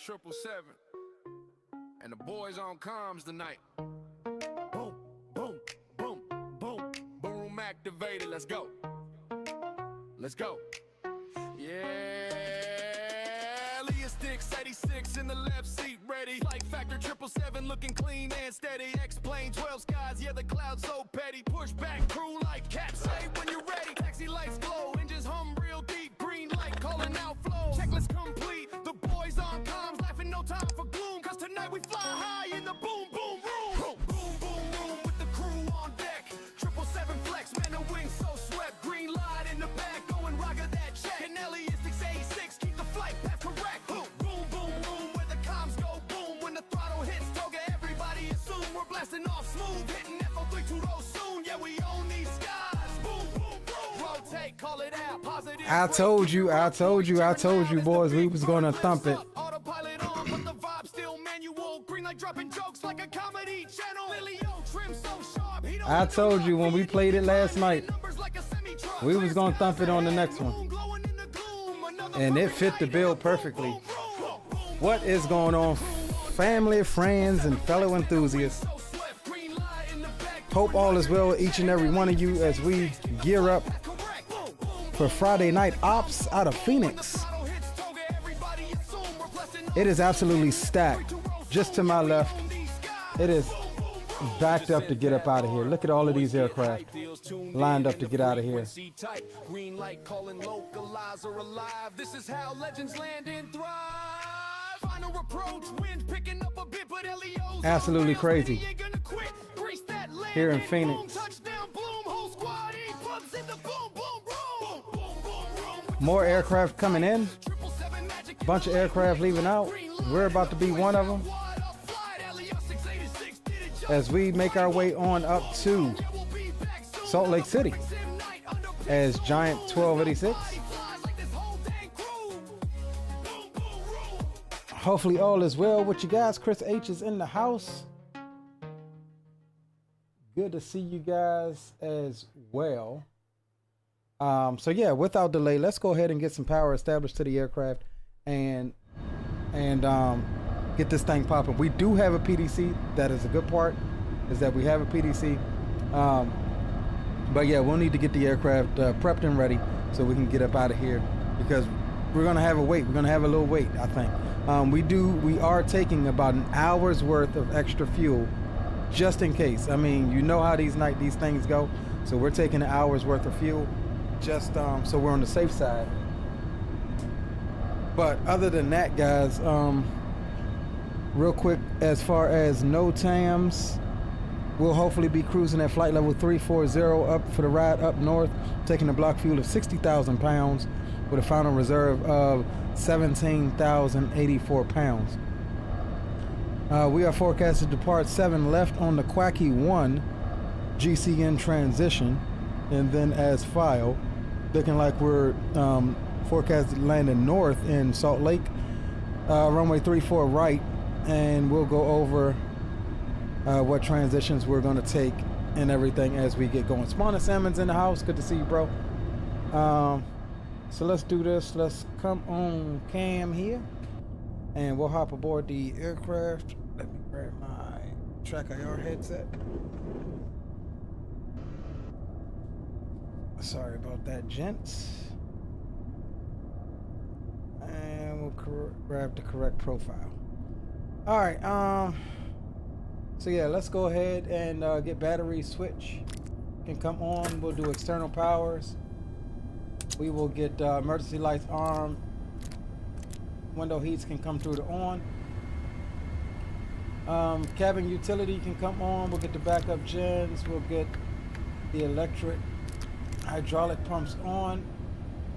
777, and the boys on comms tonight. Boom, boom, boom, boom, boom activated. Let's go. Let's go. Yeah, Lian sticks 86 in the left seat, ready. Flight factor 777 looking clean and steady. X-plane 12 skies, yeah the clouds so petty. Push back crew like cats, say when you're ready. Taxi lights glow, engines hum real deep. Green light calling out flow. Checklist complete. The boys on comms laughing, no time for gloom. Cause tonight we fly high in the boom boom room. Boom boom boom room with the crew on deck. 777 flex, man the wings so swept. Green light in the back, going rocker that check. And Elite 86 keep the flight path correct. Boom boom boom room where the comms go boom. When the throttle hits toga, everybody assume we're blasting off smooth. Hitting FO3 too low soon, yeah we own these skies. Boom boom boom, rotate, call it out. Positive. I told you, boys, we was gonna thump it. Autopilot on, but the vibe still manual. Green light dropping jokes like a comedy channel. Trim so sharp, he don't I told you when we played it last night, we was gonna thump it on the next one. And it fit the bill perfectly. What is going on, family, friends, and fellow enthusiasts? Hope all is well with each and every one of you as we gear up for Friday night ops out of Phoenix. It is absolutely stacked. Just to my left, it is backed up to get up out of here. Look at all of these aircraft lined up to get out of here. Green light calling localizer alive. This is how legends land and thrive. Final approach, wind picking up a bit, but LEO's absolutely crazy here in Phoenix. More aircraft coming in, bunch of aircraft leaving out. We're about to be one of them as we make our way on up to Salt Lake City as Giant 1286. Hopefully all is well with you guys. Chris H is in the house. Good to see you guys as well. So yeah, without delay, let's go ahead and get some power established to the aircraft and get this thing popping. We do have a PDC. That is a good part, is that we have a PDC. But yeah, we'll need to get the aircraft prepped and ready so we can get up out of here, because we're gonna have a wait. We're gonna have a little wait, I think. We are taking about an hour's worth of extra fuel just in case. I mean, you know how these things go. So we're taking an hour's worth of fuel just so we're on the safe side. But other than that, guys, real quick, as far as no TAMs, we'll hopefully be cruising at flight level 340 up for the ride up north, taking a block fuel of 60,000 pounds with a final reserve of 17,084 pounds. We are forecasted to depart 7 left on the Quacky 1 GCN transition, and then as file, looking like we're forecasted landing north in Salt Lake, runway 34 right, and we'll go over what transitions we're going to take and everything as we get going. Spawner Salmon's in the house. Good to see you, bro. So let's do this. Let's come on cam here, and we'll hop aboard the aircraft. Let me grab my Track IR headset. Sorry about that, gents. And we'll grab the correct profile. All right. So yeah, let's go ahead and get battery switch can come on. We'll do external powers. We will get emergency lights armed. Window heats can come through the on. Cabin utility can come on. We'll get the backup gens. We'll get the electric hydraulic pumps on.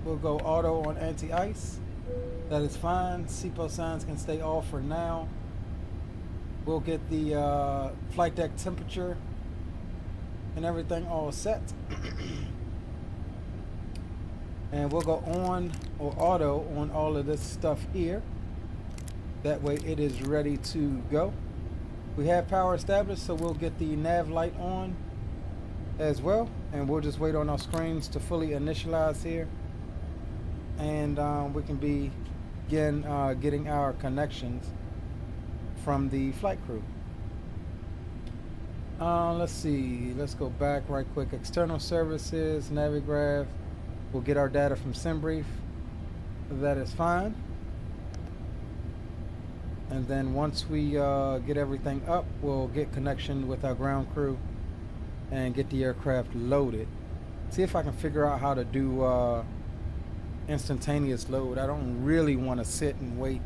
We'll go auto on anti-ice. That is fine. seatbelt signs can stay off for now. We'll get the flight deck temperature and everything all set. And we'll go on or auto on all of this stuff here. That way it is ready to go. We have power established, so we'll get the nav light on as well. And we'll just wait on our screens to fully initialize here. And we can be begin getting our connections from the flight crew. Let's see. Let's go back right quick. External services, Navigraph. We'll get our data from SimBrief. That is fine. And then once we get everything up, we'll get connection with our ground crew and get the aircraft loaded. See if I can figure out how to do instantaneous load. I don't really want to sit and wait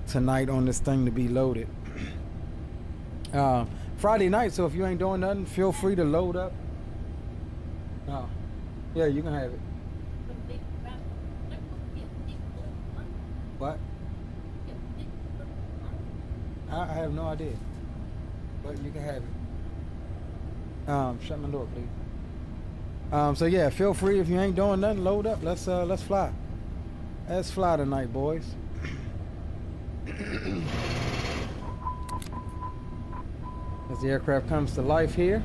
tonight on this thing to be loaded. Friday night, so if you ain't doing nothing, feel free to load up. Yeah, you can have it. What? I have no idea, but you can have it. Shut my door, please. So yeah, feel free if you ain't doing nothing, load up. Let's fly. Let's fly tonight, boys. As the aircraft comes to life here.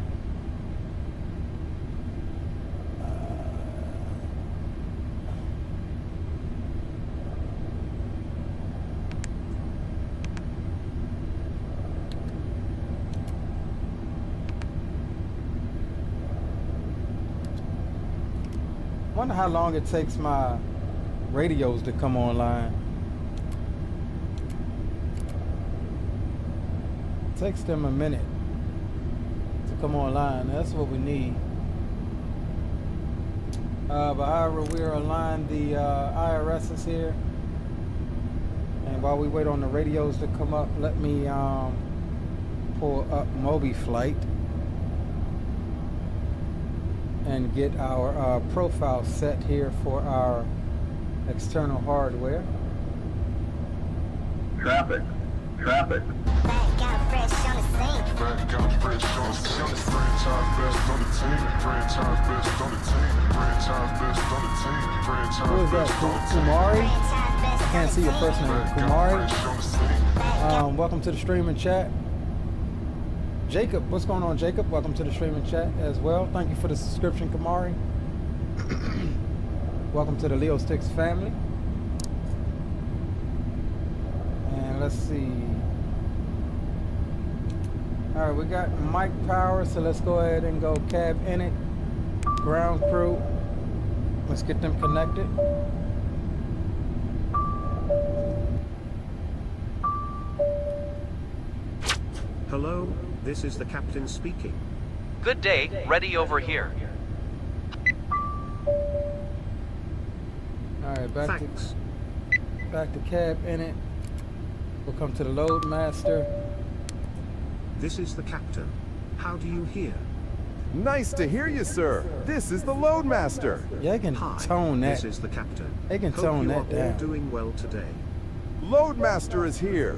I wonder how long it takes my radios to come online. It takes them a minute to come online. That's what we need. But however, we're aligned the IRSs here. And while we wait on the radios to come up, let me pull up MoBo flight and get our profile set here for our external hardware. Traffic. Who is that? Kumari? I can't see your first name. Kumari? Welcome to the stream and chat. Jacob, what's going on, Jacob? Welcome to the stream and chat as well. Thank you for the subscription, Kamari. Welcome to the Leo Sticks family. And let's see. All right, we got mic power, so let's go ahead and go cab in it. Ground crew. Let's get them connected. Hello, this is the captain speaking. Good day, ready over here. All right, back Thanks. to cab in it. We'll come to the load master. This is the captain. How do you hear? Nice to hear you, sir. This is the Loadmaster. Yeah, they can Hi, tone that. this is the captain. They can Hope tone you that are all down. doing well today. Loadmaster is here.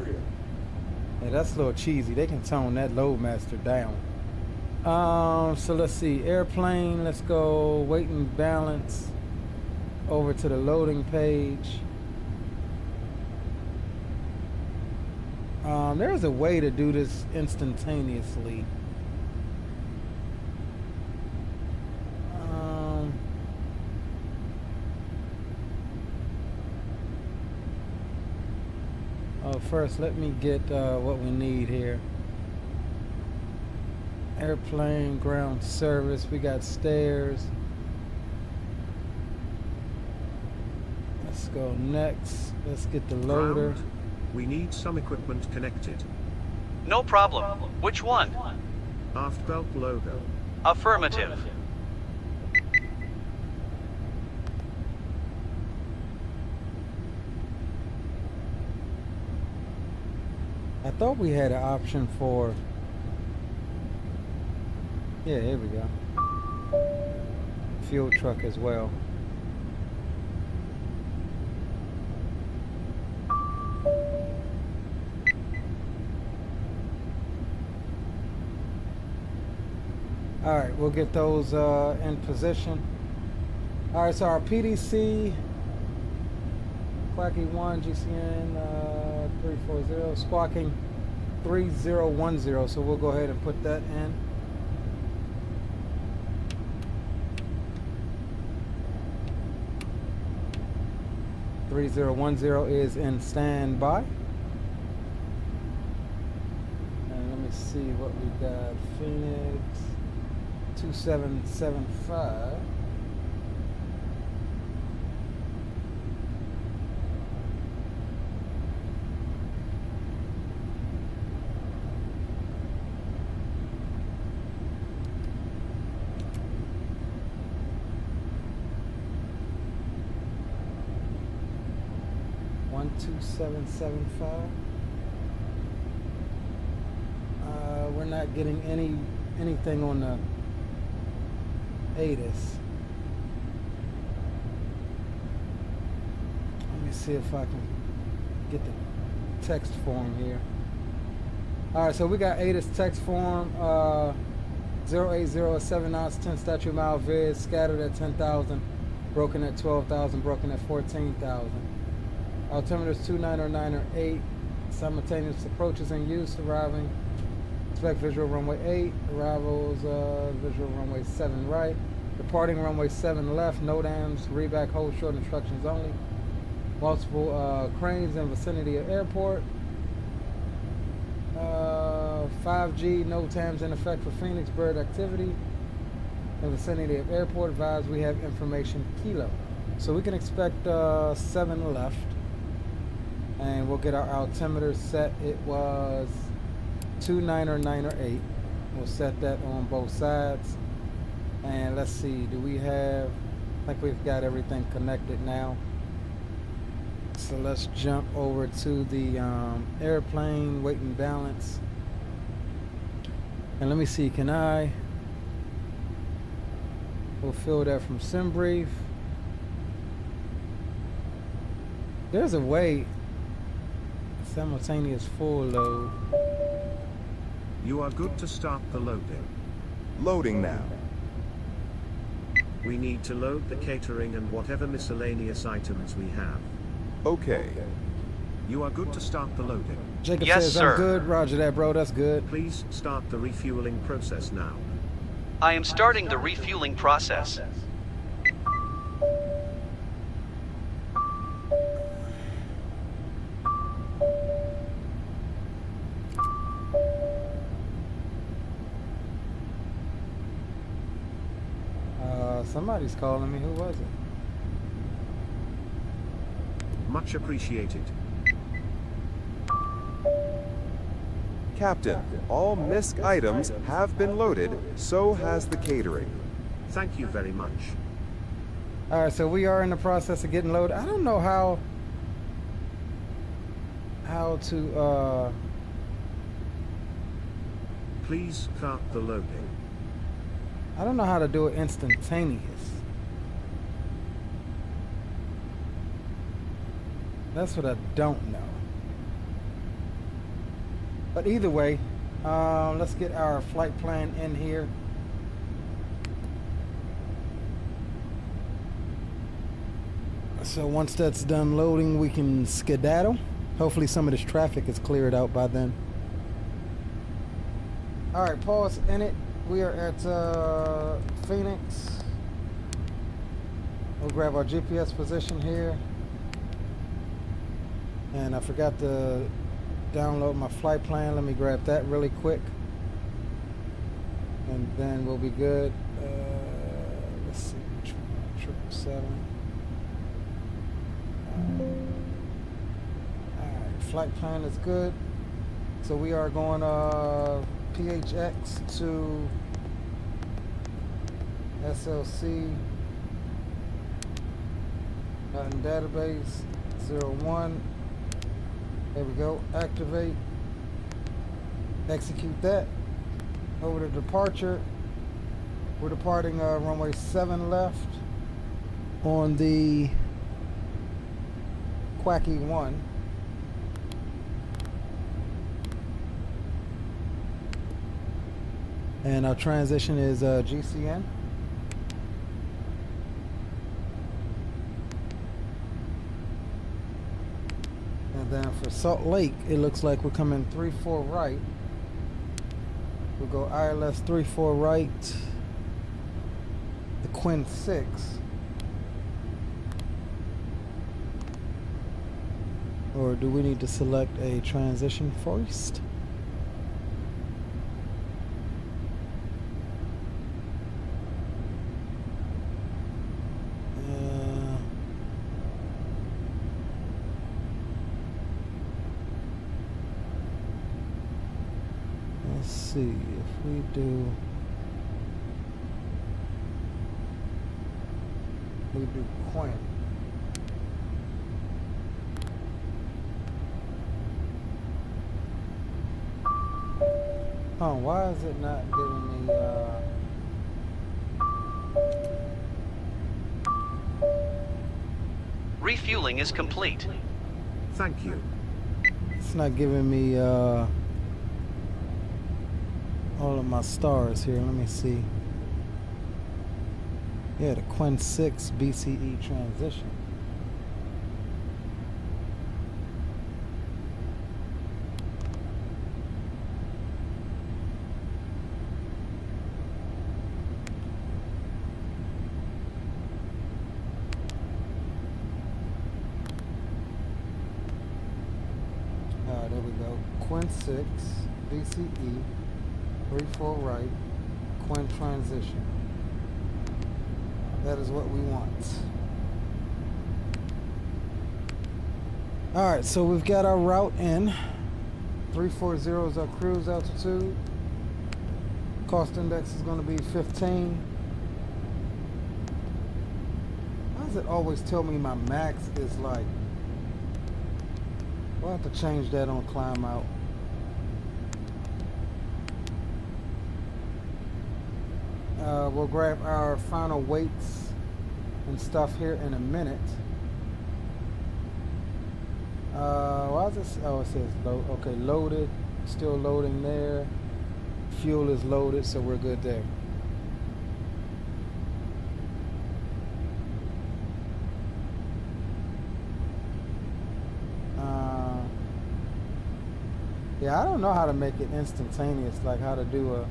Yeah, that's a little cheesy. They can tone that Loadmaster down. So let's see. Airplane. Let's go weight and balance over to the loading page. There's a way to do this instantaneously. First, let me get what we need here. Airplane, ground service. We got stairs. Let's go next. Let's get the loader. Ground. We need some equipment connected. No problem. Which one? Aft belt logo. Affirmative. I thought we had an option for... Yeah, here we go. Fuel truck as well. All right, we'll get those in position. All right, so our PDC, Quacky 1, GCN 340, squawking 3010. So we'll go ahead and put that in. 3010 is in standby. And let me see what we got. Phoenix 2775. One 2775. We're not getting anything on the Aorus. Let me see if I can get the text form here. All right, so we got Aorus text form. 080 7 ounce 10 statute mile vid, scattered at 10,000, broken at 12,000, broken at 14,000. Altimeters 29098, simultaneous approaches in use, arriving. Expect visual runway 8, arrivals visual runway 7 right, departing runway 7 left, no dams, reback, hold short, instructions only. Multiple cranes in vicinity of airport. 5G, no TAMs in effect for Phoenix bird activity. In vicinity of airport, advised we have information kilo. So we can expect 7 left. And we'll get our altimeter set. It was 29098. We'll set that on both sides. And let's see, do we have, I think we've got everything connected now. So let's jump over to the airplane, weight and balance. And let me see, can I fulfill that from SimBrief? There's a way. Simultaneous full load. You are good to start the loading. Loading now. We need to load the catering and whatever miscellaneous items we have. Okay. You are good to start the loading. Jacob Yes, says, sir. I'm good. Roger that, bro. That's good. Please start the refueling process now. I am starting the refueling process. Somebody's calling me. Who was it? Much appreciated. Captain, all MISC items have been loaded, so has the catering. Thank you very much. All right, so we are in the process of getting loaded. I don't know how to Please start the loading. I don't know how to do it instantaneous. That's what I don't know. But either way, let's get our flight plan in here. So once that's done loading, we can skedaddle. Hopefully some of this traffic is cleared out by then. All right, pause in it. We are at Phoenix. We'll grab our GPS position here. And I forgot to download my flight plan. Let me grab that really quick. And then we'll be good. Let's see, which one? 777. Alright, flight plan is good. So we are going PHX to SLC. Button database 01. There we go. Activate. Execute that. Over to departure. We're departing runway 7 left on the Quacky 1. And our transition is GCN. And then for Salt Lake, it looks like we're coming 3-4 right. We'll go ILS 3-4 right. The Quinn 6. Or do we need to select a transition first? Let's see if we do Quinn. Oh, why is it not giving me Refueling is complete. Thank you. it's not giving me all of my stars here. Let me see. Yeah, the Quinn 6 BCE transition. There we go. Quinn 6 BCE 3/4 right Quinn transition. That is what we want. All right, so we've got our route in. 340 is our cruise altitude. Cost index is going to be 15. Why does it always tell me my max is like? We'll have to change that on climb out. We'll grab our final weights and stuff here in a minute. Why is this? Oh, it says load. Okay, loaded. Still loading there. Fuel is loaded, so we're good there. Yeah, I don't know how to make it instantaneous, like how to do a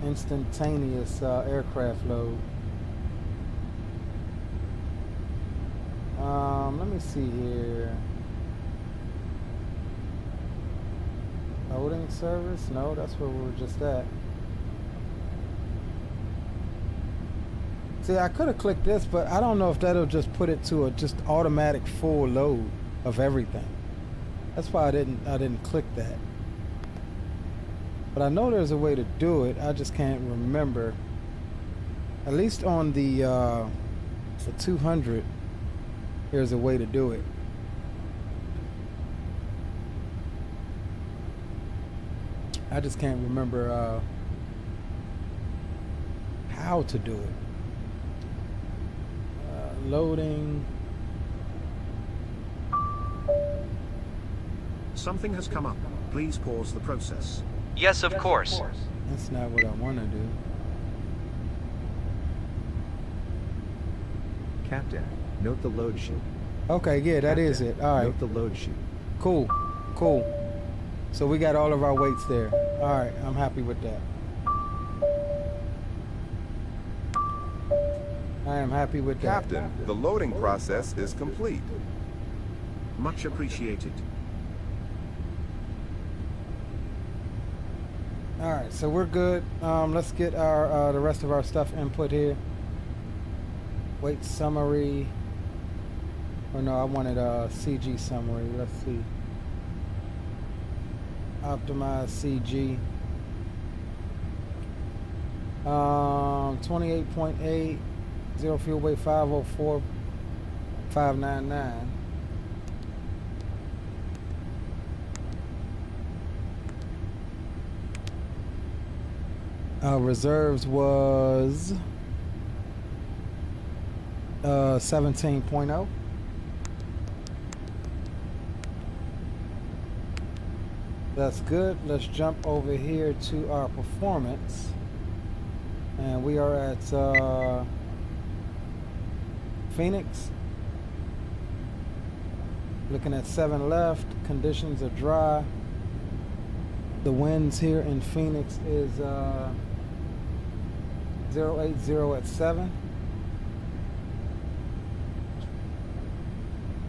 instantaneous aircraft load. Let me see here. Loading service? No, that's where we were just at. See, I could have clicked this, but I don't know if that'll just put it to a just automatic full load of everything. That's why I didn't click that. But I know there's a way to do it. I just can't remember. At least on the 200, there's a way to do it. I just can't remember how to do it. Loading. Something has come up. Please pause the process. Yes, of course. That's not what I want to do. Captain, note the load sheet. Okay, yeah, that is it. All right. Note the load sheet. Cool. Cool. So we got all of our weights there. All right, I'm happy with that. I am happy with that. Captain, the loading process is complete. Much appreciated. All right, so we're good. Let's get our the rest of our stuff input here. Weight summary. Or no, I wanted a CG summary. Let's see. Optimize CG. 28.8. Zero fuel weight 504,599. Reserves was 17.0. That's good. Let's jump over here to our performance. And we are at Phoenix. Looking at 7 left. Conditions are dry. The winds here in Phoenix is 080 at 7.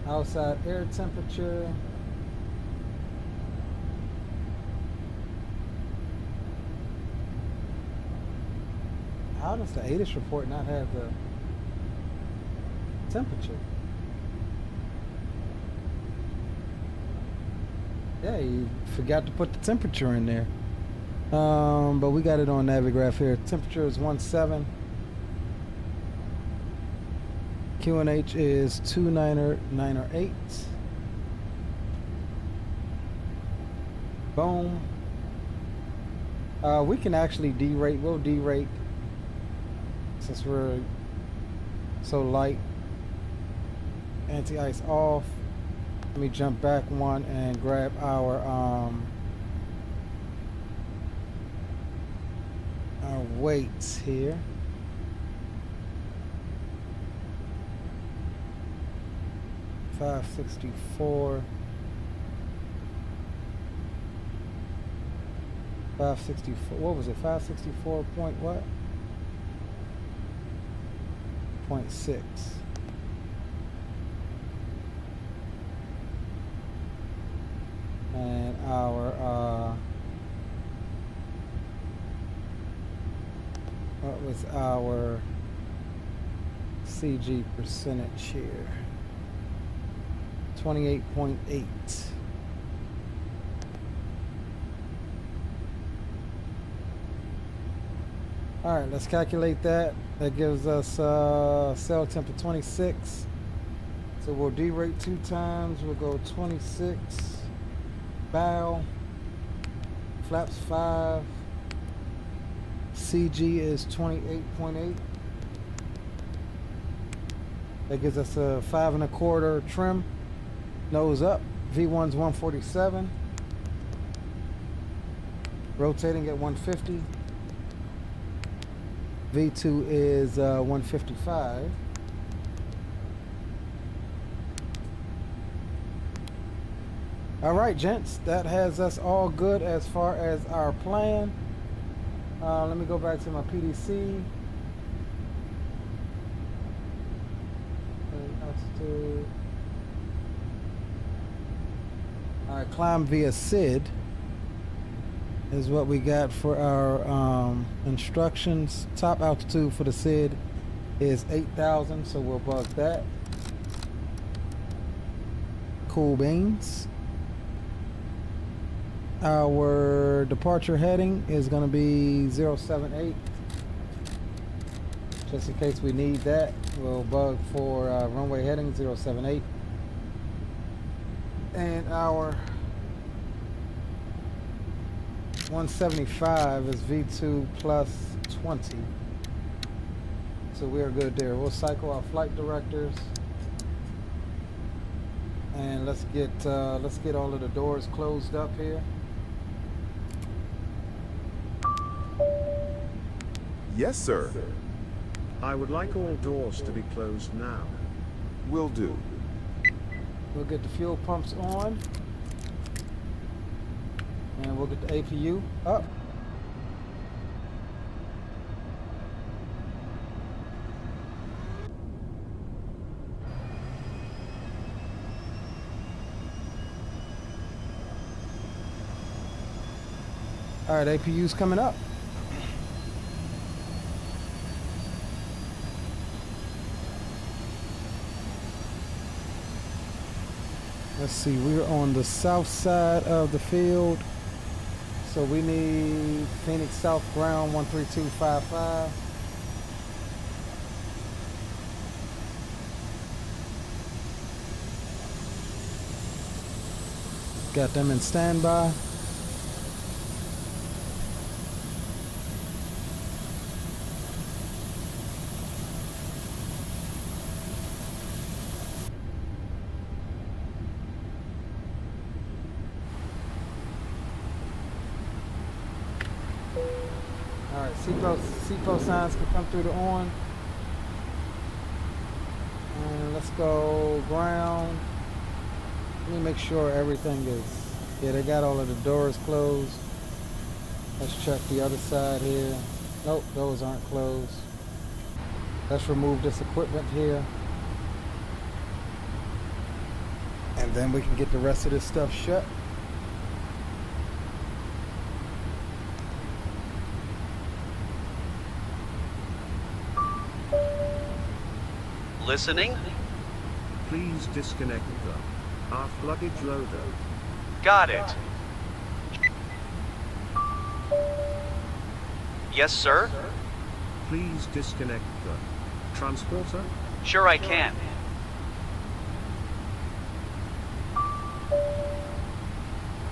Outside air temperature. How does the ATIS report not have the temperature? Yeah, you forgot to put the temperature in there. But we got it on Navigraph here. Temperature is 17. QNH is 2908. Boom. We can actually derate. We'll derate since we're so light. Anti-ice off. Let me jump back one and grab our weights here. $564. 564. What was it? 564 point what? 0.6. And our what was our CG percentage here? 28.8. All right, let's calculate that. That gives us cell temp of 26. So we'll derate 2 times. We'll go 26. Bow. Flaps 5. CG is 28.8. That gives us a 5 1/4 trim. Nose up. V1's 147. Rotating at 150. V2 is 155. All right, gents, that has us all good as far as our plan. Let me go back to my PDC. Altitude. All right, climb via SID is what we got for our instructions. Top altitude for the SID is 8,000, so we'll bug that. Cool beans. Our departure heading is going to be 078. Just in case we need that, we'll bug for runway heading 078. And our 175 is V2 plus 20. So we are good there. We'll cycle our flight directors. And let's get all of the doors closed up here. Yes, sir. I would like all doors to be closed now. Will do. We'll get the fuel pumps on. And we'll get the APU up. All right, APU's coming up. Let's see, we're on the south side of the field. So we need Phoenix South ground 13255. Got them in standby. Seatbelt signs can come through the on. And let's go ground. Let me make sure everything is, yeah, they got all of the doors closed. Let's check the other side here. Nope, those aren't closed. Let's remove this equipment here. then we can get the rest of this stuff shut. Listening? Please disconnect the aft luggage loader. Got it. Yes, sir? Please disconnect the transporter. Sure I can.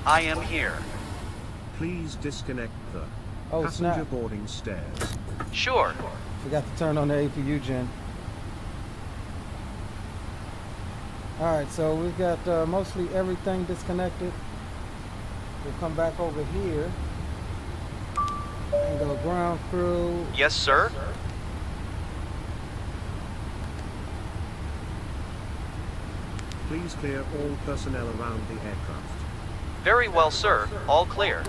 I am here. Please disconnect the Oh, passenger snap. boarding stairs. Sure. Forgot to turn on the APU gen. Alright, so we've got mostly everything disconnected. We'll come back over here and go ground crew. Yes, sir? Please clear all personnel around the aircraft. Very well, sir. All clear.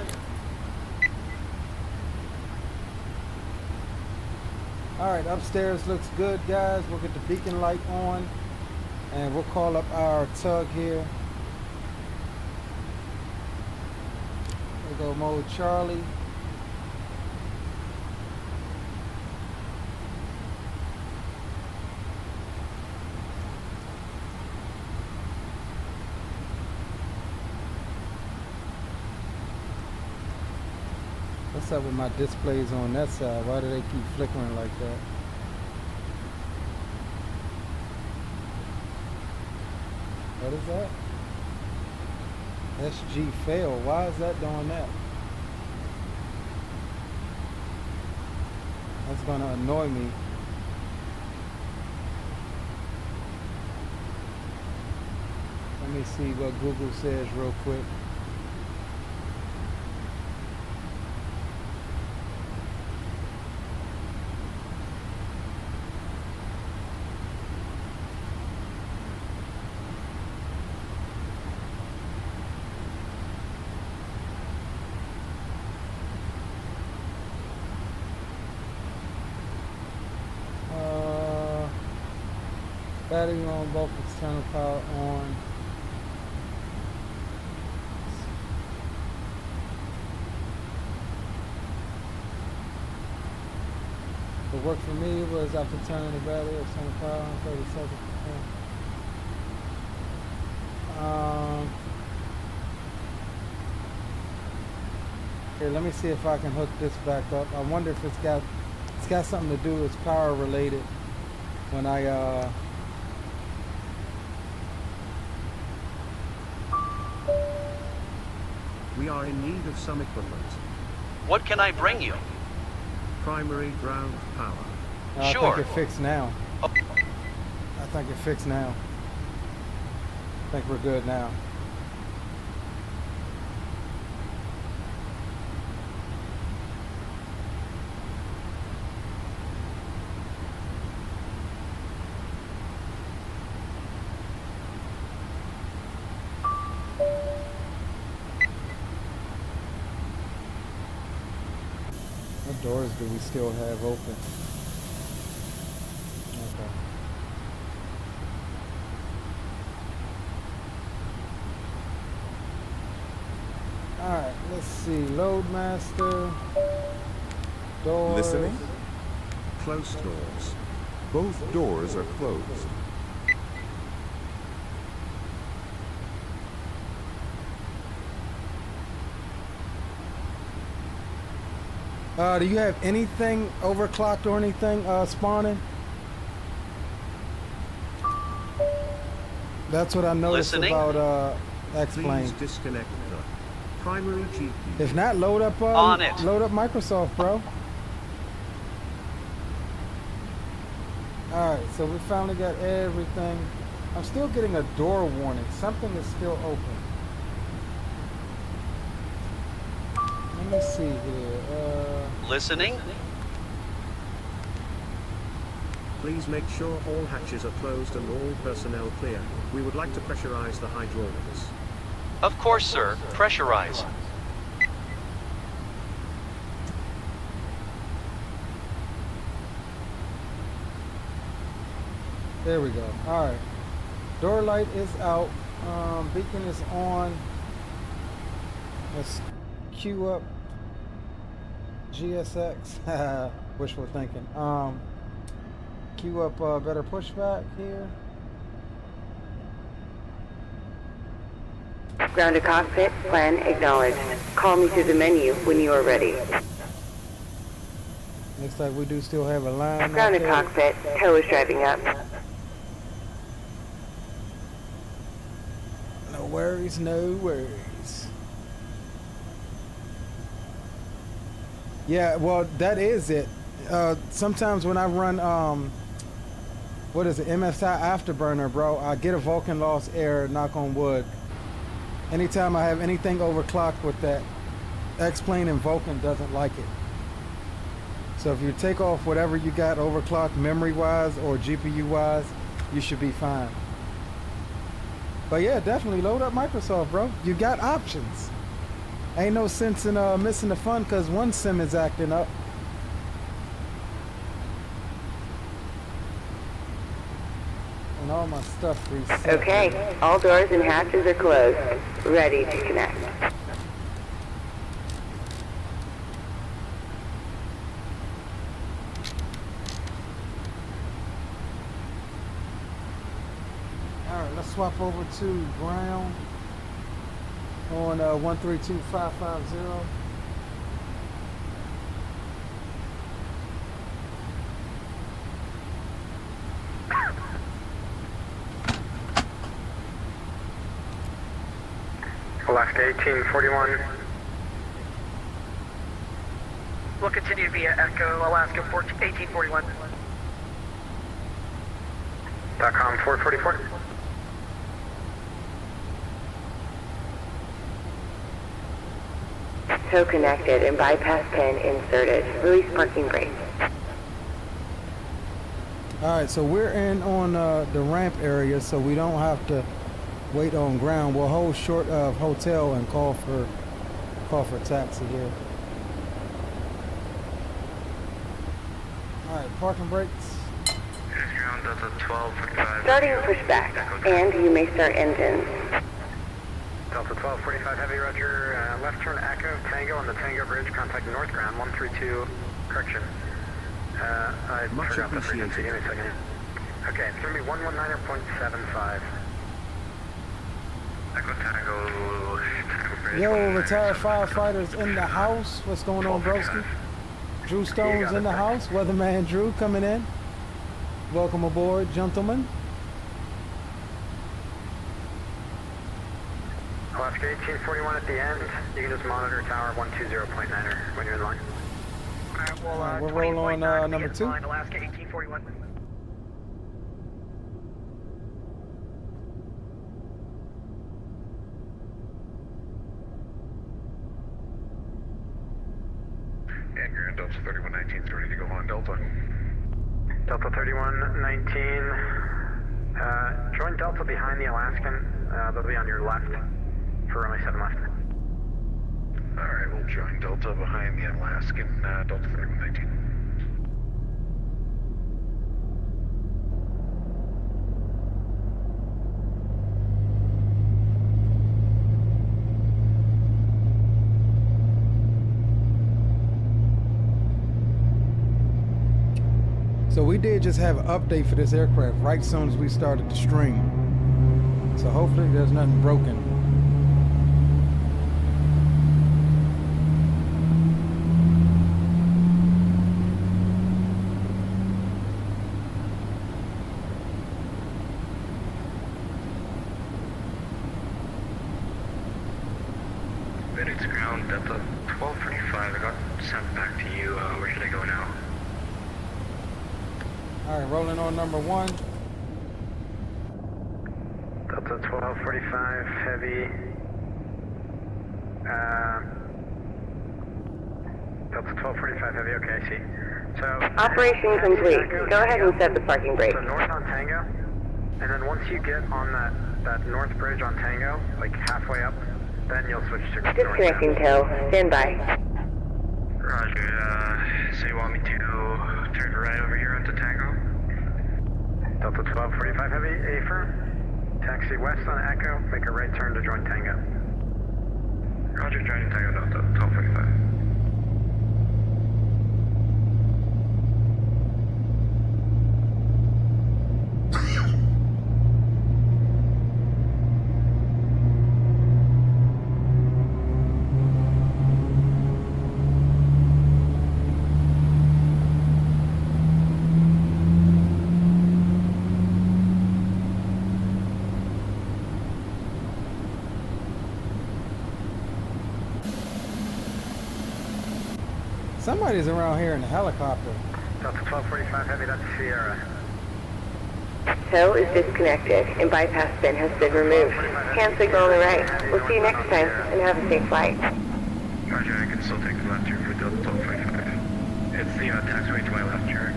Alright, upstairs looks good, guys. We'll get the beacon light on and we'll call up our tug here. We'll go mode Charlie. What's up with my displays on that side? Why do they keep flickering like that? What is that? SG fail. Why is that doing that? That's gonna annoy me. Let me see what Google says real quick. Battery on, both external power on. What worked for me was after turning the battery, external power on 30 seconds. Here, let me see if I can hook this back up. I wonder if it's got something to do, it's power related. When I We are in need of some equipment. What can I bring you? Primary ground power. I Sure. think it fixed now. Oh. I think it fixed now. I think we're good now. What doors do we still have open? Okay. Alright, let's see. Loadmaster. Doors. Listening? Close doors. Both doors are closed. Do you have anything overclocked or anything spawning? That's what I noticed Listening? about Please X-Plane. disconnect the primary GPU. If not, load up On it. load up Microsoft, bro. All right, so we finally got everything. I'm still getting a door warning. Something is still open. Let me see here. Listening? Please make sure all hatches are closed and all personnel clear. We would like to pressurize the hydraulics. Of course, sir. Pressurize. There we go. All right. Door light is out. Beacon is on. Let's queue up GSX. Wishful thinking. Queue up better pushback here. Grounded cockpit, plan acknowledged. Call me through the menu when you are ready. Looks like we do still have a line. Grounded cockpit, tow is driving up. No worries, no worries. Yeah, well, that is it. Sometimes when I run, what is it, MSI Afterburner, bro, I get a Vulcan loss error, knock on wood. Anytime I have anything overclocked with that, X-Plane and Vulcan doesn't like it. So if you take off whatever you got overclocked memory-wise or GPU-wise, you should be fine. But yeah, definitely load up Microsoft, bro. You got options. Ain't no sense in missing the fun because one sim is acting up. And all my stuff reset. Okay, all doors and hatches are closed. Ready to connect. Alright, let's swap over to ground on 132550. Alaska 1841. We'll continue via Echo, Alaska 1841. .com 444. Tow connected and bypass pin inserted. Release parking brake. Alright, so we're in on the ramp area, so we don't have to wait on ground. We'll hold short of hotel and call for taxi here. Alright, parking brakes. Starting pushback, and you may start engines. Delta 1245 Heavy, roger. Left turn Echo, Tango on the Tango Bridge, contact North Ground 132, correction. I Much forgot the appreciated. frequency, give me a second. Okay, it's going to be 119.75. Echo Tango, Tango Bridge. Yo, retired firefighters in the house. What's going on, broski? Drew Stone's in the house. Weatherman Drew coming in. Welcome aboard, gentlemen. Alaska 1841 at the end. You can just monitor tower 120.9er when you're in line. Alright, well, We'll roll on 20.9, number begin 2. flying Alaska 1841. And Grand Delta 3119 is ready to go on Delta. Delta 3119, join Delta behind the Alaskan. They'll be on your left for runway 7 left. Alright, we'll join Delta behind the Alaskan, Delta 3119. So we did just have an update for this aircraft right as soon as we started the stream. So hopefully there's nothing broken. It's ground Delta 1245. I got sent back to you. Where should I go now? Alright, rolling on number 1. Delta 1245 heavy. Delta 1245 heavy. Okay, I see. So Operation complete. Go ahead and set the parking brake. So north on Tango, and then once you get on that north bridge on Tango, like halfway up, then you'll switch to Disconnecting tow. Stand by. Roger. So you want me to turn right over here onto Tango? Delta 1245 heavy, A firm. Taxi west on Echo, make a right turn to join Tango. Roger, joining Tango Delta, 1245. Somebody's around here in a helicopter. Delta 1245 Heavy, that's Sierra. Tow is disconnected and bypass bin has been removed. Hand signal on the right. We'll see you next time and have a safe flight. Roger, I can still take the left here for Delta 1245. It's the taxiway to my left here.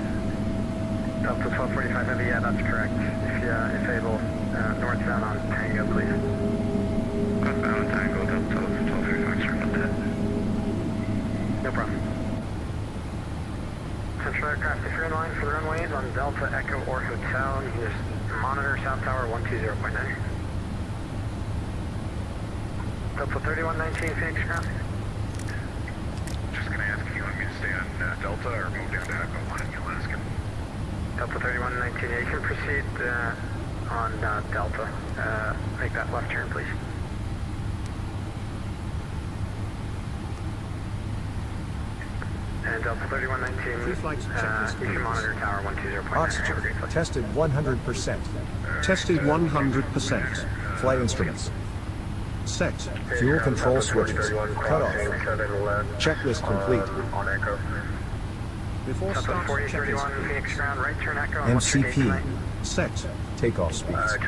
Delta 1245 Heavy, yeah, that's correct. If able, northbound on Tango, please. Northbound on Tango, Delta 1235, sorry about that. No problem. Central aircraft, if you're in line for the runways on Delta Echo or Hotel, you can just monitor South Tower 120.9. Delta 3119 Phoenix ground. Just gonna ask if you want me to stay on Delta or move down to Echo 1 in Alaska. Delta 3119, yeah, you can proceed on Delta. Make that left turn, please. And Delta 3119, you can monitor Tower 120.9. Oxygen tested 100%. Tested 100%. Flight instruments. Set. Fuel control switches. Cut off. Checklist complete. On Echo. Before Delta start, 4031 checklist. Phoenix ground, right turn Echo. and what's your gauge MCP. tonight? Set. Takeoff speeds. Set.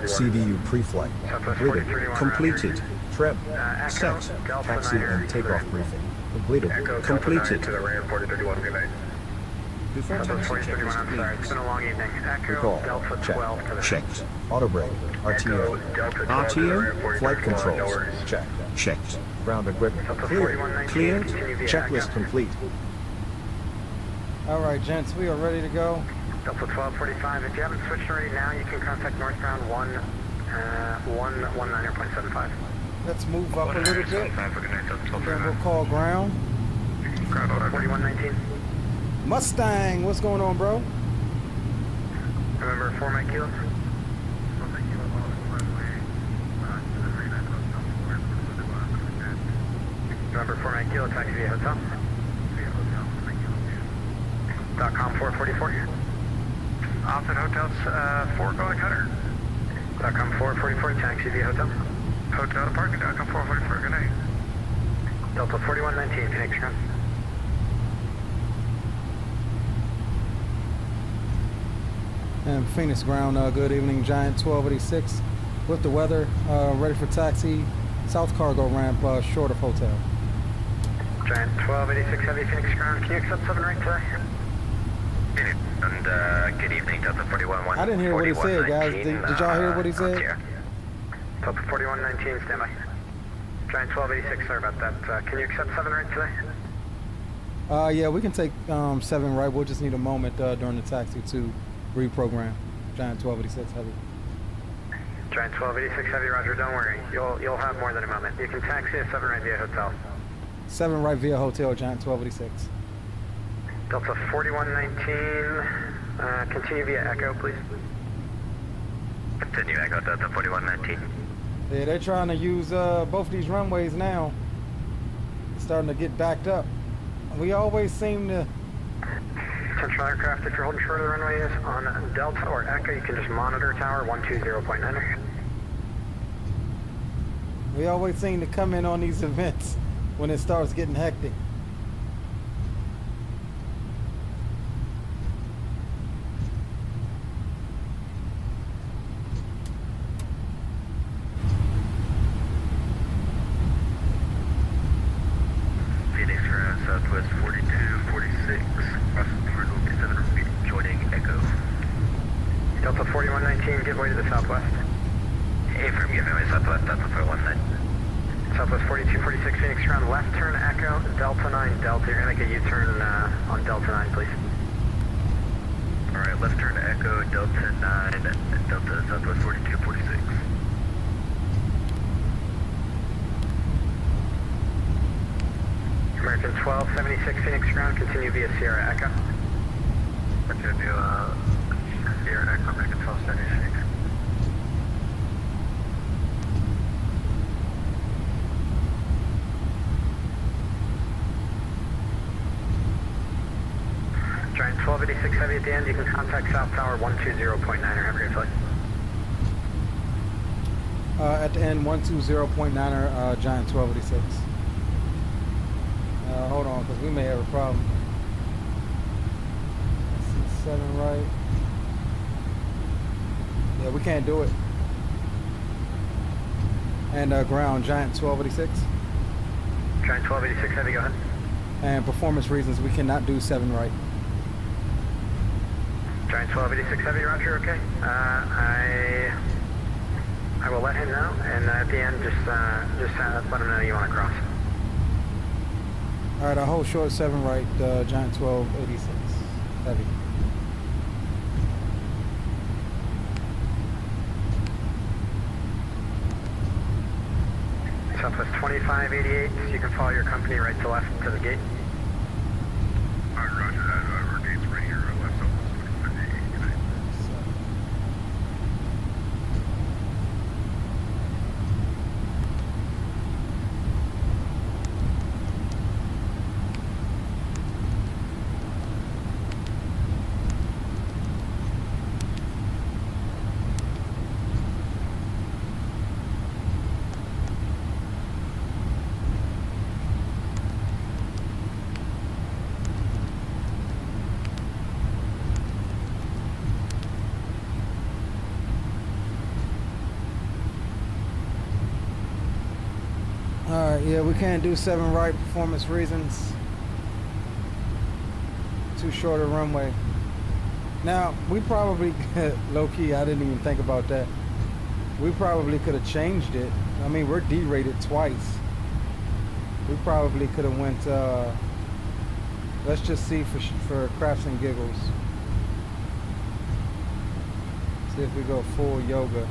CVU pre-flight. Southwest Completed. 4031 Completed. Trim. Echo, Set. Delta Taxi Niner, and takeoff briefing. Completed. Completed. To the RAM 4031, good night. Before Delta taxi 4031, I'm sorry, it's checklist, been a long evening. Echo, Recall. Delta Check. 12 to the please. Checked. Auto brake. RTO. RTO. Flight controls. Check. Checked. Ground equipment. Delta Clear. 4119, Cleared. continue via Checklist Echo. complete. All right, gents, we are ready to go. Delta 1245, if you haven't switched already now, you can contact northbound 119.75. Let's move up a little bit. Good night, Delta Then 1235. we'll call ground. Ground order. 4119, Mustang, what's going on, bro? remember 4 Mike kilos? Remember 4 Mike kilo, taxi via hotel. .com 444. Opposite hotels, 4 going Cutter. .com 444, taxi via hotel. Hotel parking, .com 444, good night. Delta 4119, Phoenix ground. And Phoenix ground, good evening, Giant 1286. With the weather, ready for taxi, South Cargo ramp, short of hotel. Giant 1286 Heavy, Phoenix ground. Can you accept 7 right today? And good evening, Delta 4119. I didn't hear what he said, guys. Did y'all hear what he said? Delta 4119, standby. Giant 1286, sorry about that. Can you accept 7 right today? Yeah, we can take 7 right. We'll just need a moment during the taxi to reprogram. Giant 1286 Heavy. Giant 1286 Heavy, roger, don't worry. You'll have more than a moment. You can taxi a 7 right via hotel. 7 right via hotel, Giant 1286. Delta 4119, continue via Echo, please. Continue, Echo Delta 4119. Yeah, they're trying to use both these runways now. It's starting to get backed up. We always seem to... Central aircraft, if you're holding short of the runways on Delta or Echo, you can just monitor tower 120.9. We always seem to come in on these events when it starts getting hectic. Phoenix ground, Southwest 4246. Crossing Tower will be 7 feet, joining Echo. Delta 4119, give way to the southwest. Affirm, giving way Southwest, Delta 419. Southwest 4246, Phoenix ground, left turn Echo, Delta 9 Delta. You're going to make a U-turn on Delta 9, please. Alright, left turn Echo, Delta 9, Delta Southwest 4246. 1276 Phoenix ground, continue via Sierra Echo. Continue, Sierra Echo, make it 1276. Giant 1286 Heavy at the end, you can contact South Tower 120.9 or have a great flight. At the end, 120.9er, Giant 1286. Hold on, because we may have a problem. Let's see, 7 right. Yeah, we can't do it. And ground, Giant 1286. Giant 1286 Heavy, go ahead. And performance reasons, we cannot do 7 right. Giant 1286 Heavy, roger, okay. I will let him know, and at the end, just let him know you want to cross. All right, I hold short 7 right, Giant 1286 Heavy. Southwest 2588, so you can follow your company right to left to the gate. Alright, roger that. Our gate's right here, left Southwest 2588. Yeah, we can't do 7 right, performance reasons. Too short a runway. Now, we probably, low-key, I didn't even think about that. We probably could have changed it. I mean, we're D-rated twice. We probably could have went, let's just see for crafts and giggles. See if we go full yoga.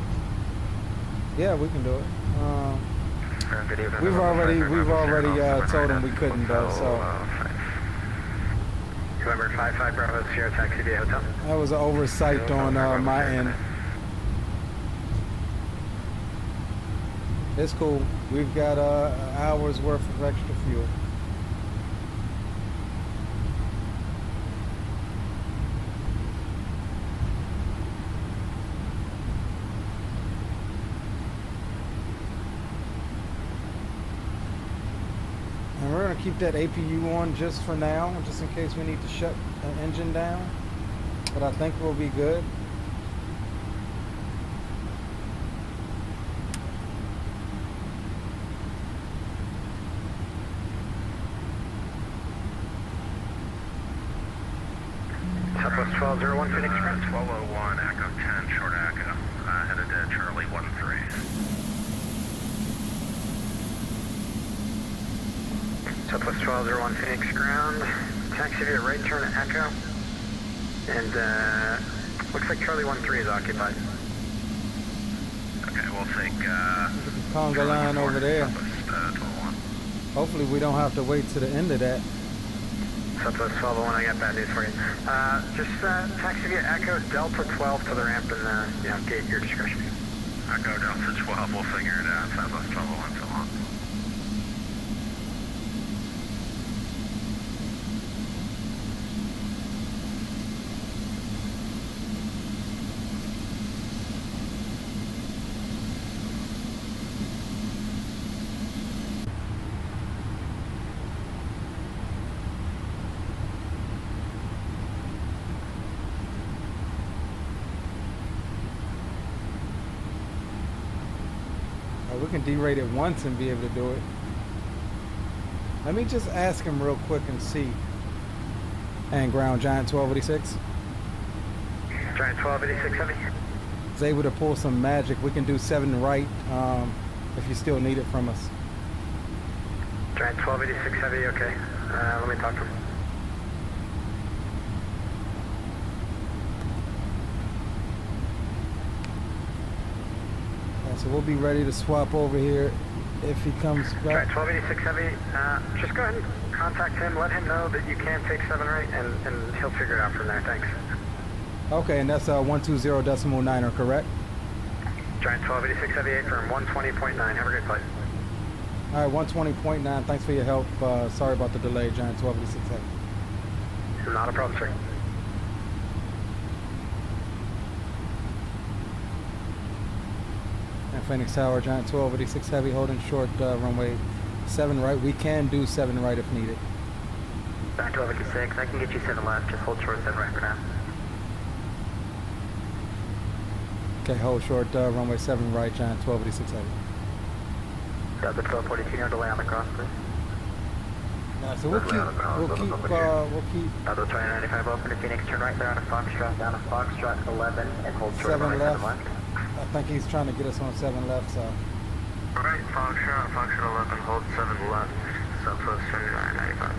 Yeah, we can do it. We've already told him we couldn't though, so. November 55 Bravo Sierra Taxi Via Hotel. That was an oversight on my end. It's cool. We've got an hour's worth of extra fuel. And we're going to keep that APU on just for now, just in case we need to shut an engine down. But I think we'll be good. Southwest 1201 Phoenix Ground. 1201, Echo 10, short Echo, headed to Charlie 13. Southwest 1201 Phoenix Ground. Taxi via right turn to Echo. And looks like Charlie 13 is occupied. Okay, we'll take Conga line over there. Hopefully we don't have to wait to the end of that. Southwest 1201, I got bad news for you. Just taxi via Echo Delta 12 to the ramp and gate your discretion. Echo Delta 12, we'll figure it out. Southwest 1201, so long. We can derate it once and be able to do it. Let me just ask him real quick and see. And ground Giant 1286. Giant 1286 Heavy. Is able to pull some magic. We can do 7 right if you still need it from us. Giant 1286 Heavy, okay. Let me talk to him. So we'll be ready to swap over here if he comes back. Giant 1286 Heavy, just go ahead and contact him, let him know that you can take 7 right, and he'll figure it out from there. Thanks. Okay, and that's 120.9er, correct? Giant 1286 Heavy 8 firm 120.9. Have a great flight. All right, 120.9. Thanks for your help. Sorry about the delay, Giant 1286 Heavy. Not a problem, sir. And Phoenix Tower, Giant 1286 Heavy, holding short runway 7 right. We can do 7 right if needed. Giant 1286, I can get you 7 left, just hold short 7 right for now. Okay, hold short runway 7 right, Giant 1286 Heavy. Delta 1242, no delay on the cross, please. So we'll keep. Delta 2095 open to Phoenix, turn right there on a Foxtrot, down a Foxtrot 11, and hold short 7 runway left. 7 left. I think he's trying to get us on 7 left, so. Alright, Foxtrot 11, hold 7 left, Southwest 2995.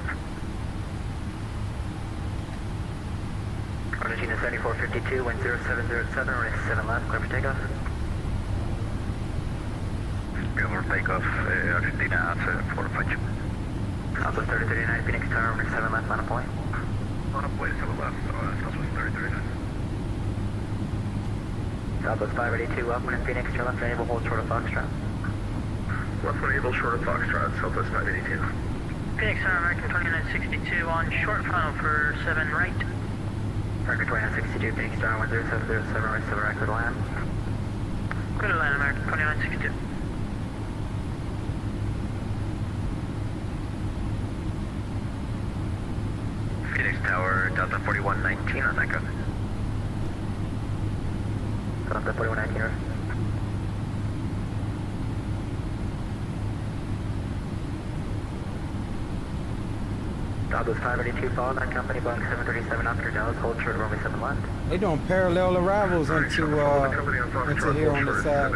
Argentina 7452, wind 0707, runway 7 left, clear for takeoff. Clear for takeoff, Argentina 7452. Southwest 3039, Phoenix Tower, runway 7 left, on a point. On a point, 7 left, Southwest 3039. Southwest 582, welcome to Phoenix, turn left enable, hold short of Foxtrot. Left enable, short of Foxtrot, Southwest 582. Phoenix Tower, American 2962 on short final for 7 right. American 2962, Phoenix Tower, 10707, right 7 right, clear to land. Clear to land, American 2962. Phoenix Tower, Delta 4119 on Echo. Delta 4119, right. Southwest 582, follow that company, Boeing 737 Oscar Dallas, hold short, runway 7 left. They doing parallel arrivals into here on the side.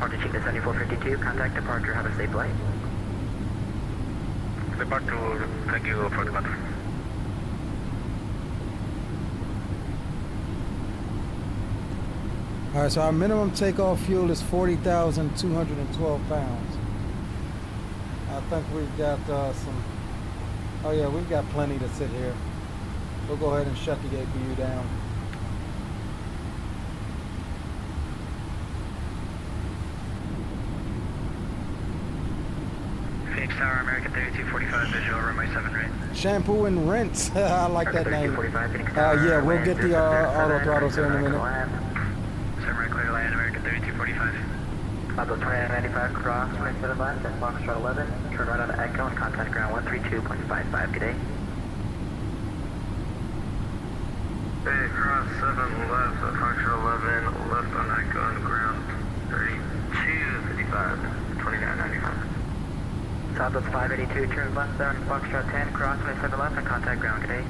Argentina 7452, contact departure, have a safe flight. Departure, thank you for the contact. All right, so our minimum takeoff fuel is 40,212 pounds. I think we've got some. Oh yeah, we've got plenty to sit here. We'll go ahead and shut the APU down. Phoenix Tower, American 3245, visual, runway 7 right. Shampoo and rinse. I like that name. 3245, Phoenix Tower, Yeah, we'll get the auto throttles here in a minute. 7 right, clear to land, American 3245. Level 2995, cross, right 7 left, and Foxtrot 11, turn right on to Echo and contact ground 132.55, good day. Hey, cross 7 left, Foxtrot 11, left on Echo on ground 3255, 2995. Southwest 582, turn left there on Foxtrot 10, cross, right 7 left, and contact ground, good day.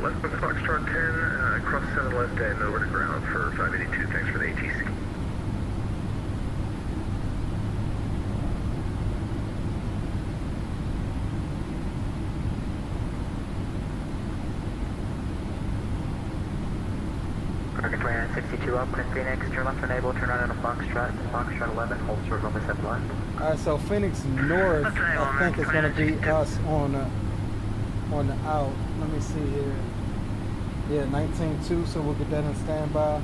Left on Foxtrot 10, cross 7 left and over to ground for 582, thanks for the ATC. American 2962 up in Phoenix, turn left enable, turn right on a Foxtrot 11, hold short runway 7 left. Alright, so Phoenix North, I think it's gonna be us on the out. Let me see here. Yeah, 19.2, so we'll get that in standby.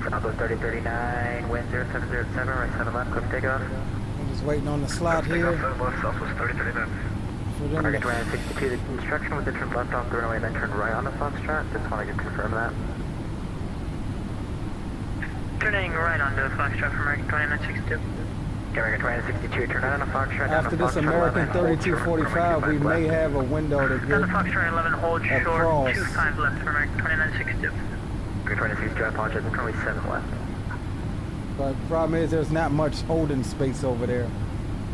Southwest 3039, wind 0707, right 7 left, quick takeoff. I'm just waiting on the slot here. Southwest 3039. For them Target to 2962, the instruction was to turn left off the runway and then turn right on the Foxtrot. Just want to confirm that. Turning right onto Foxtrot for American 2962. American 2962, turn right on the Foxtrot. Down After to this Foxtrot American 11, 3245, we may have a window to Down to get Foxtrot 11, hold short, across. 25 left for American 2962. American 2962, I apologize, it's runway 7 left. But the problem is there's not much holding space over there.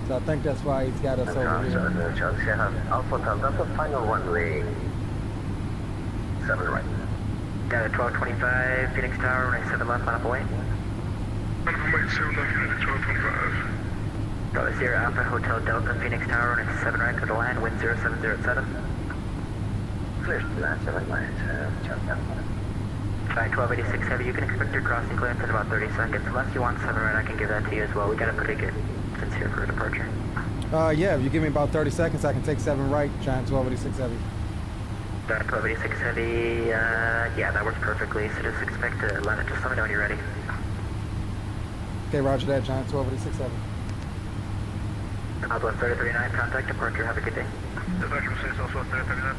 So I think that's why he's got us over here. Alpha, that's the final runway 7 right. Down to 1225, Phoenix Tower, runway 7 left, on a point. Runway 7 left, Unit 1225. Charlie Sierra Alpha Hotel Delta Phoenix Tower running 7 right to the line, wind 0707. Clear to that, 7 lines, Flight 1286 Heavy, you can expect your crossing clearance in about 30 seconds. Unless you want 7 right, I can give that to you as well. We got a pretty good since here for departure. Yeah, if you give me about 30 seconds, I can take 7 right, Giant 1286 Heavy. Giant 1286 Heavy, yeah, that works perfectly. So just expect to land it. Just let me know when you're ready. Okay, roger that, Giant 1286 Heavy. Southwest 3039, contact departure. Have a good day. Departure will say Southwest 3039.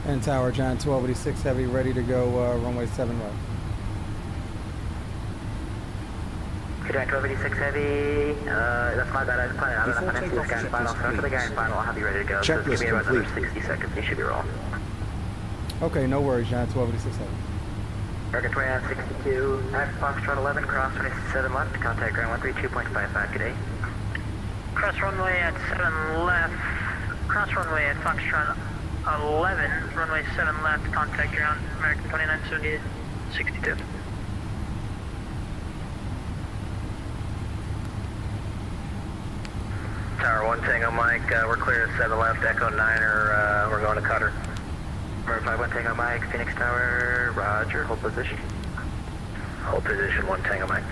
And tower, Giant 1286 Heavy, ready to go, runway 7 right. Giant 1286 Heavy, that's my bad, I was planning on enough on the guy in final. So after the guy in final, I'll have you ready to go. So just give me about another 60 seconds, you should be rolling. Okay, no worries, Giant 1286 Heavy. American 2962, at Foxtrot 11, cross 27 left, contact ground 132.55, good day. Cross runway at 7 left. Cross runway at Foxtrot 11, runway 7 left, contact ground, American 2962. Tower 1 Tango Mike, we're clear at 7 left, Echo 9er, we're going to Cutter. American 51 Tango Mike, Phoenix Tower, roger, hold position. Hold position, 1 Tango Mike.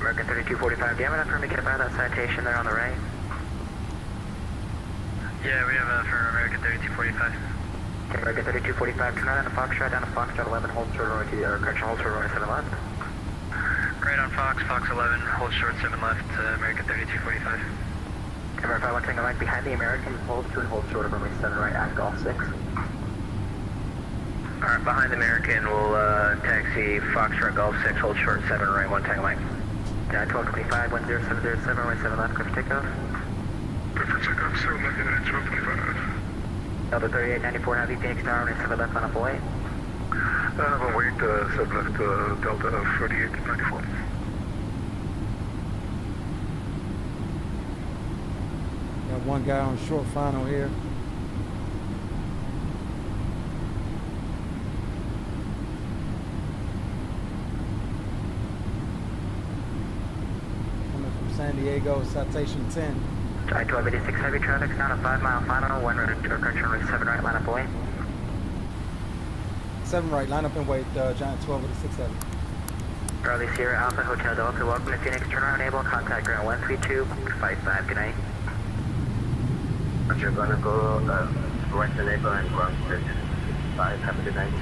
American 3245, do you have enough room to get by that citation there on the right? Yeah, we have for American 3245. Okay, American 3245, turn right on the Foxtrot, down to Foxtrot 11, hold short runway to the correction, hold short runway 7 left. Right on Fox 11, hold short 7 left, American 3245. American 51 Tango Mike, behind the American, hold 2 and hold short of runway 7 right at Golf 6. Alright, behind the American, we'll taxi Foxtrot Golf 6, hold short 7 right, 1 Tango Mike. 1225, 10707, runway 7 left, clear for takeoff. Clear for takeoff, 7 left, 1225. Delta 3894 Heavy, Phoenix Tower, runway 7 left on a boy. One wait, 7 left, Delta 3894. Got one guy on short final here. Coming from San Diego, citation 10. Giant 1286 Heavy, traffic's down a 5-mile final, 1 right to correction, runway 7 right, line up away. 7 right, line up and wait, Giant 1286 Heavy. Charlie Sierra Alpha Hotel Delta, welcome to Phoenix, turn around enable, contact ground 132.55, good night. You're gonna go right to enable and ground bridge 5, have a good night.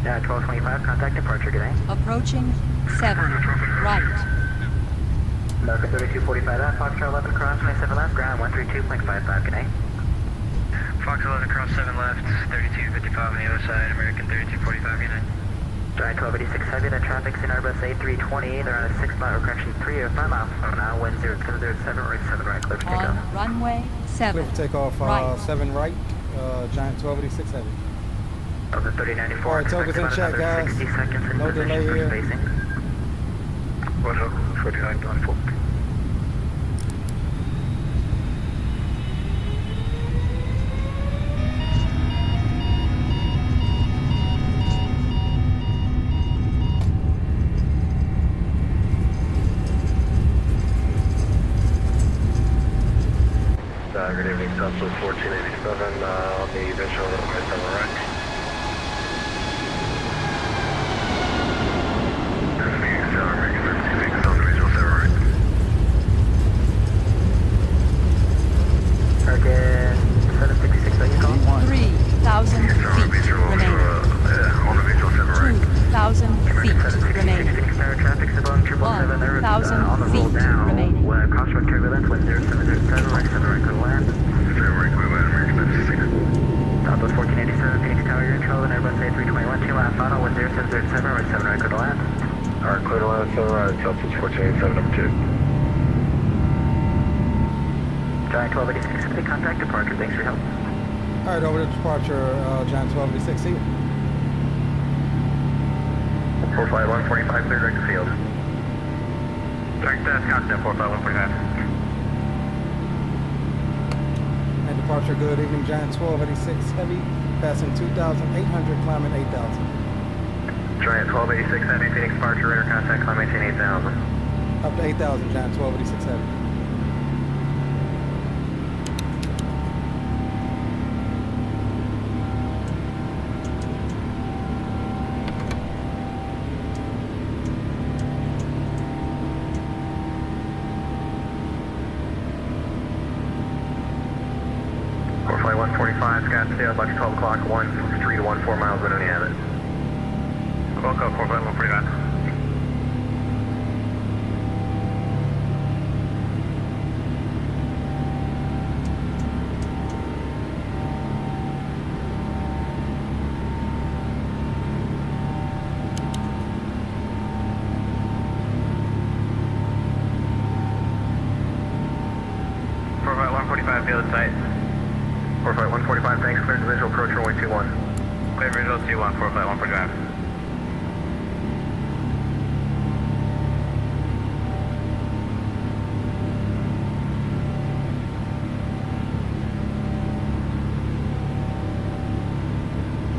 Yeah, 1225, contact departure, good night. Approaching 7 right. American 3245 left, Foxtrot 11 cross, 27 left, ground 132.55, good night. Fox 11 cross 7 left, 3255 on the other side, American 3245, good night. Giant 1286 Heavy, that traffic's in Airbus A320, they're on a 6-mile, correction 3 or 5 miles from now, wind 0707, right 7 right, clear for takeoff. On runway 7 Clear for takeoff, right. 7 right, Giant 1286 Heavy. Delta 3094, All right, tokens in check, guys. 60 seconds in No position delay for here. spacing. 3994. Good evening, Southwest 1487, on the eventual runway 7 right. Phoenix Tower, making 36 on the visual 7 right. American 766, are you calling? 3,000 feet remaining. On the visual 7 right. 2,000 feet remaining. Phoenix Tower, traffic's above 777, they're 1,000 on the roll feet down. remaining. Crossroad turbulence, wind 0707, right 7 right, clear to land. 7 right, clear land, American 96. Southwest 1487, Phoenix Tower, you're in trouble, Airbus A321, 2 left final, 10707, right 7 right, clear to land. Alright, clear to land, 7 right, altitude 1487, number 2. Giant 1286, city contact departure, thanks for your help. All right, over to departure, Giant 1286, see you. 45145, clear direct to field. Direct contact 45145. And departure, good evening, Giant 1286 Heavy, passing 2,800, climbing 8,000. Giant 1286 Heavy, Phoenix departure, radar contact, climb maintain 8,000. Up to 8,000, Giant 1286 Heavy. Flight 145, Scottsdale, about 12 o'clock, 13 to 14 miles, when you have it. Call code 4 flight 145. Flight 145, field site. 4 flight 145, thanks, clear to visual approach runway 21. Clear visual 21, 4 flight 145.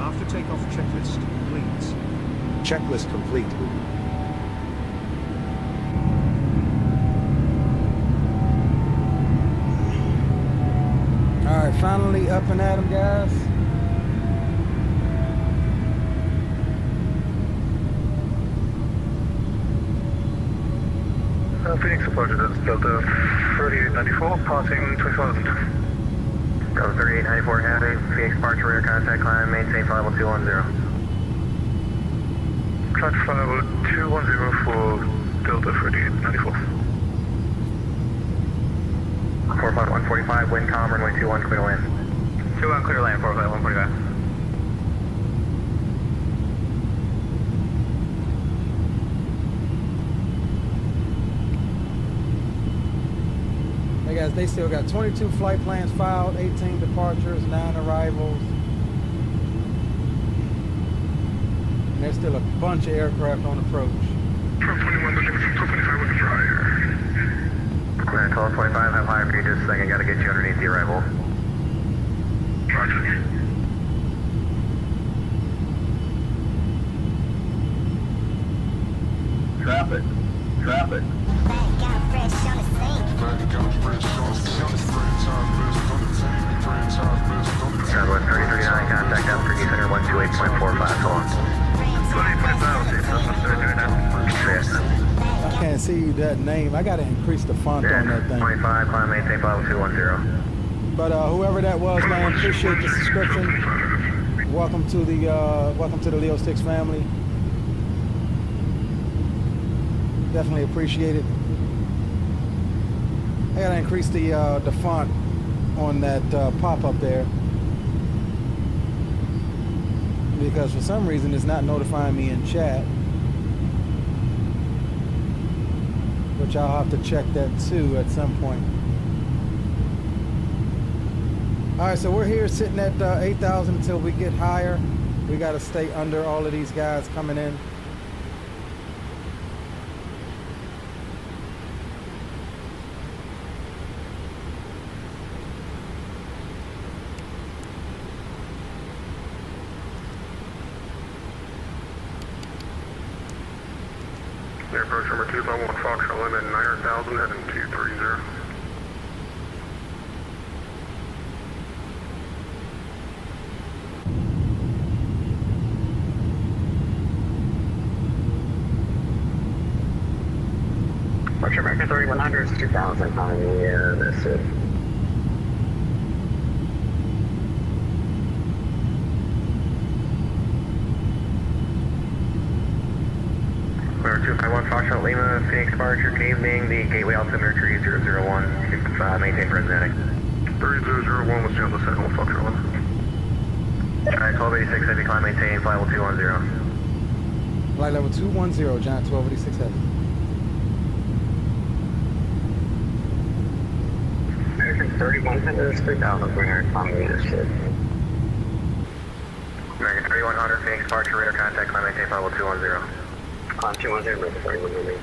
After takeoff, checklist complete. Checklist complete. All right, finally up and at 'em, guys. Phoenix approaches Delta 3894, passing 20,000. Delta 3894 Heavy, Phoenix departure, radar contact, climb, maintain 51210. Try to fly about 210 for Delta 3894. 45145, wind calm, runway 21, clear to land. 21, clear to land, 45145. Hey guys, they still got 22 flight plans filed, 18 departures, 9 arrivals. And there's still a bunch of aircraft on approach. 1221, looking for 225 with the dryer. 1225, have higher for you just a second, gotta get you underneath the arrival. Roger. Traffic. Traffic. Southwest 3039, contact altitude center 128.45, so on. 2025, I can't see that name. I gotta increase the font on that thing. 25, climb maintain 50210. But whoever that was, man, appreciate the subscription. Welcome to the Leo Sticks family. Definitely appreciate it. I gotta increase the font on that pop-up there, because for some reason it's not notifying me in chat, which I'll have to check that too at some point. All right, so we're here sitting at 8,000 until we get higher. We got to stay under all of these guys coming in. Air approach number 2 by 1 Fox, limit 900,000, heading 230. What's your American 3100 is 2,000 on the that's it. Clear 251 Foxtrot Lima, Phoenix departure, good evening, the gateway altimeter 001, maintain present heading. 3001 was Delta 2 Foxtrot Lima. Alright, 1286 Heavy, climb maintain, flight level 210. Flight level 210, Giant 1286 Heavy. American 3100, 3,300 kilometers. American 3100, Phoenix departure, radar contact, climb maintain, flight level 210. Climb 210, American 3100.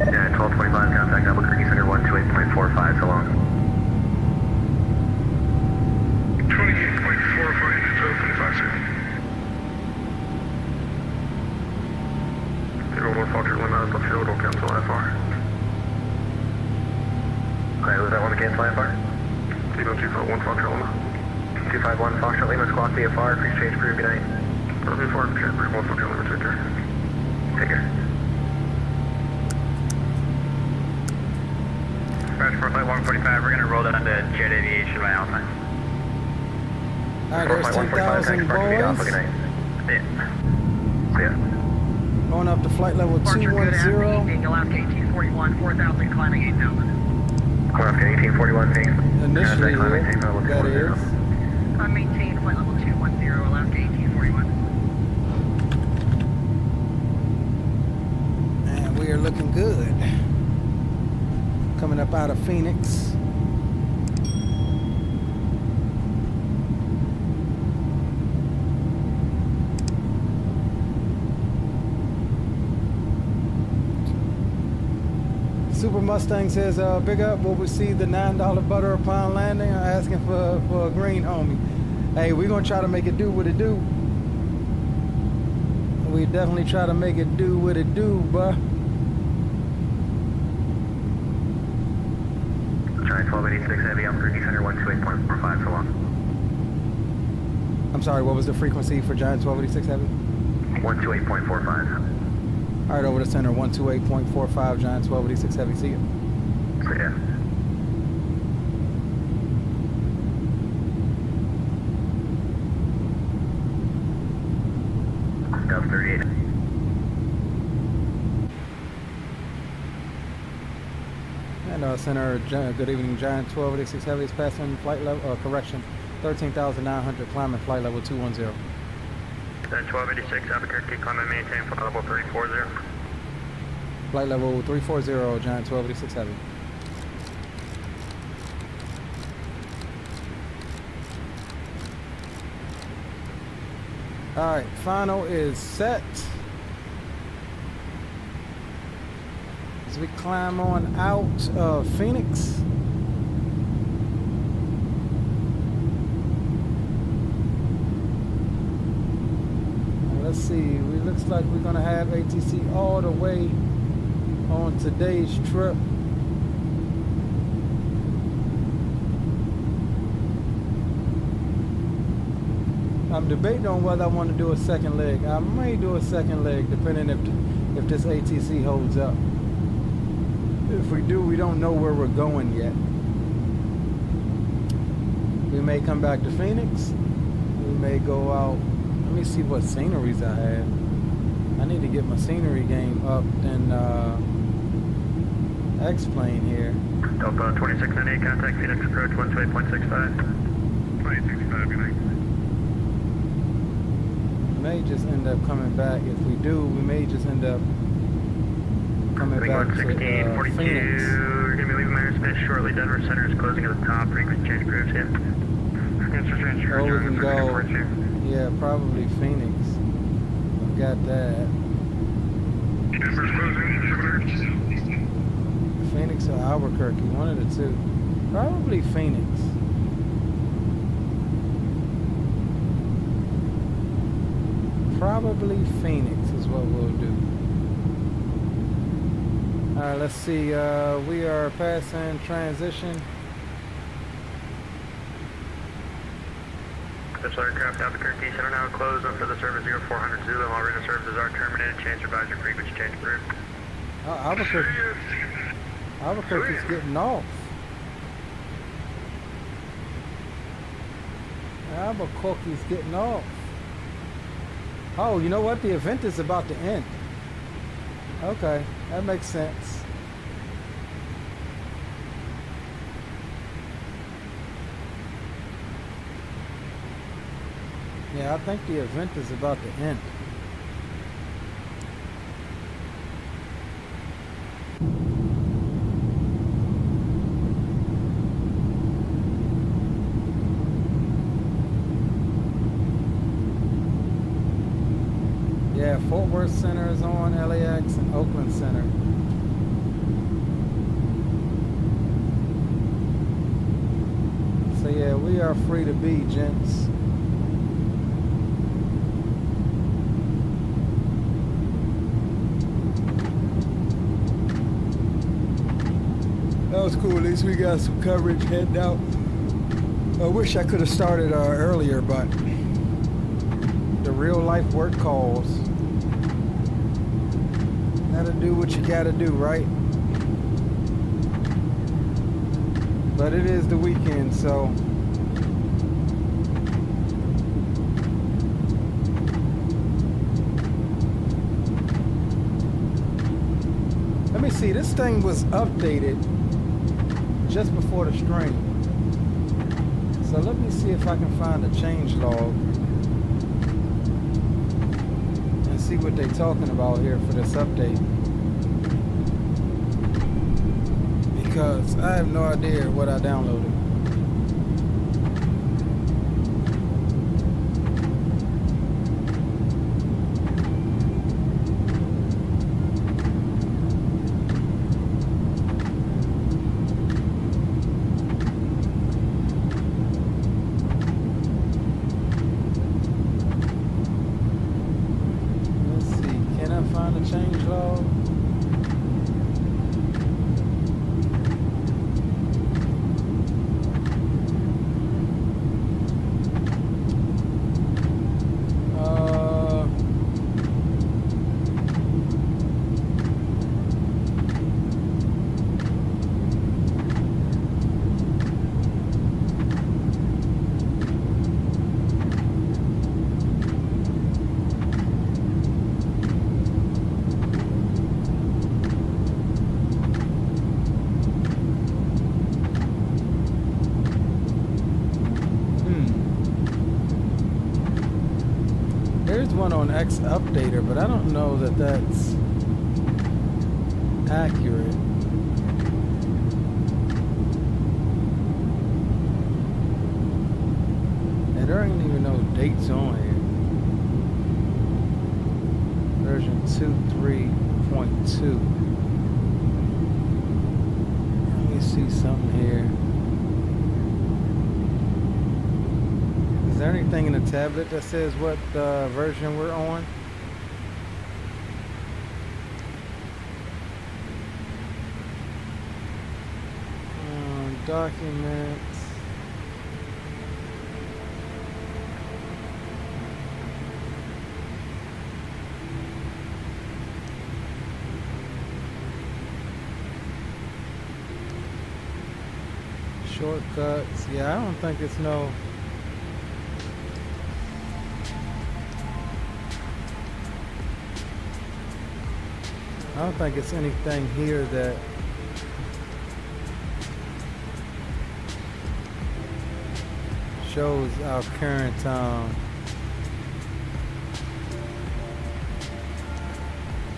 Yeah, 1225, contact Albuquerque Center 128.45, so long. 28.45, sir. 01 Fokker, one out of the field, will cancel IFR. Okay, was that one to cancel IFR? 251 Fokker, Lima. 251 Foxtrot Lima, squawk VFR, please change crew, good night. VFR, change crew, 1 Fokker, Lima, take care. Take care. Crash for flight 145, we're going to roll that onto Jet Aviation by Alpine. Alright, there's 10,000 boys. Yeah. See ya. Going up to flight level 210. Alaska 1841, 4,000, climbing 8,000. Alaska 1841, Phoenix. Initially, Climb maintain, flight level that 210. is. Climb maintain, flight level 210, Alaska 1841. And we are looking good. Coming up out of Phoenix. Super Mustang says, big up, will we see the $9 butter a pound landing? I'm asking for a green homie. Hey, we're gonna try to make it do what it do. We definitely try to make it do what it do, bruh. Giant 1286 Heavy, Albuquerque Center 128.45, so long. I'm sorry, what was the frequency for Giant 1286 Heavy? 128.45. All right, over to center, 128.45, Giant 1286 Heavy, see you. See ya. Delta 38. And center, good evening, Giant 1286 Heavy is passing flight level, correction, 13,900, climbing flight level 210. Then 1286 Albuquerque, climb and maintain, flight level 340. Flight level 340, Giant 1286 Heavy. All right, final is set. As we climb on out of Phoenix. Let's see, it looks like we're gonna have ATC all the way on today's trip. I'm debating on whether I want to do a second leg. I may do a second leg depending if this ATC holds up. If we do, we don't know where we're going yet. We may come back to Phoenix. We may go out. Let me see what sceneries I have. I need to get my scenery game up in X-Plane here. Delta 2698, contact Phoenix approach 128.65. 2865, good night. May just end up coming back. If we do, we may just end up coming back to Phoenix. You're going to be leaving my airspace shortly. Denver Center is closing at the top. Frequency change grooves here. Or we can go, yeah, probably Phoenix. I've got that. Denver's closing, Phoenix or Albuquerque, one of the two. Probably Phoenix. Probably Phoenix is what we'll do. Alright, let's see. We are passing transition. This aircraft Albuquerque Center now closed up for the service 0400 Zulu. All radar services are terminated. Change advisory frequency change approved. Albuquerque's getting off. Albuquerque's getting off. Oh, you know what? The event is about to end. Okay, that makes sense. Yeah, I think the event is about to end. Yeah, Fort Worth Center is on, LAX, and Oakland Center. So yeah, we are free to be, gents. That was cool. At least we got some coverage heading out. I wish I could have started earlier, but the real life work calls. Gotta do what you gotta do, right? But it is the weekend, so let me see. This thing was updated just before the stream, so let me see if I can find a change log and see what they're talking about here for this update, because I have no idea what I downloaded. One on X Updater, but I don't know that that's accurate. And there ain't even no dates on here. Version 2.3.2. Let me see something here. Is there anything in the tablet that says what version we're on? Documents. Shortcuts. Yeah, I don't think it's no. I don't think it's anything here that shows our current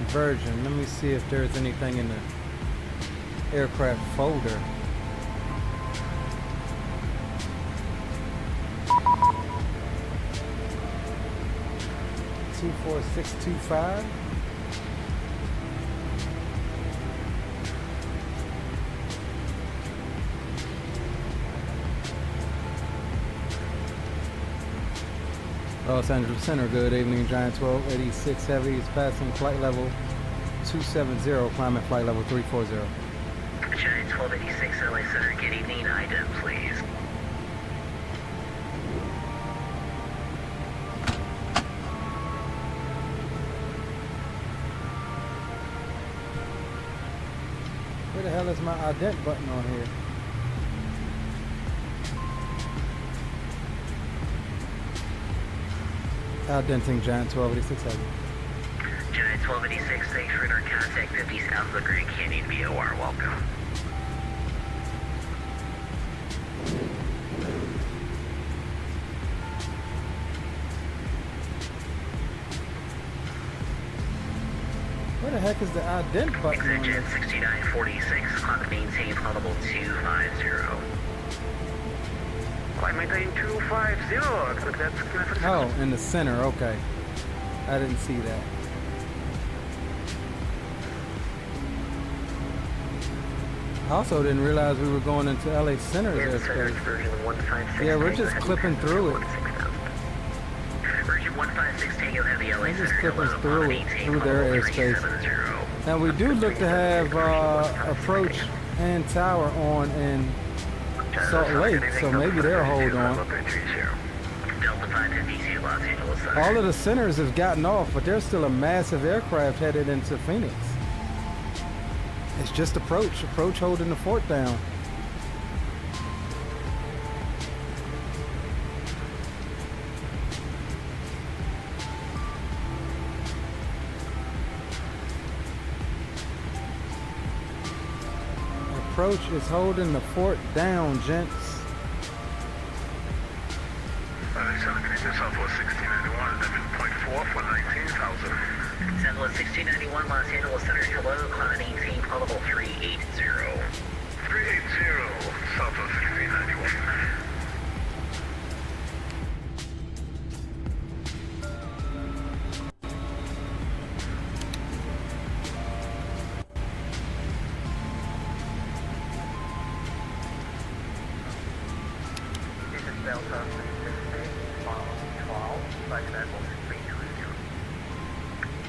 version. Let me see if there's anything in the aircraft folder. (24625). Los Angeles Center, good evening. Giant 1286 Heavy is passing flight level 270, climbing flight level 340. Giant 1286 LA Center, good evening. Item, please. Where the hell is my ident button on here? Denting Giant 1286 heavy. Giant 1286, thanks for your contact 50 south of the Grand Canyon VOR, welcome. Where the heck is the ident button on Exit this? 6946, clock maintain audible 250. Climb maintain 250. That's kind of Oh, in the center, okay. I didn't see that. I also didn't realize we were going into LA Center's airspace. Version 156. Yeah, we're just clipping through it. Version 156 Tango Heavy LA We're just Center. clipping through it, through their airspace. And we do look to have approach and tower on in Salt Lake, so maybe they'll hold on. Delta 552 Los Angeles Center. All of the centers have gotten off, but there's still a massive aircraft headed into Phoenix. It's just approach holding the fort down. Approach is holding the fort down, gents. Southwest 1691, 11.4 for 19,000. Southwest 1691 Los Angeles Center. Hello, climb maintain audible 380. 380, Southwest 1691.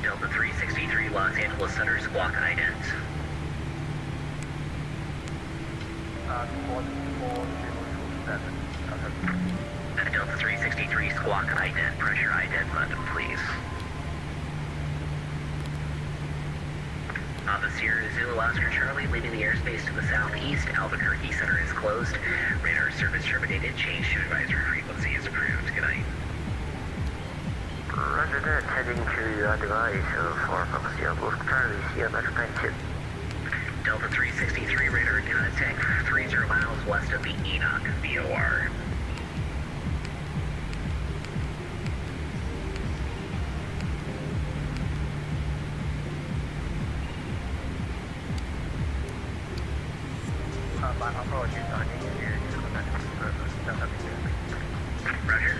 Delta 363 Los Angeles Center, squawk ident. Delta 363 squawk ident, pressure ident button, please. The Sierra Zulu Oscar Charlie, leaving the airspace to the southeast. Albuquerque Center is closed. Radar service terminated. Change to advisory frequency is approved. Good night. Roger that, heading to your device for Foxtrot Oscar Charlie, Sierra Expansion. Delta 363 radar contact 30 miles west of the Enoch VOR. Roger.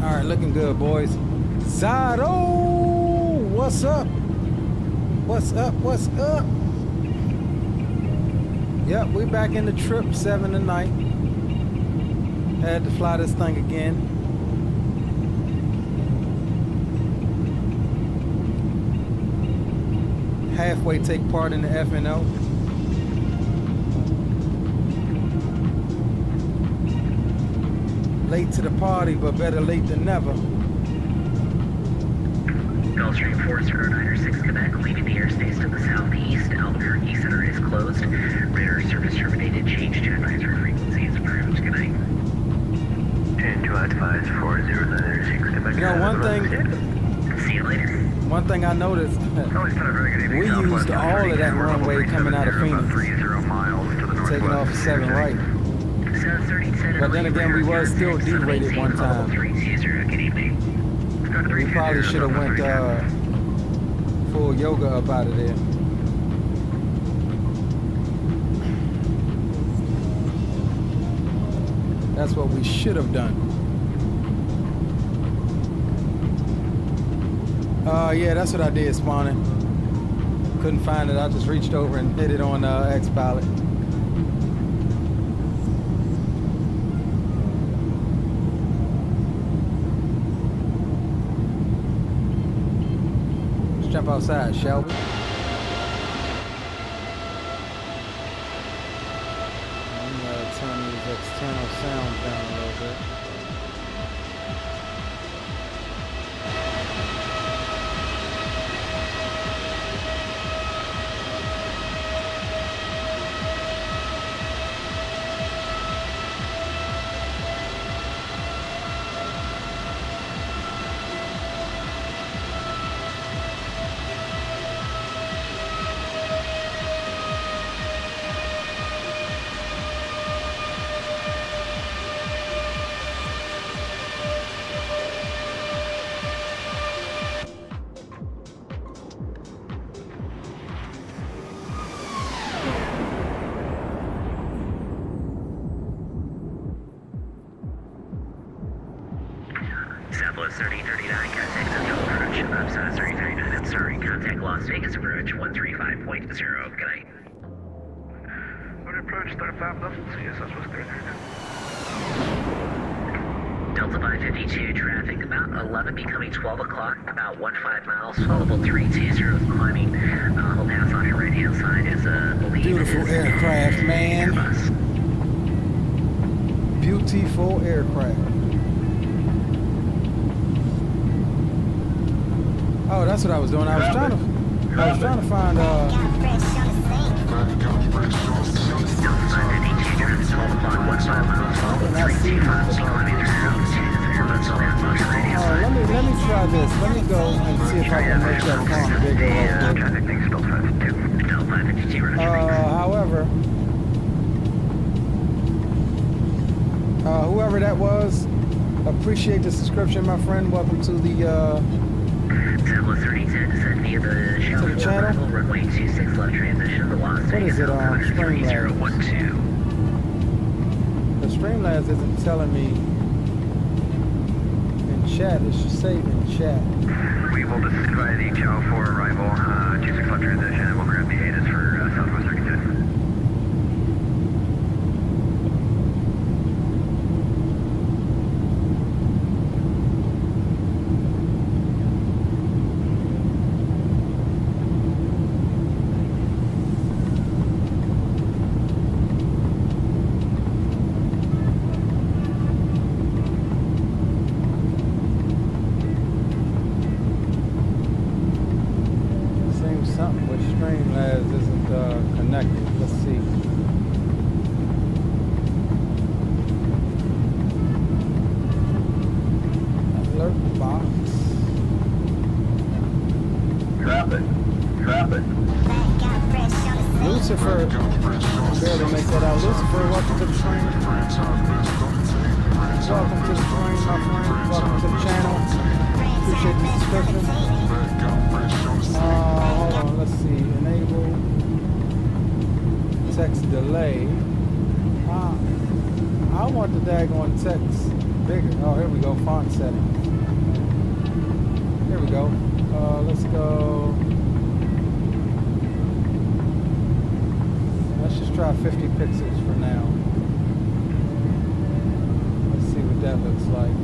All right, looking good, boys. Zado, what's up? What's up? What's up? Yep, we back in the trip 7 tonight. Had to fly this thing again. Halfway take part in the FNO. Late to the party, but better late than never. Gulfstream 40906 Quebec, leaving the airspace to the southeast. Albuquerque Center is closed. Radar service terminated. Change to advisory frequency is approved. Good night. And to advise 40906 Quebec. You know, one thing. See you later. One thing I noticed, we used all of that runway coming out of Phoenix, taking off at 7 right. But then again, we was still derated one time. We probably should have went full yoga up out of there. That's what we should have done. Yeah, that's what I did, spawning. Couldn't find it. I just reached over and hit it on X-Pilot. Let's jump outside, shall we? I'm gonna turn these external sounds down a little bit. Southwest 3039, contact Central approach. Southwest 3039, I'm sorry, contact Las Vegas approach 135.0. Good night. When approach 35,000, CS Southwest 3039. Delta 552, traffic about 11, becoming 12 o'clock, about 15 miles, followable 320 climbing. I'll pass on your right hand side is beautiful aircraft, man. Beautiful aircraft. Oh, that's what I was doing. I was trying to find let me try this. Let me go and see if I can make that font bigger. However, whoever that was, appreciate the subscription, my friend. Welcome to the channel. Runway 26 left transition to Las What is it on Streamlabs? The Streamlabs isn't telling me in chat. It should say in chat. We will just advise the chow for arrival, 26 left transition, and we'll grab the ATIS for Southwest 32. Text bigger. Oh, here we go. Font settings. Here we go. Let's go. Let's just try 50 pixels for now. Let's see what that looks like.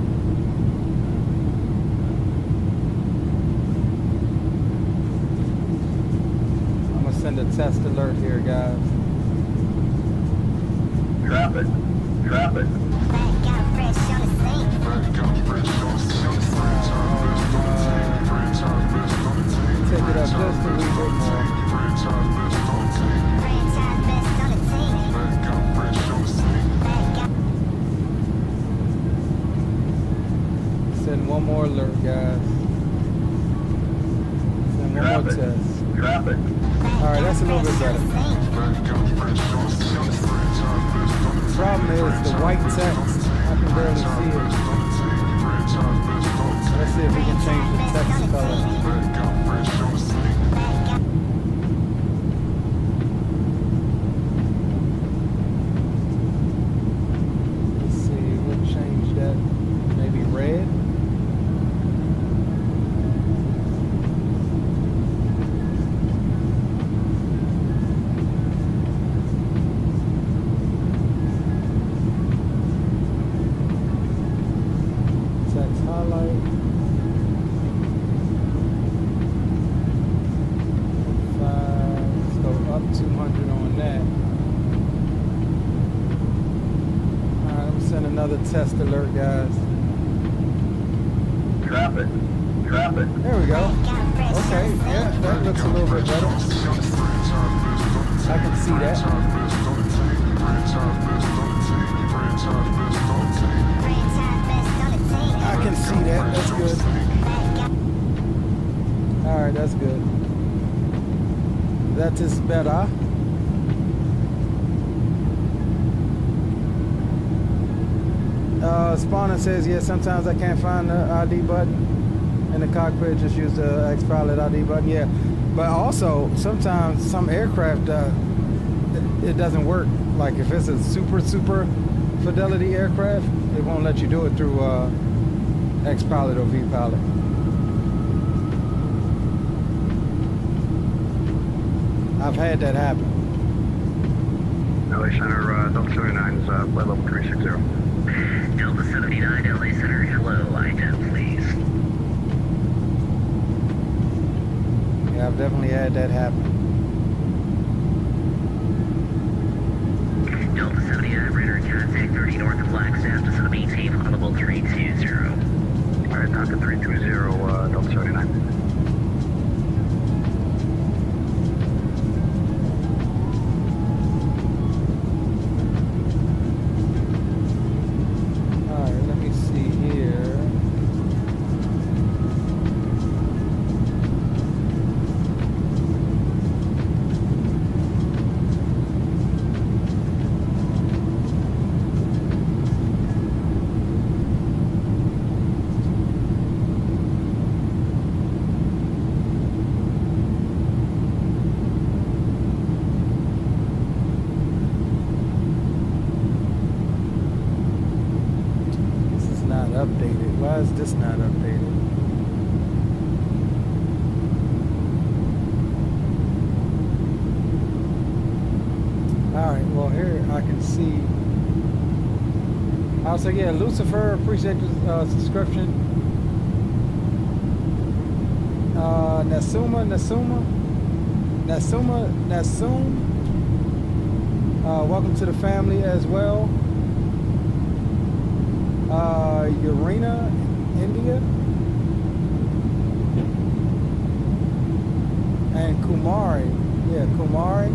I'm gonna send a test alert here, guys. Drop it. Take it up just a little bit more. Send one more alert, guys. Send one more test. Alright, that's a little bit better. The problem is the white text. I can barely see it. Let's see if we can change the text color. Let's see, we'll change that. Maybe red. Test alert, guys. Drop it. There we go. Okay, yeah, that looks a little bit better. I can see that. I can see that. That's good. Alright, that's good. That is better. Spawner says, yeah, sometimes I can't find the ID button in the cockpit, just use the X-Pilot ID button, yeah. But also, sometimes some aircraft, it doesn't work. Like if it's a super fidelity aircraft, it won't let you do it through X-Pilot or V-Pilot. I've had that happen. LA Center, Delta 79 is flight level 360. Delta 79, LA Center, hello, ITEM, please. Yeah, I've definitely had that happen. Delta 79, radar contact 30 north of Flagstaff, to sort maintain audible 320. Alright, Tonka 320, Delta 79. Why is this not updated? Alright, well here I can see. Also, yeah, Lucifer, appreciate the subscription. Nasum. Welcome to the family as well. Urena, India, and Kumari. Yeah, Kumari.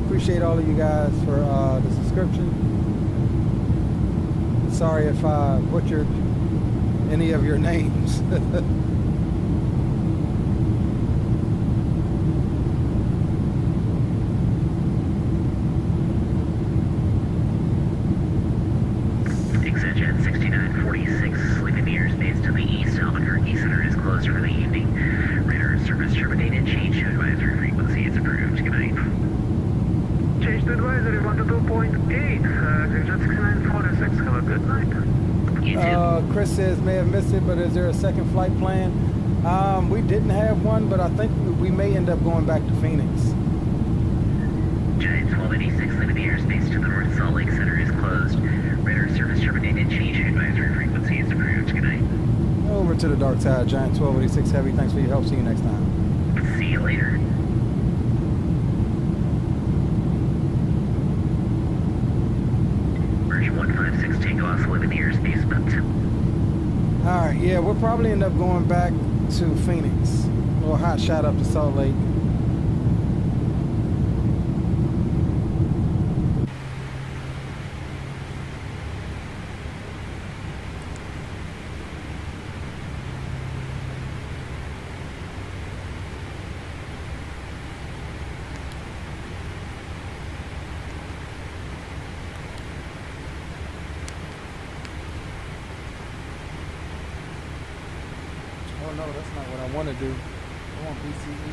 Appreciate all of you guys for the subscription. Sorry if I butchered any of your names. Exeget 6946, sleeping mirrors based to the east. Albuquerque Center is closed for the evening. Radar service terminated. Change to advisory frequency is approved. Good night. Change to advisory 122.8. Exeget 6946. Have a good night. You too. Chris says, may have missed it, but is there a second flight plan? We didn't have one, but I think we may end up going back to Phoenix. Giant 1286, sleeping mirrors based to the north. Salt Lake Center is closed. Radar service terminated. Change to advisory frequency is approved. Good night. Over to the dark side, Giant 1286 Heavy. Thanks for your help. See you next time. See you later. Version 156, takeoff, sleeping mirrors basement. Alright, yeah, we'll probably end up going back to Phoenix. Or hot shot up to Salt Lake. Oh no, that's not what I want to do. I want BCE.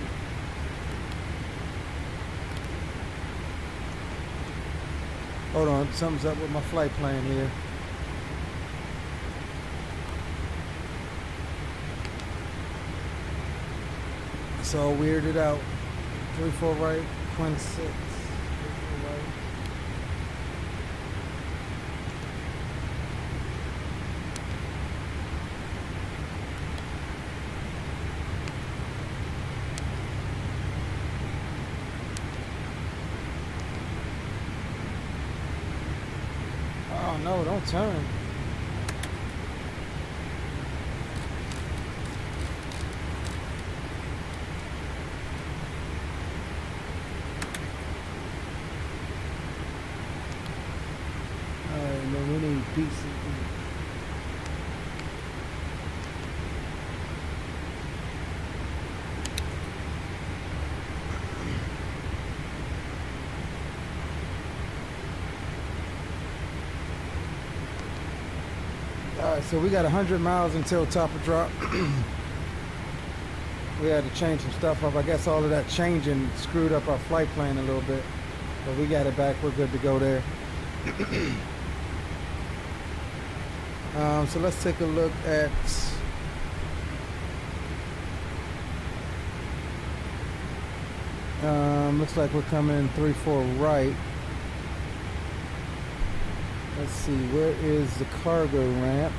Hold on, something's up with my flight plan here. It's all weirded out. 34 right, 26. 34 right. Oh no, don't turn. Alright, no, we need BCE. Alright, so we got 100 miles until top of drop. We had to change some stuff up. I guess all of that changing screwed up our flight plan a little bit. But we got it back. We're good to go there. So let's take a look at Looks like we're coming in 3-4 right. Let's see, where is the cargo ramp?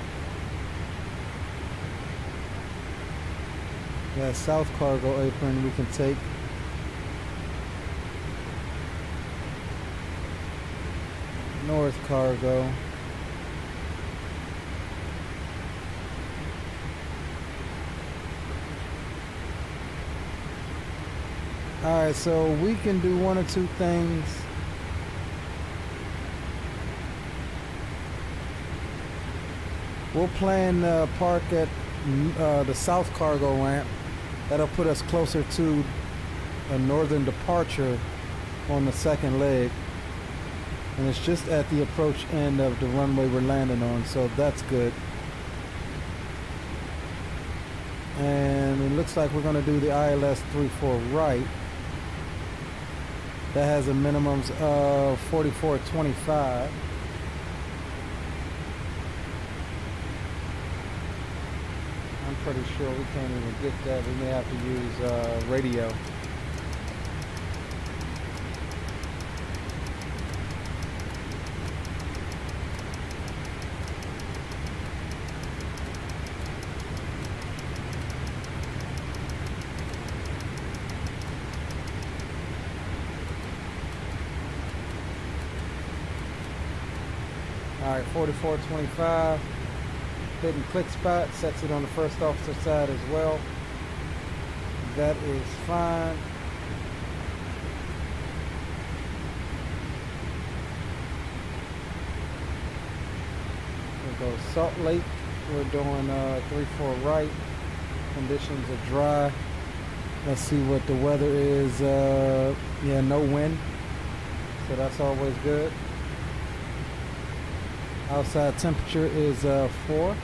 That south cargo apron we can take. North cargo. Alright, so we can do one or two things. We'll plan park at the south cargo ramp. That'll put us closer to a northern departure on the second leg. And it's just at the approach end of the runway we're landing on, so that's good. And it looks like we're going to do the ILS 3-4 right. That has a minimums of 44.25. I'm pretty sure we can't even get that. We may have to use radio. Alright, 44.25. Hitting click spot, sets it on the first officer side as well. That is fine. We'll go Salt Lake. We're doing 3-4 right. Conditions are dry. Let's see what the weather is. Yeah, no wind. So that's always good. Outside temperature is 4.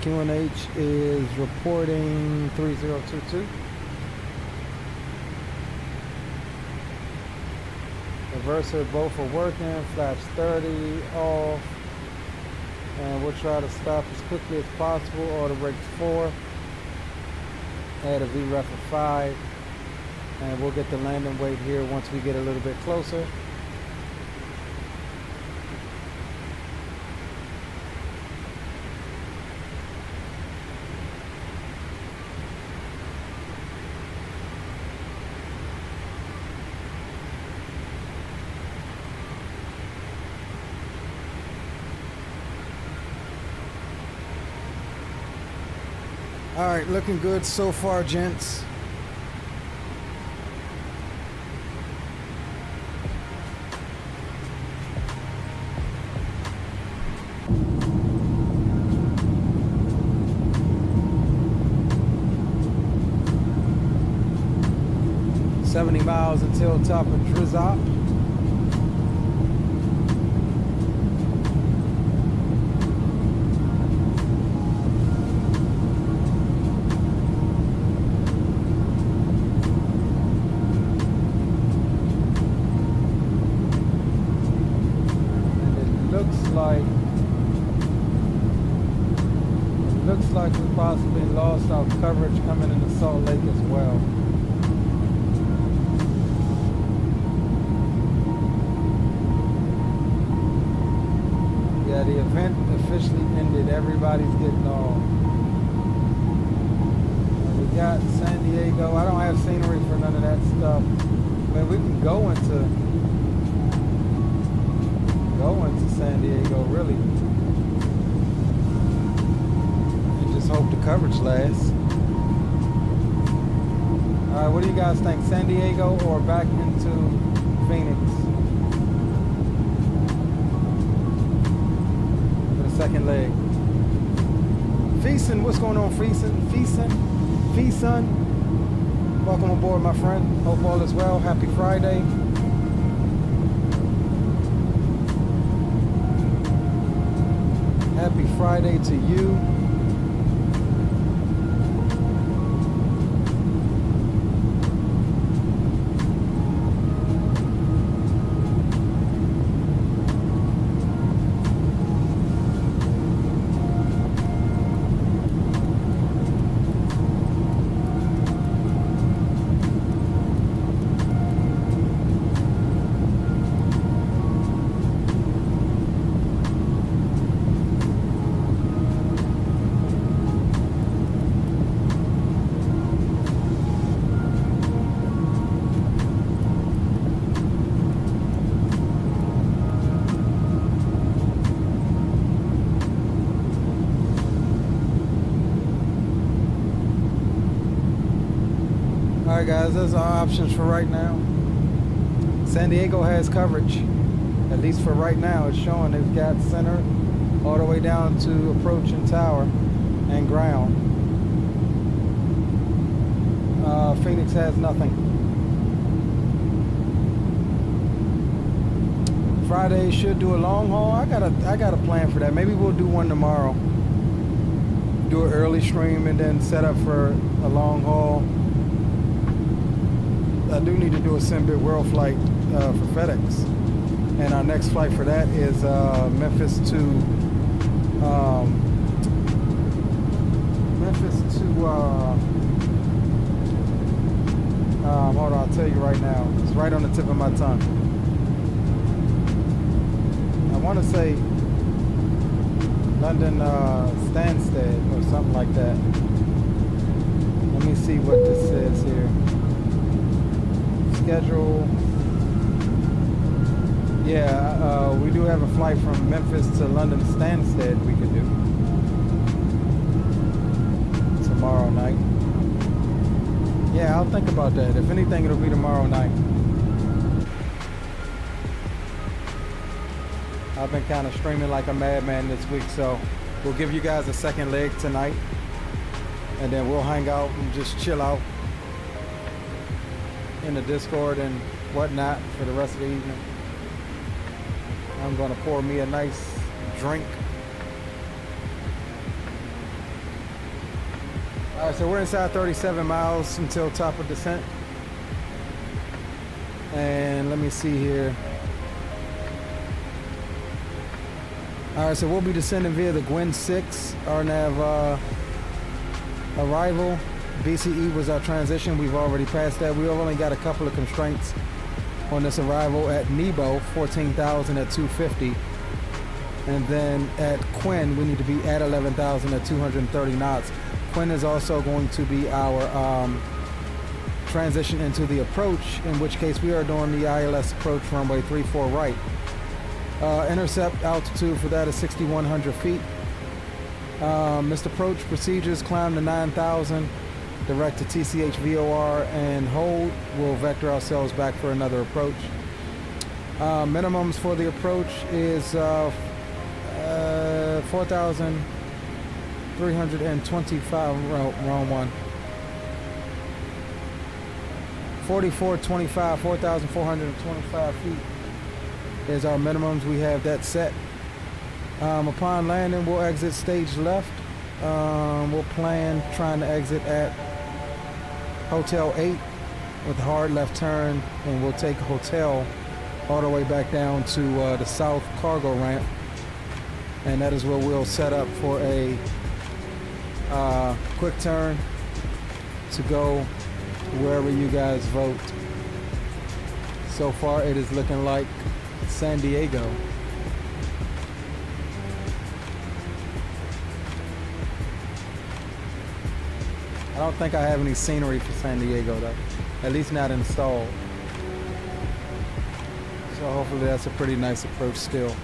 QNH is reporting 3022. Reverser both are working. Flaps 30 off. And we'll try to stop as quickly as possible. Auto brakes 4. Add a VREF of 5. And we'll get the landing weight here once we get a little bit closer. All right, looking good so far, gents. $70 miles until top of Drizop. Looks like we possibly lost our coverage coming into Salt Lake as well. Yeah, the event officially ended. Everybody's getting off. We got San Diego. I don't have scenery for none of that stuff. Man, we can go into San Diego, really. Hope the coverage lasts. Alright, what do you guys think? San Diego or back into Phoenix for the second leg? Feason, what's going on, Feason? Welcome aboard, my friend. Hope all is well. Happy Friday. Happy Friday to you. Alright guys, those are our options for right now. San Diego has coverage, at least for right now. It's showing they've got center all the way down to approach and tower and ground. Phoenix has nothing. Friday should do a long haul. I got a plan for that. Maybe we'll do one tomorrow. Do an early stream and then set up for a long haul. I do need to do a Simbit World flight for FedEx, and our next flight for that is Memphis to hold on, I'll tell you right now. It's right on the tip of my tongue. I want to say London Stansted or something like that. Let me see what this says here. Schedule. Yeah, we do have a flight from Memphis to London Stansted we could do tomorrow night. Yeah, I'll think about that. If anything, it'll be tomorrow night. I've been kind of streaming like a madman this week, so we'll give you guys a second leg tonight, and then we'll hang out and just chill out in the Discord and whatnot for the rest of the evening. I'm gonna pour me a nice drink. All right, so we're inside 37 miles until top of descent. And let me see here. All right, so we'll be descending via the Gwyn 6, RNAV arrival. BCE was our transition. We've already passed that. We've only got a couple of constraints on this arrival at Nebo, 14,000 at 250. And then at Quinn, we need to be at 11,000 at 230 knots. Quinn is also going to be our transition into the approach, in which case we are doing the ILS approach runway 34 right. Intercept altitude for that is 6,100 feet. Missed approach procedures, climb to 9,000, direct to TCH VOR and hold. We'll vector ourselves back for another approach. Minimums for the approach is 4,325, wrong one. 4425, 4,425 feet is our minimums. We have that set. Upon landing, we'll exit stage left. We'll plan trying to exit at Hotel 8 with a hard left turn, and we'll take hotel all the way back down to the south cargo ramp, and that is where we'll set up for a quick turn to go wherever you guys vote. So far it is looking like San Diego. I don't think I have any scenery for San Diego though, at least not installed. So hopefully that's a pretty nice approach still.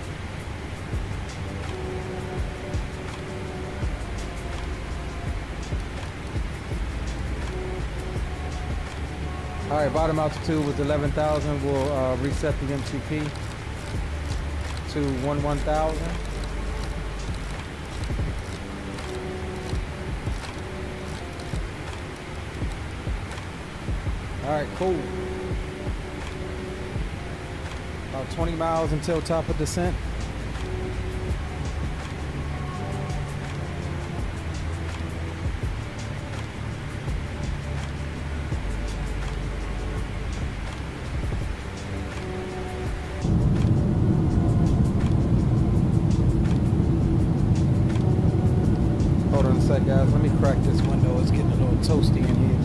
All right, bottom altitude was 11,000. We'll reset the MCP to 11,000. All right, cool. About 20 miles until top of descent. Hold on a sec, guys. Let me crack this window. It's getting a little toasty in here.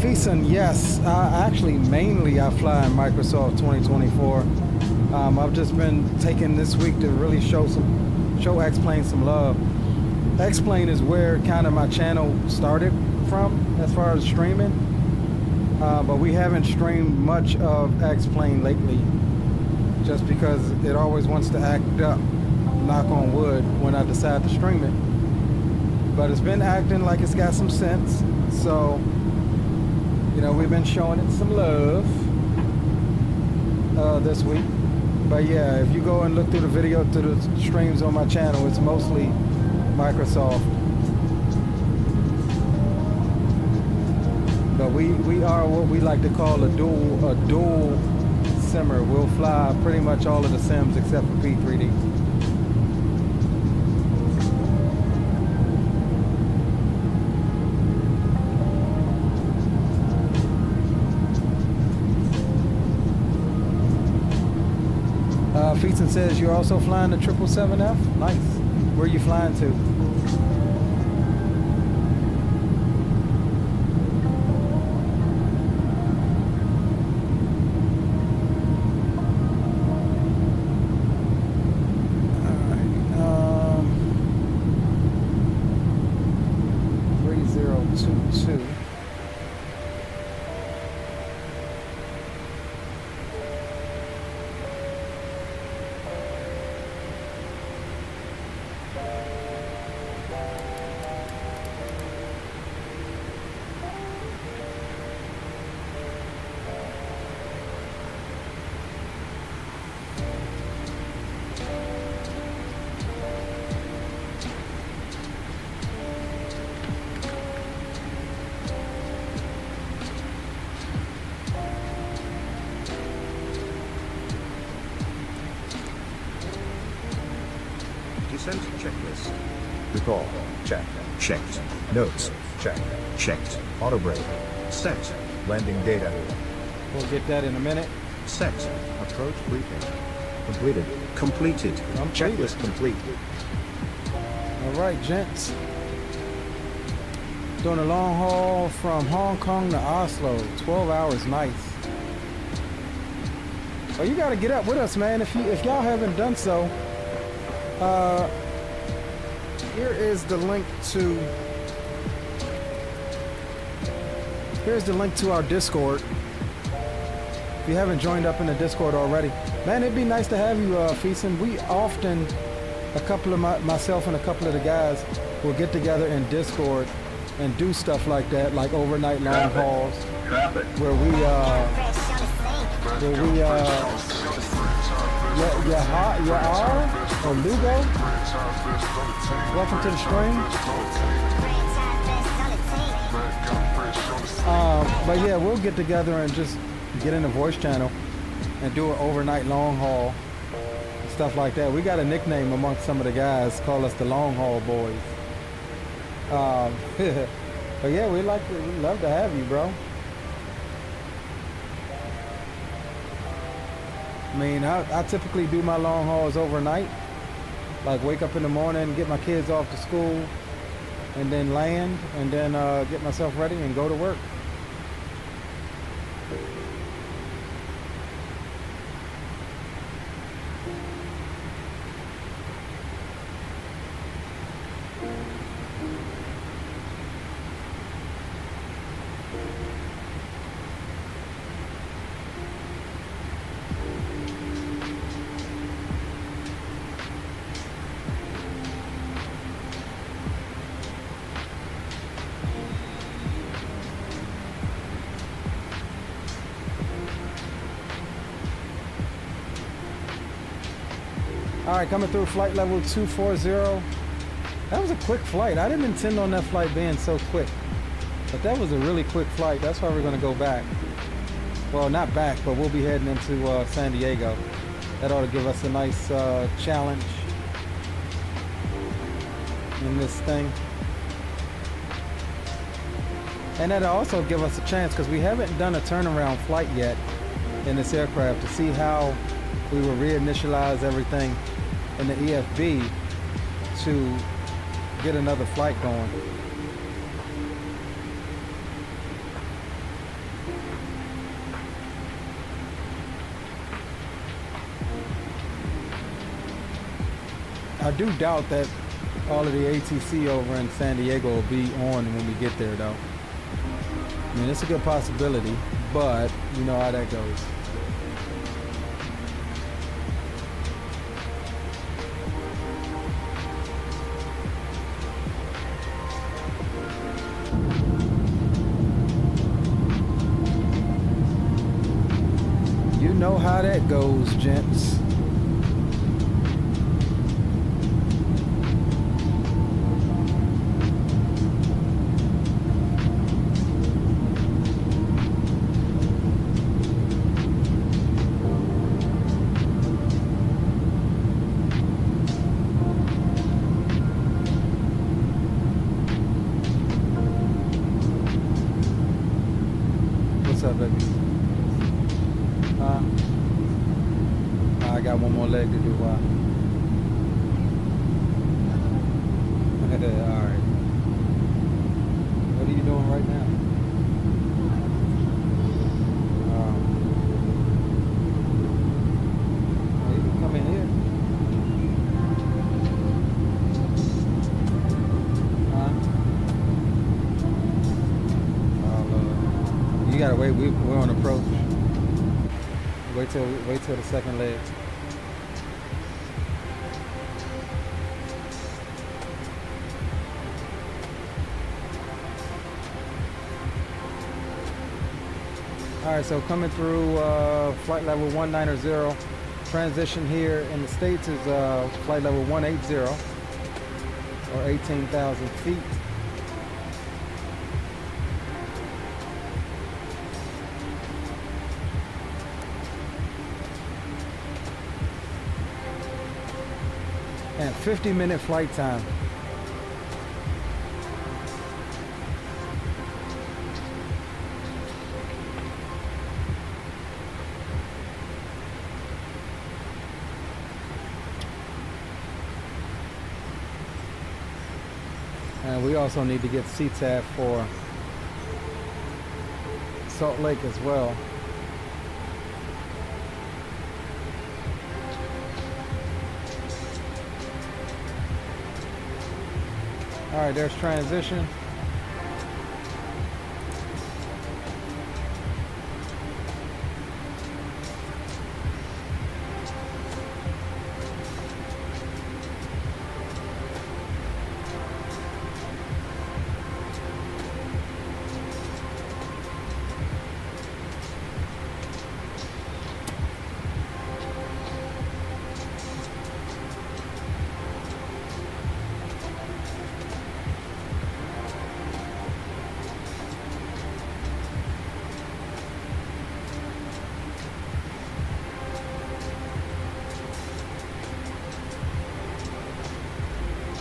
Feason, yes. Actually, mainly I fly in Microsoft 2024. I've just been taking this week to really show X-Plane some love. X-Plane is where kind of my channel started from as far as streaming. But we haven't streamed much of X-Plane lately just because it always wants to act up, knock on wood, when I decide to stream it. But it's been acting like it's got some sense. So, you know, we've been showing it some love this week. But yeah, if you go and look through the video, to the streams on my channel, it's mostly Microsoft. But we are what we like to call a dual simmer. We'll fly pretty much all of the sims except for P3D. Feetson says you're also flying the 777F? Nice. Where are you flying to? Alright, 3022. Descent checklist. Recall. Check. Checked. Notes. Check. Checked. Auto brake. Set. Landing data. We'll get that in a minute. Set. Approach briefing. Completed. Completed. Checklist complete. All right, gents. Doing a long haul from Hong Kong to Oslo. 12 hours, nice. Oh, you gotta get up with us, man. If y'all haven't done so, here is the link to our Discord. If you haven't joined up in the Discord already, man, it'd be nice to have you, Feason. We often, myself and a couple of the guys will get together in Discord and do stuff like that, like overnight long hauls, where we or Lugo, welcome to the stream. But yeah, we'll get together and just get in the voice channel and do an overnight long haul and stuff like that. We got a nickname amongst some of the guys, call us the Long Haul Boys. But yeah, we'd love to have you, bro. I mean, I typically do my long hauls overnight. Like wake up in the morning, get my kids off to school, and then land, and then get myself ready and go to work. All right, coming through flight level 240. That was a quick flight. I didn't intend on that flight being so quick, but that was a really quick flight. That's why we're gonna go back. Well, not back, but we'll be heading into San Diego. That ought to give us a nice challenge in this thing. And that'll also give us a chance, because we haven't done a turnaround flight yet in this aircraft, to see how we will reinitialize everything in the EFB to get another flight going. I do doubt that all of the ATC over in San Diego will be on when we get there, though. I mean, it's a good possibility, but you know how that goes. You know how that goes, gents. What's up, baby? I got one more leg to do. Why? All right. What are you doing right now? You can come in here. Oh Lord. You gotta wait. We're on approach. Wait till the second leg. Alright, so coming through flight level 190, transition here in the States is flight level 180, or 18,000 feet. And 50-minute flight time. And we also need to get CTAF for Salt Lake as well. All right, there's transition.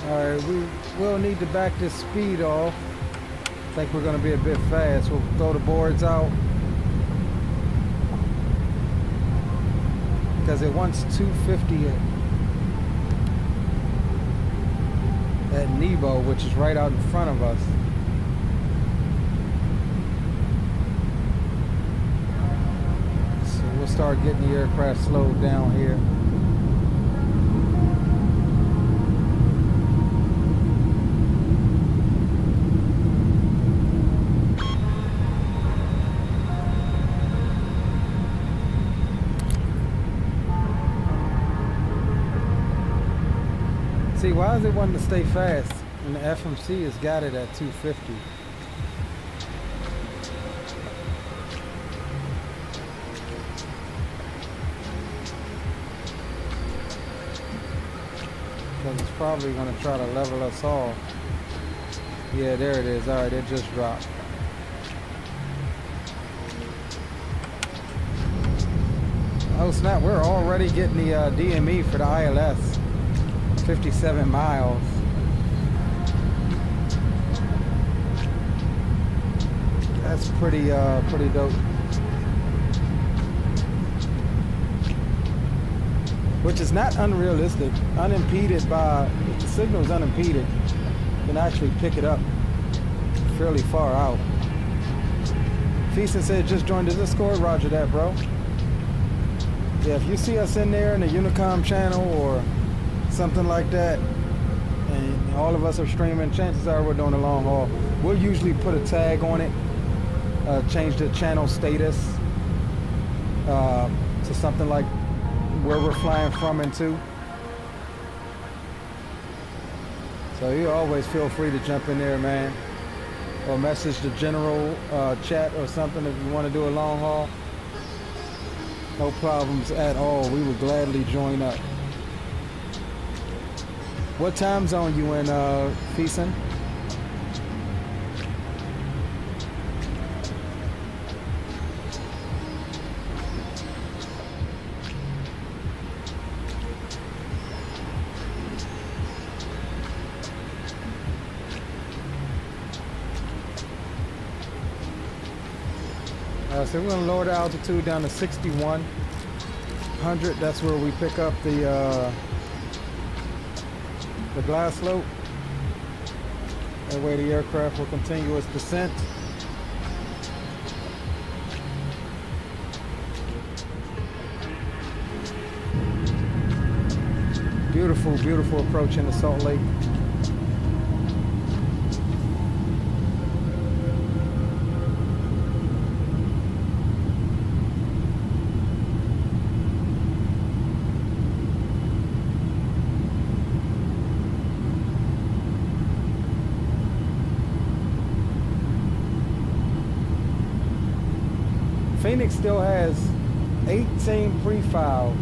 Alright, we will need to back this speed off. I think we're going to be a bit fast. We'll throw the boards out. Because it wants 250 at MoBo, which is right out in front of us. So we'll start getting the aircraft slowed down here. See, why is it wanting to stay fast? And the FMC has got it at 250. Because it's probably going to try to level us off. Yeah, there it is. All right, it just dropped. Oh snap, we're already getting the DME for the ILS. 57 miles. That's pretty dope. Which is not unrealistic. Unimpeded by, if the signal is unimpeded, you can actually pick it up fairly far out. Feastin said just joined the Discord. Roger that, bro. Yeah, if you see us in there in the Unicom channel or something like that, and all of us are streaming, chances are we're doing a long haul. We'll usually put a tag on it, change the channel status to something like where we're flying from and to. So you always feel free to jump in there, man, or message the general chat or something if you want to do a long haul. No problems at all. We would gladly join up. What time zone you in, Feason? So we're gonna lower the altitude down to 6100. That's where we pick up the glide slope. That way the aircraft will continue its descent. Beautiful, beautiful approach into Salt Lake. Phoenix still has 18 pre-files,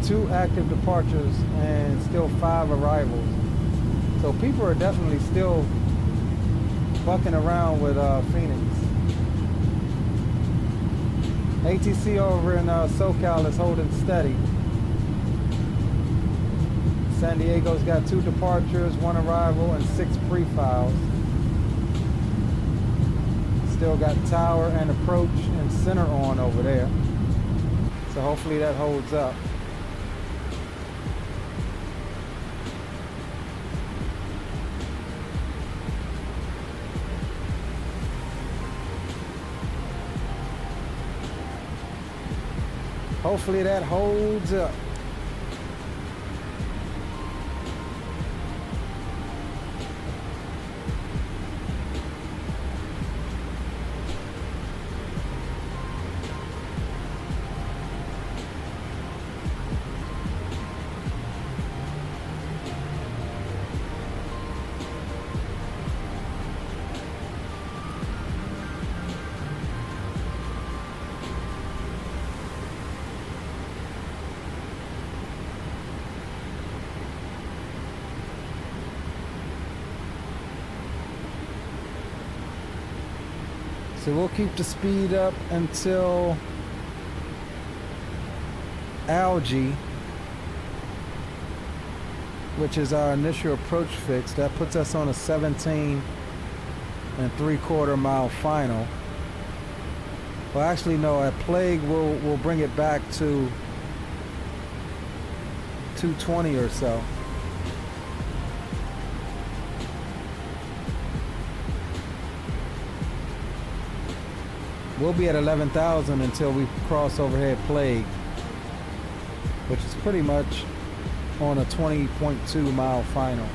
2 active departures, and still 5 arrivals. So people are definitely still bucking around with Phoenix. ATC over in SoCal is holding steady. San Diego's got 2 departures, 1 arrival, and 6 pre-files. Still got tower and approach and center on over there. So hopefully that holds up. Hopefully that holds up. So we'll keep the speed up until Algae, which is our initial approach fix. That puts us on a 17 3/4 mile final. Well, actually, no, at Plague we'll bring it back to 220 or so. We'll be at 11,000 until we cross overhead Plague, which is pretty much on a 20.2 mile final.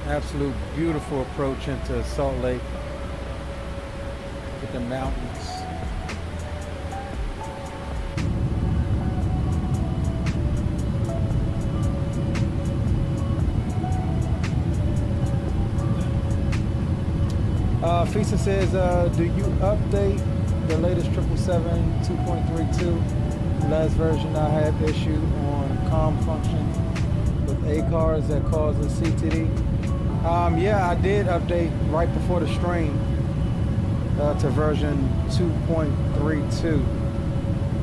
Absolute beautiful approach into Salt Lake with the mountains. Fisa says, do you update the latest 777 2.32? Last version I had issue on comm function with ACARs that causes CTD. Yeah, I did update right before the stream to version 2.32.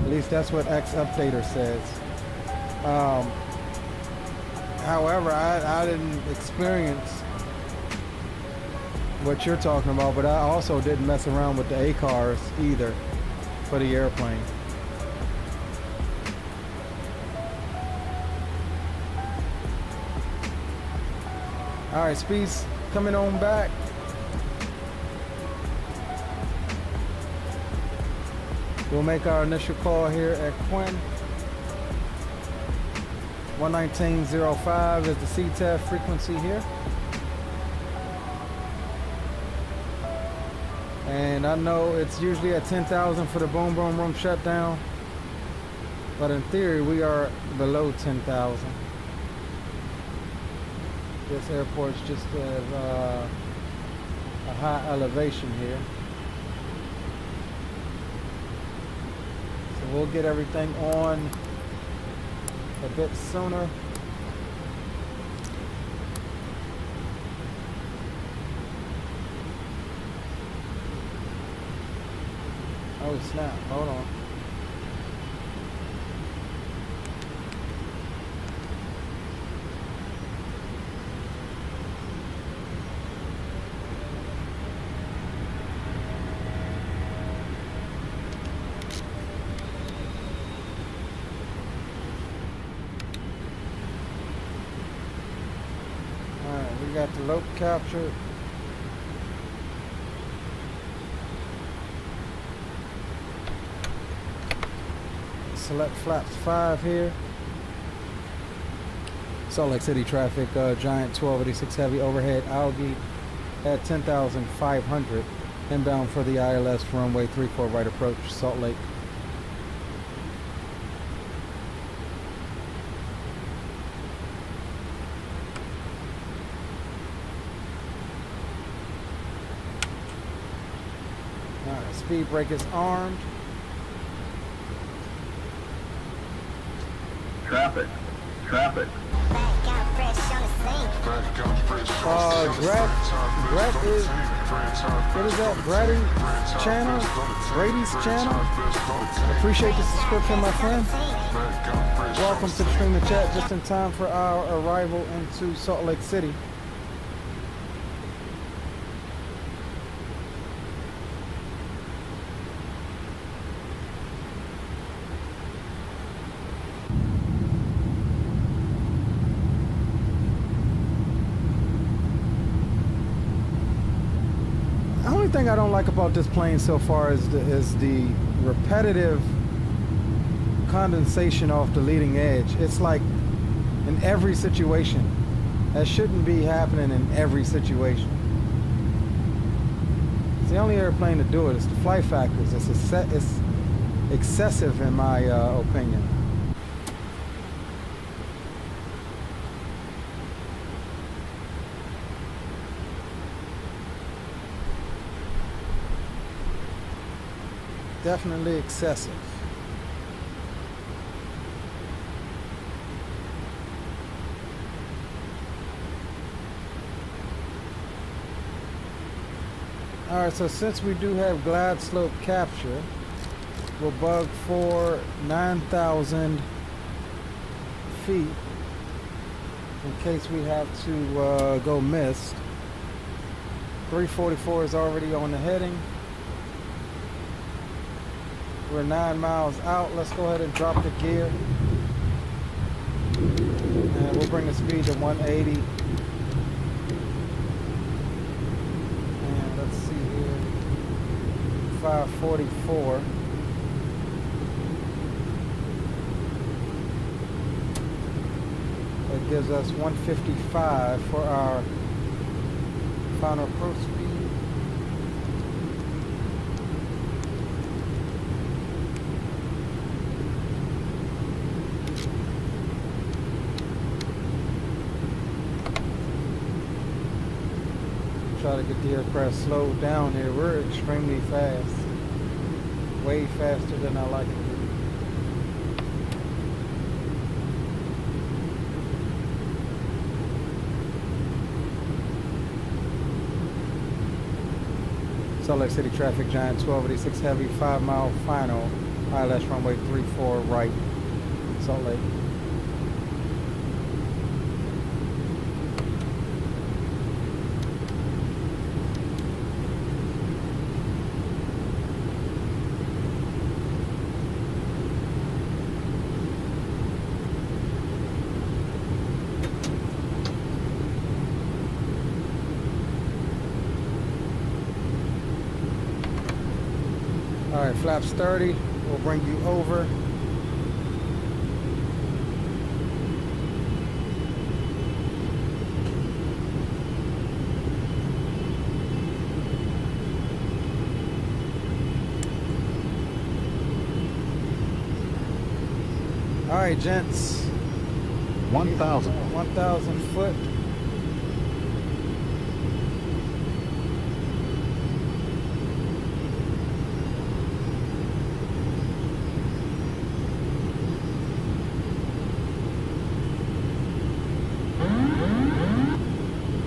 At least that's what X Updater says. However, I didn't experience what you're talking about, but I also didn't mess around with the ACARs either for the airplane. All right, Speed's coming on back. We'll make our initial call here at Quinn. 119.05 is the CTEF frequency here. And I know it's usually at 10,000 for the boom boom room shutdown, but in theory we are below 10,000. This airport's just at a high elevation here, so we'll get everything on a bit sooner. Oh snap, hold on. Alright, we got the lope captured. Select flaps 5 here. Salt Lake City traffic, Giant 1286 heavy overhead algae at 10,500. Inbound for the ILS runway 34 right approach, Salt Lake. Alright, speed brake is armed. Traffic. Gret is, what is that, Brady's channel? Appreciate the subscription, my friend. Welcome to the stream and chat just in time for our arrival into Salt Lake City. The thing I don't like about this plane so far is the repetitive condensation off the leading edge. It's like in every situation. That shouldn't be happening in every situation. It's the only airplane to do it. It's the flight factors. It's excessive in my opinion. Definitely excessive. Alright, so since we do have glide slope capture, we'll bug for 9,000 feet in case we have to go missed. 344 is already on the heading. We're 9 miles out. Let's go ahead and drop the gear. And we'll bring the speed to 180. And let's see here. 544. That gives us 155 for our Final approach speed. Try to get the aircraft slowed down here. We're extremely fast. Way faster than I like it to be. Salt Lake City traffic, Giant 1286 heavy, 5 mile final, ILS runway 34 right, Salt Lake. All right, flaps 30, we'll bring you over. All right, gents. 1,000. 1,000 foot.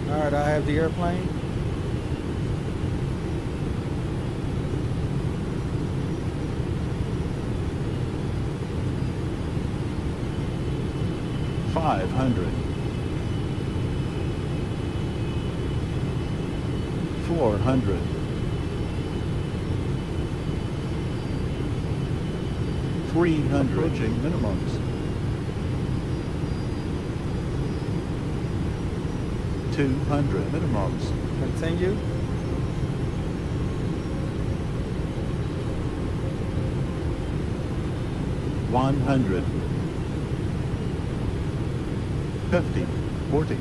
Alright, I have the airplane. $500. 400. 300. Approaching minimums. 200 minimums. Continue. $100. 50, 40,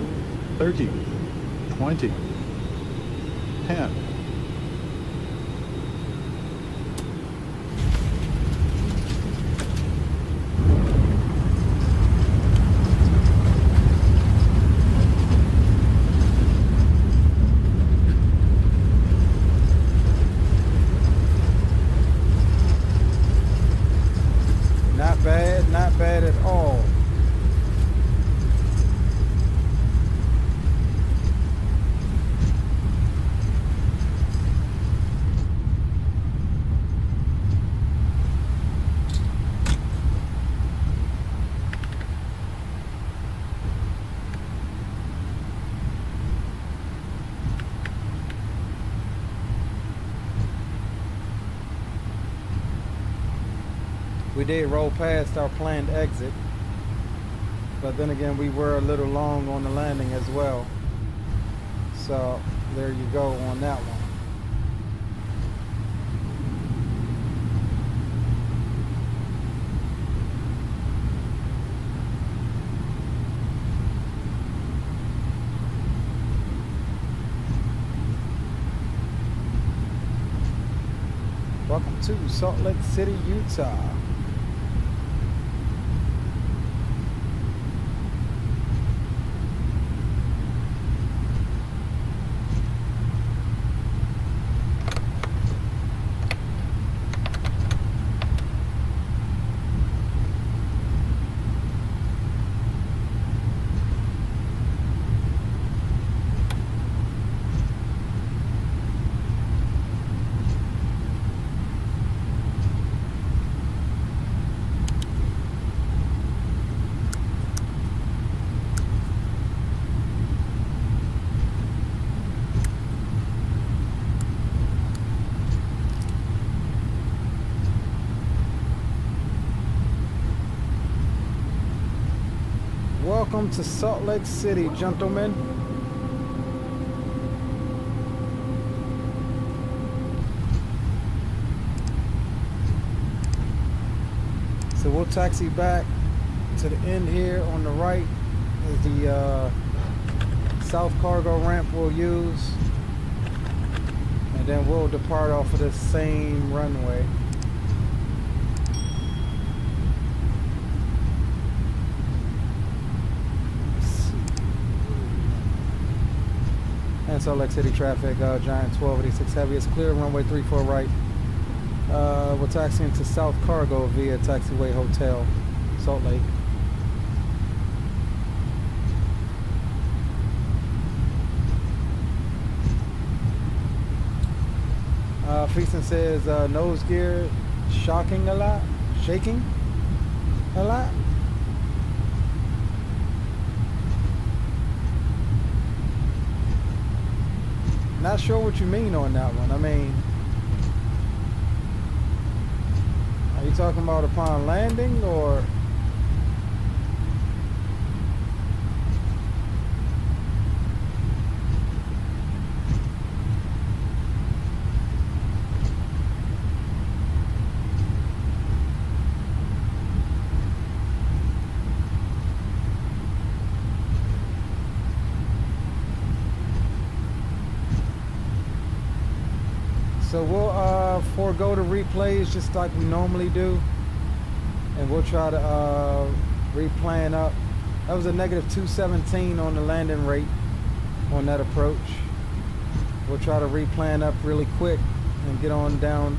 30, 20, 10. Not bad at all. We did roll past our planned exit, but then again we were a little long on the landing as well, so there you go on that one. Welcome to Salt Lake City, Utah. Welcome to Salt Lake City, gentlemen. So we'll taxi back to the end here. On the right is the south cargo ramp we'll use. And then we'll depart off of the same runway. And Salt Lake City traffic, Giant 1286 heavy is clear, runway 34 right. We're taxiing to South Cargo via Taxiway Hotel, Salt Lake. Feaston says nose gear shaking a lot. Not sure what you mean on that one. I mean, are you talking about upon landing or? So we'll forego the replays just like we normally do, and we'll try to replan up. That was a negative 217 on the landing rate on that approach. We'll try to replan up really quick and get on down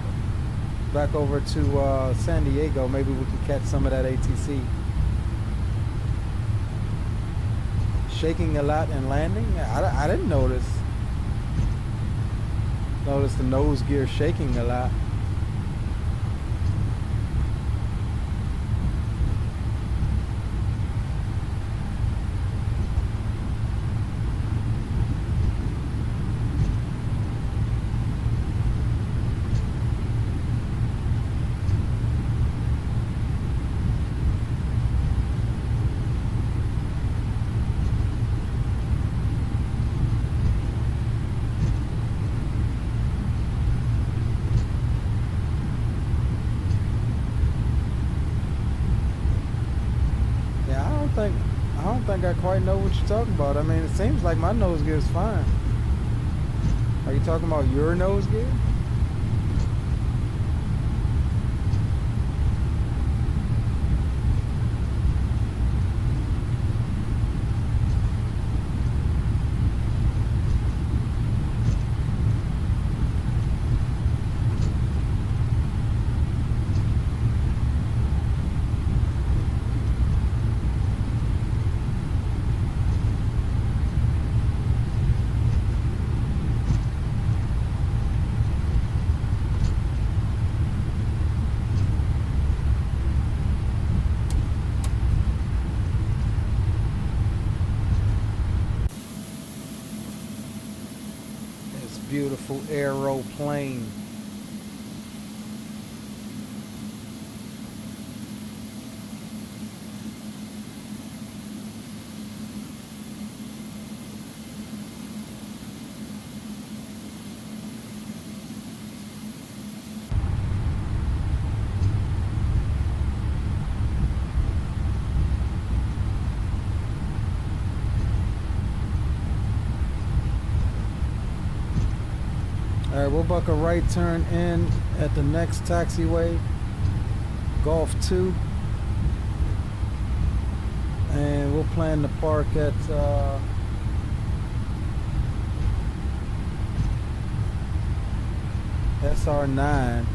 back over to San Diego. Maybe we can catch some of that ATC. Shaking a lot and landing? I didn't notice. Notice the nose gear shaking a lot. I don't think I quite know what you're talking about. I mean, it seems like my nose gear is fine. Are you talking about your nose gear? Beautiful aeroplane. Alright, we'll buck a right turn in at the next taxiway, Golf 2. And we'll plan to park at SR9.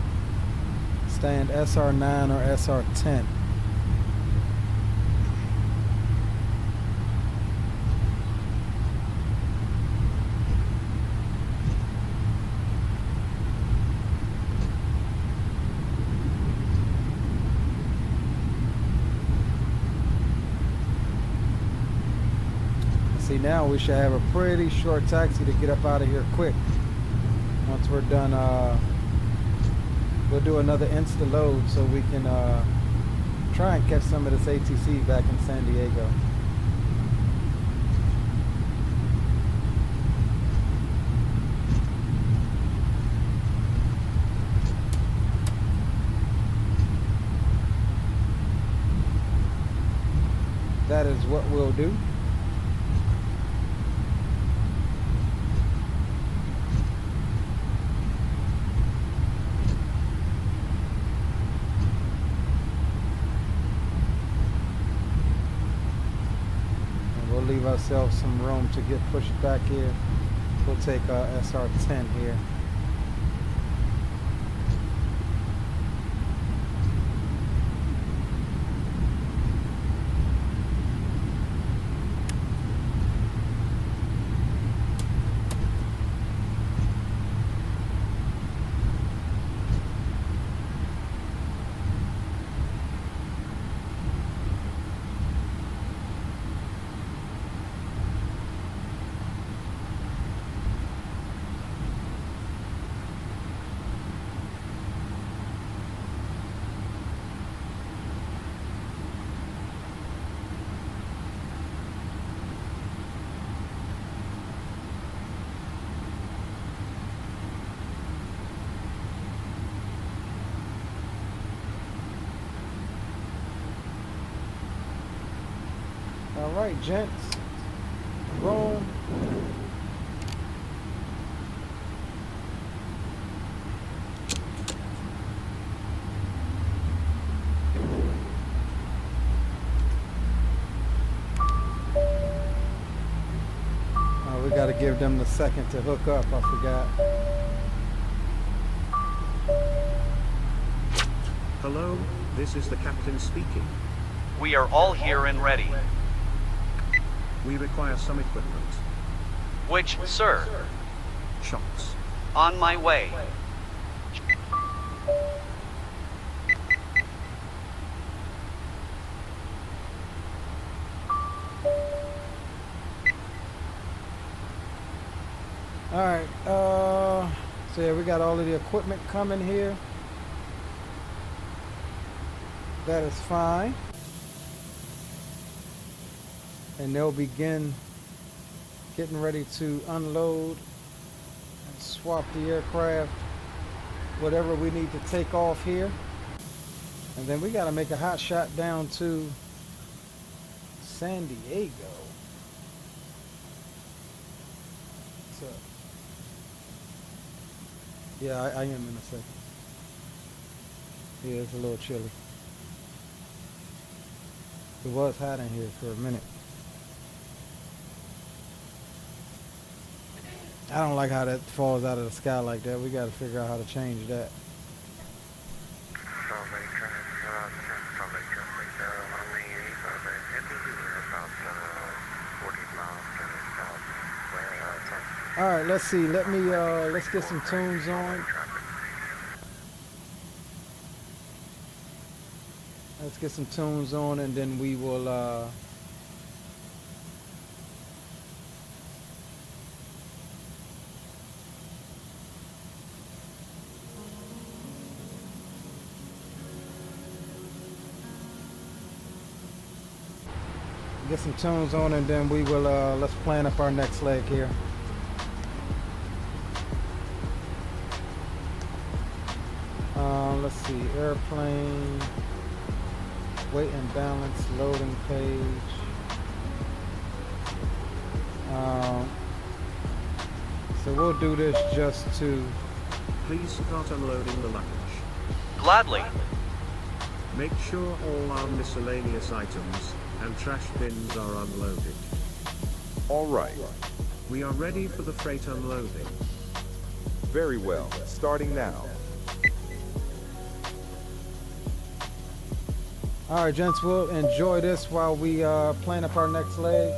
Stand SR9 or SR10. See, now we should have a pretty short taxi to get up out of here quick. Once we're done, we'll do another insta load so we can try and catch some of this ATC back in San Diego. That is what we'll do. ourselves some room to get pushed back here. We'll take SR10 here. All right, gents, roll. We got to give them the second to hook up. I forgot. Hello, this is the captain speaking. We are all here and ready. We require some equipment. Which, sir? Shots. On my way. All right, so yeah, we got all of the equipment coming here. That is fine. And they'll begin getting ready to unload and swap the aircraft, whatever we need to take off here. And then we got to make a hot shot down to San Diego. What's up? Yeah, I am in a second. Yeah, it's a little chilly. It was hot in here for a minute. I don't like how that falls out of the sky like that. We got to figure out how to change that. All right, let's see. Let's get some tunes on. Let's get some tunes on, and then we will. Get some tunes on, and then we will let's plan up our next leg here. Let's see, airplane, weight and balance, loading page. So we'll do this just to. Please start unloading the luggage. Gladly. Make sure all our miscellaneous items and trash bins are unloaded. All right. We are ready for the freight unloading. Very well. Starting now. All right, gents, we'll enjoy this while we plan up our next leg.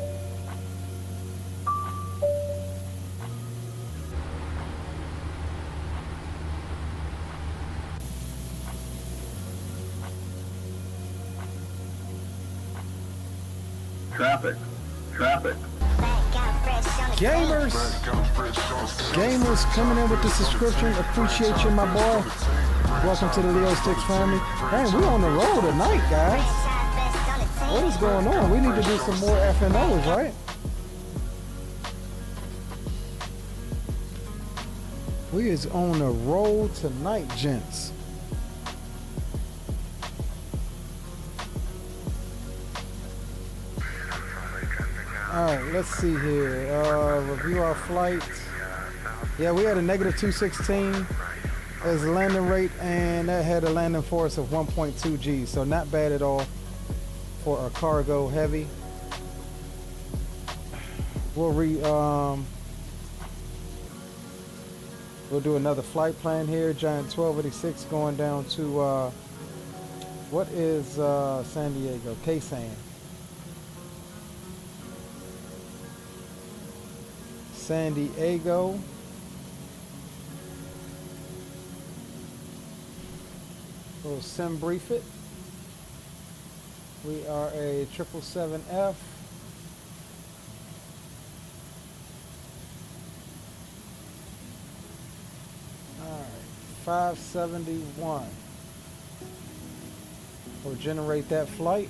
Traffic. Gamers coming in with the subscription. Appreciate you, my boy. Welcome to the Leo Sticks family. Man, we on the road tonight, guys. What is going on? We need to do some more FNOs, right? We is on the road tonight, gents. Alright, let's see here. Review our flight. Yeah, we had a negative 216 as landing rate, and that had a landing force of 1.2 G, so not bad at all for a cargo heavy. we'll do another flight plan here. Giant 1286 going down to what is San Diego? K-San. San Diego. We'll sim brief it. We are a 777F. Alright, 571. We'll generate that flight.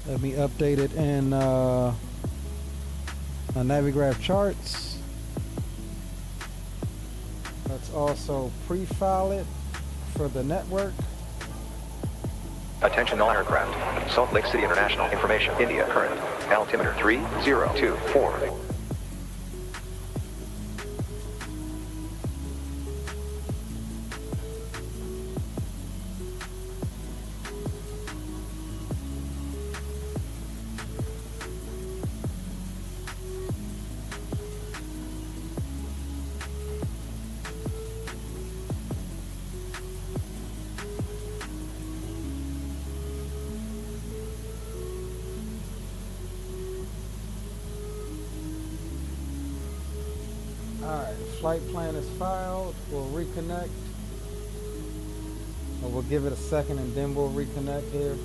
Let me update it in Navigraph charts. Let's also pre-file it for the network. Attention all aircraft. Salt Lake City International. Information. India. Current. Altimeter 3024. Alright, flight plan is filed. We'll reconnect. Or we'll give it a second and then we'll reconnect here.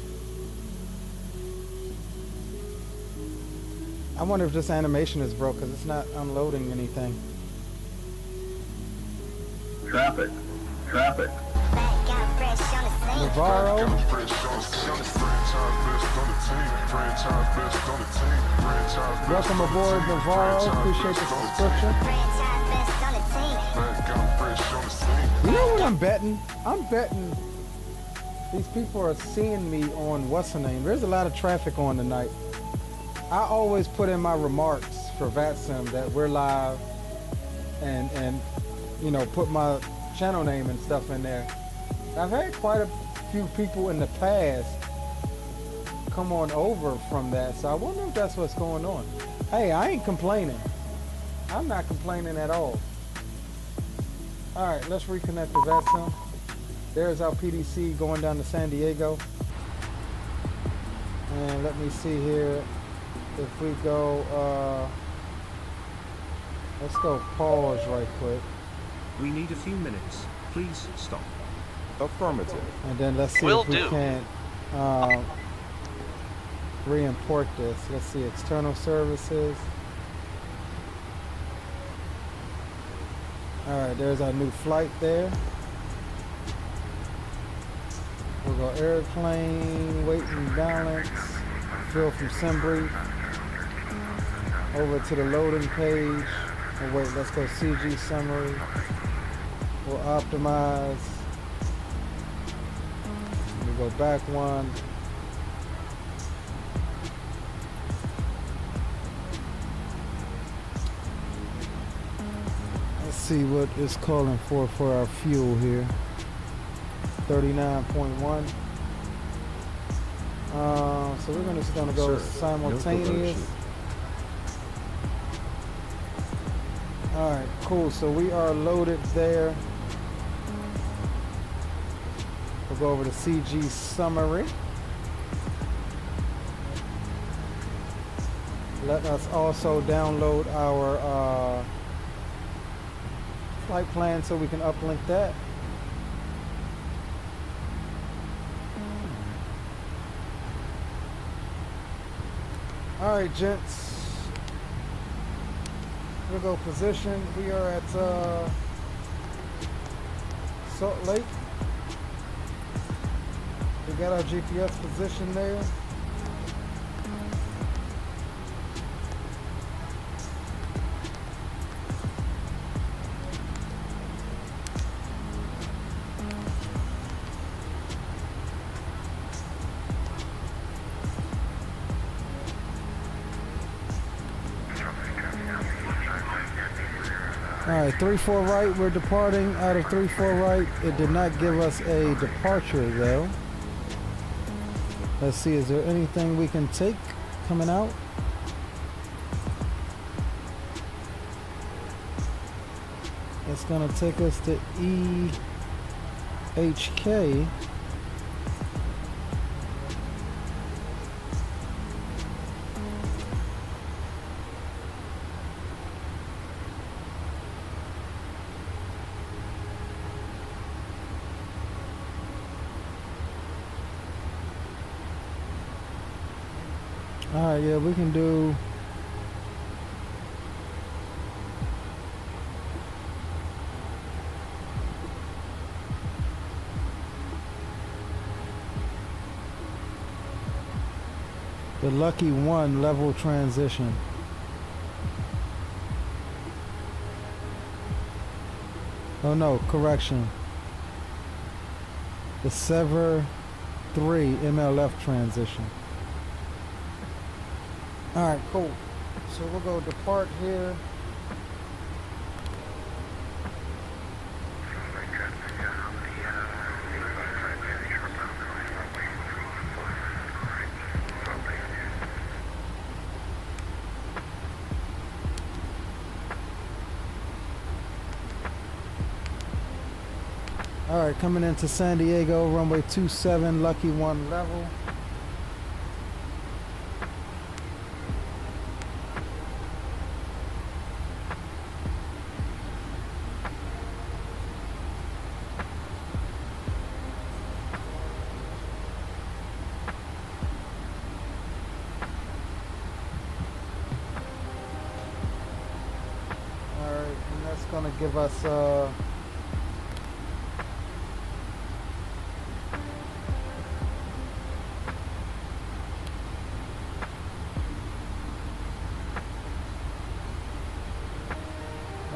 I wonder if this animation is broke because it's not unloading anything. Traffic. Traffic. Navarro. Welcome aboard, Navarro. Appreciate the subscription. You know what I'm betting? I'm betting these people are seeing me on what's the name. There's a lot of traffic on tonight. I always put in my remarks for VATSIM that we're live and you know, put my channel name and stuff in there. I've had quite a few people in the past come on over from that, so I wonder if that's what's going on. Hey, I ain't complaining. I'm not complaining at all. Alright, let's reconnect to VATSIM. There's our PDC going down to San Diego. And let me see here. If we go, let's go pause right quick. We need a few minutes. Please stop. Affirmative. And then let's see if we can re-import this. Let's see, external services. Alright, there's our new flight there. We'll go airplane, weight and balance, fill from SimBrief, over to the loading page. Oh wait, let's go CG summary. We'll optimize. We'll go back one. Let's see what it's calling for our fuel here. 39.1. So we're just gonna go simultaneous. All right, cool. So we are loaded there. We'll go over to CG summary. Let us also download our flight plan so we can uplink that. All right, gents. We'll go position. We are at Salt Lake. We got our GPS position there. Alright, 3-4 right, we're departing out of 3-4 right. It did not give us a departure though. Let's see, is there anything we can take coming out? It's gonna take us to EHK. Alright, yeah, we can do the Lucky One level transition. Oh no, correction. The Sever 3 MLF transition. Alright, cool. So we'll go depart here. Alright, coming into San Diego, runway 27, Lucky One level. Gonna give us why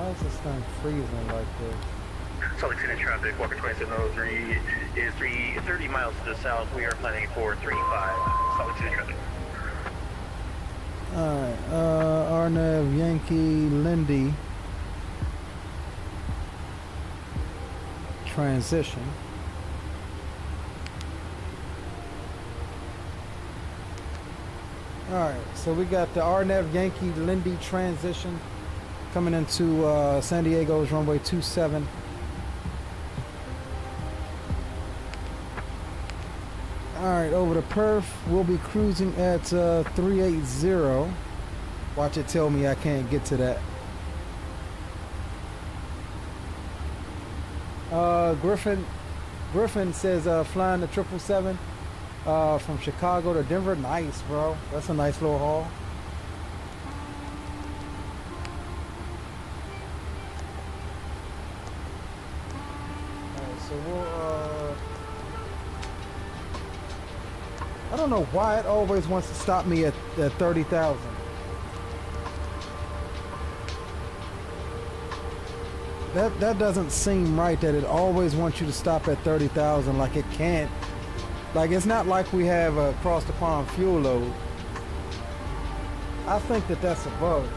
is this thing freezing like this? Salt Lake City traffic, Walker 2703 is 330 miles to the south. We are planning for 35 Salt Lake City traffic. Alright, Arnev Yankee Lindy transition. Alright, so we got the Arnev Yankee Lindy transition coming into San Diego's runway 27. Alright, over to Perth, we'll be cruising at 380. Watch it tell me I can't get to that. Griffin says flying the 777 from Chicago to Denver. Nice, bro. That's a nice little haul. Alright, so we'll I don't know why it always wants to stop me at 30,000. That doesn't seem right, that it always wants you to stop at 30,000. Like it can't. Like it's not like we have a across the pond fuel load. I think that that's a bug.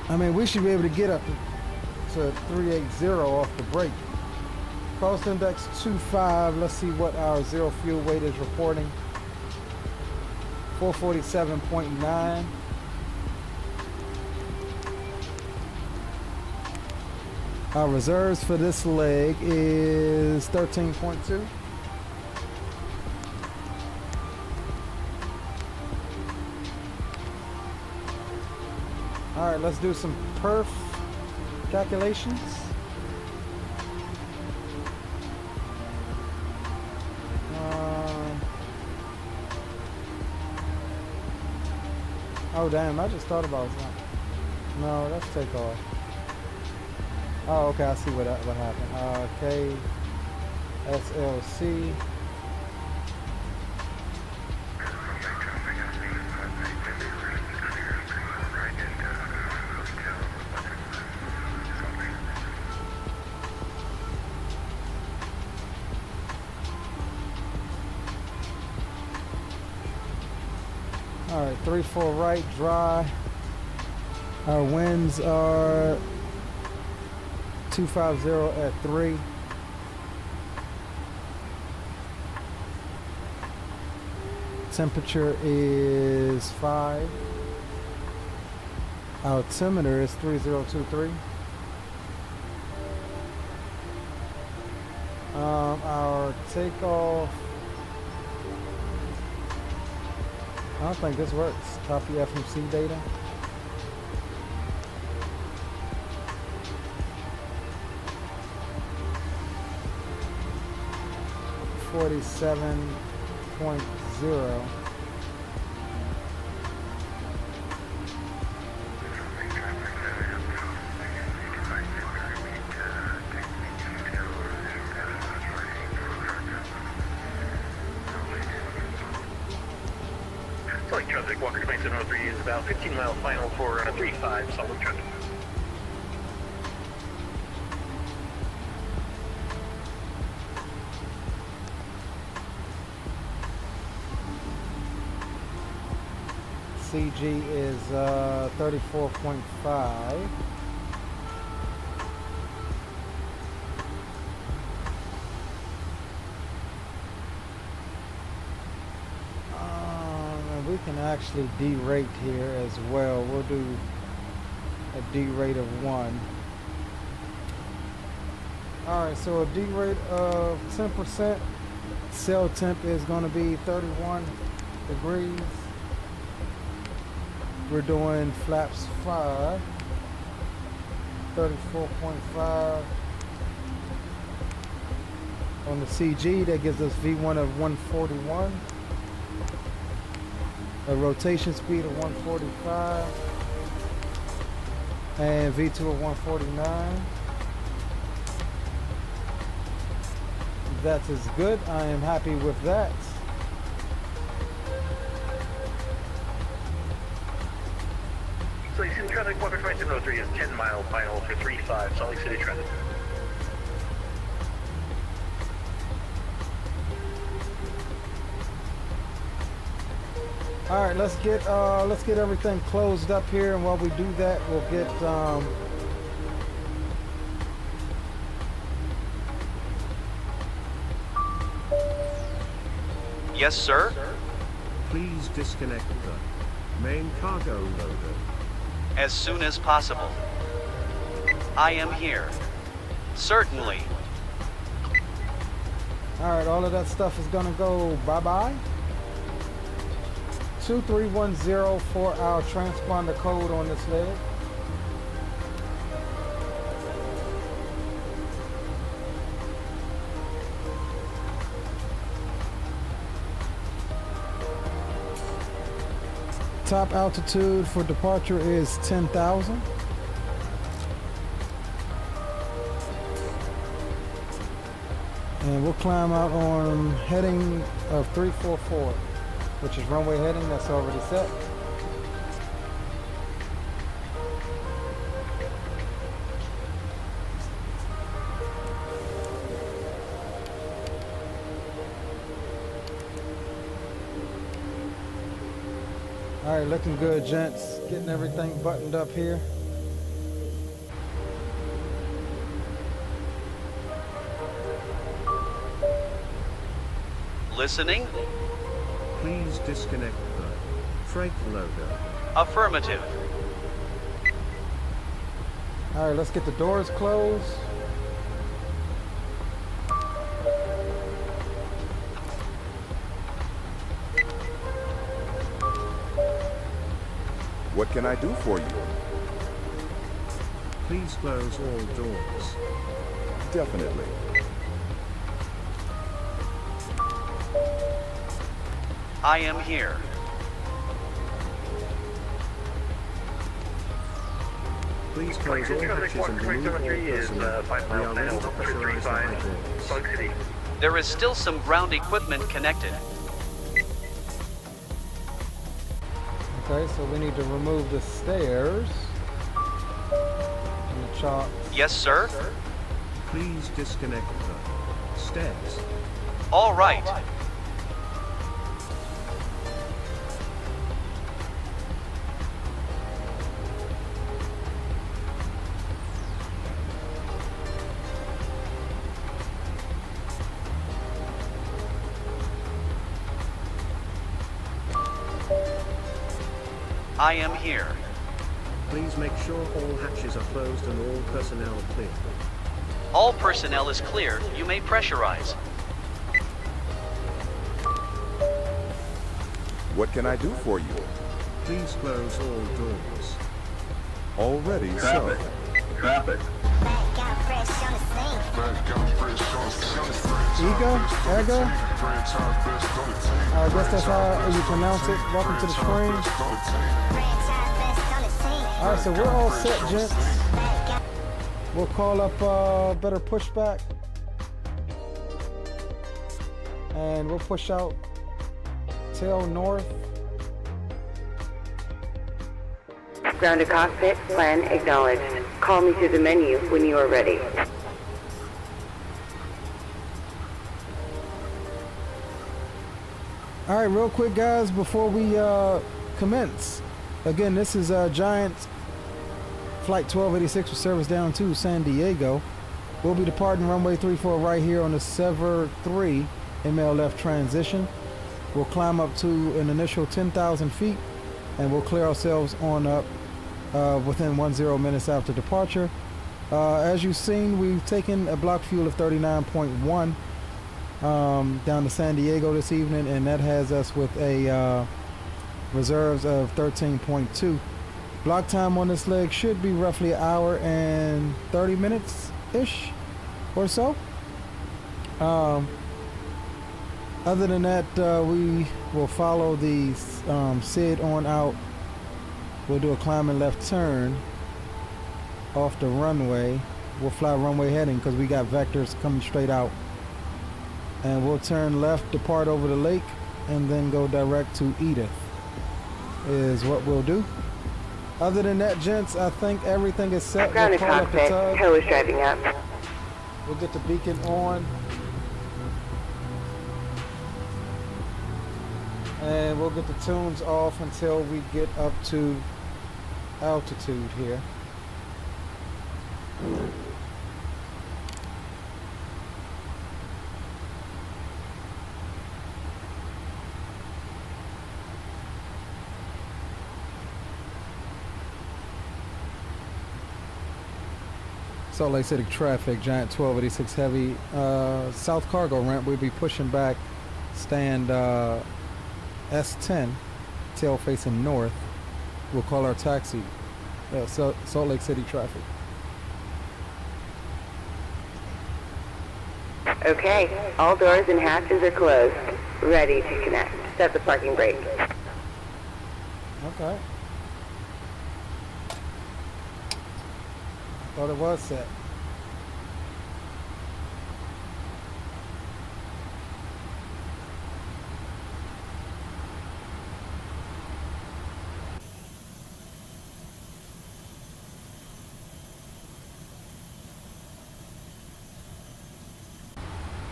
I mean, we should be able to get up to 380 off the brake. Cost index 2.5. Let's see what our zero fuel weight is reporting. 447.9. Our reserves for this leg is 13.2. All right, let's do some perf calculations. Oh damn, I just thought about something. No, let's take off. Oh, okay, I see what happened. K, SLC. All Alright, 3-4 right, dry. Our winds are 250 at 3. Temperature is 5. Altimeter is 3023. Our takeoff, I don't think this works. Copy FMC data. .0. Solid traffic, Walker 2703 is about 15 mile final for 35, solid traffic. CG is 34.5. We can actually derate here as well. We'll do a derate of 1. Alright, so a derate of 10%. Cell temp is going to be 31 degrees. We're doing flaps 5, 34.5 on the CG. That gives us V1 of 141, a rotation speed of 145, and V2 of 149. That is good. I am happy with that. So you see the traffic, Walker 2703 is 10 mile final for 35, Salt Lake City traffic. All right, let's get everything closed up here, and while we do that, we'll get Yes, sir. Please disconnect the main cargo loader. As soon as possible. I am here. Certainly. All right, all of that stuff is gonna go bye-bye. 2310 for our transponder code on this leg. Top altitude for departure is 10,000. And we'll climb out on heading of 344, which is runway heading. That's already set. All right, looking good, gents. Getting everything buttoned up here. Listening? Please disconnect the freight loader. Affirmative. All right, let's get the doors closed. What can I do for you? Please close all doors. Definitely. I am here. Please close all hatches and remove all personnel. We are ready to pressurize the high doors. There is still some ground equipment connected. Okay, so we need to remove the stairs and the chocks. Yes, sir. Please disconnect the stairs. All right. I am here. Please make sure all hatches are closed and all personnel clear. All personnel is clear. You may pressurize. What can I do for you? Please close all doors. Already so. Traffic. Ego? Ego? I guess that's how you pronounce it. Welcome to the stream. Alright, so we're all set, gents. We'll call up better pushback. And we'll push out tail north. Grounded cockpit, plan acknowledged. Call me through the menu when you are ready. All right, real quick, guys, before we commence. Again, this is Giant Flight 1286 with service down to San Diego. We'll be departing runway 34 right here on the Sever 3 MLF transition. We'll climb up to an initial 10,000 feet, and we'll clear ourselves on up within 10 minutes after departure. As you've seen, we've taken a block fuel of 39.1 down to San Diego this evening, and that has us with a reserves of 13.2. Block time on this leg should be roughly an hour and 30 minutes ish or so. Other than that, we will follow the SID on out. We'll do a climbing left turn off the runway. We'll fly runway heading because we got vectors coming straight out. And we'll turn left, depart over the lake, and then go direct to Edith is what we'll do. Other than that, gents, I think everything is set. Grounded We'll call up the cockpit, tug. tow is driving up. We'll get the beacon on. And we'll get the tunes off until we get up to altitude here. Salt Lake City traffic, Giant 1286 heavy. South cargo ramp, we'll be pushing back, stand S10, tail facing north. We'll call our taxi. Salt Lake City traffic. Okay, all doors and hatches are closed. Ready to connect. Set the parking brake. Okay. Thought it was set.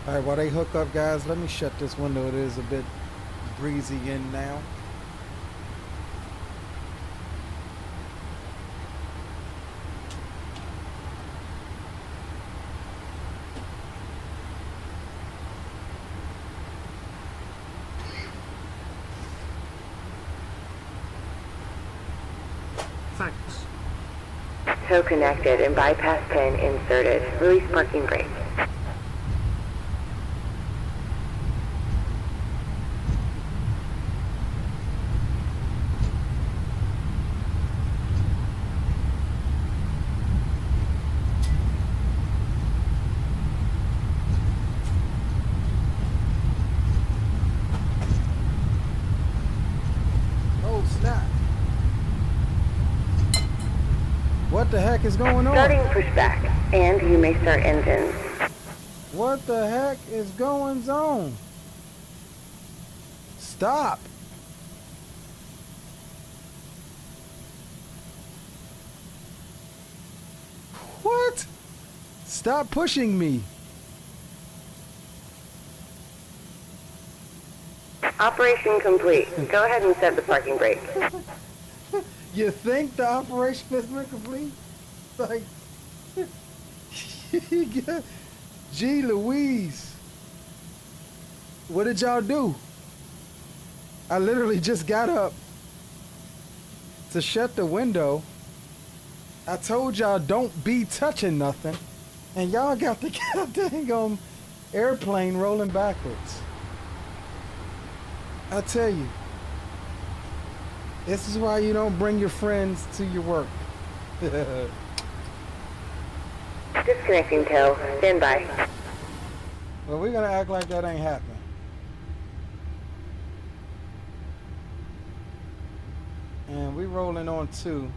All right, while they hook up, guys, let me shut this window. It is a bit breezy in now. Thanks. Tow connected and bypass pin inserted. Release parking brake. Oh, snap. What the heck is going on? Starting pushback, and you may start engines. What the heck is going on? Stop. What? Stop pushing me. Operation complete. Go ahead and set the parking brake. You think the operation has been complete? Like, gee Louise. What did y'all do? I literally just got up to shut the window. I told y'all don't be touching nothing, and y'all got the goddamn airplane rolling backwards. I tell you, this is why you don't bring your friends to your work. Disconnecting tow. Stand by. Well, we're gonna act like that ain't happening. And we rolling on 2.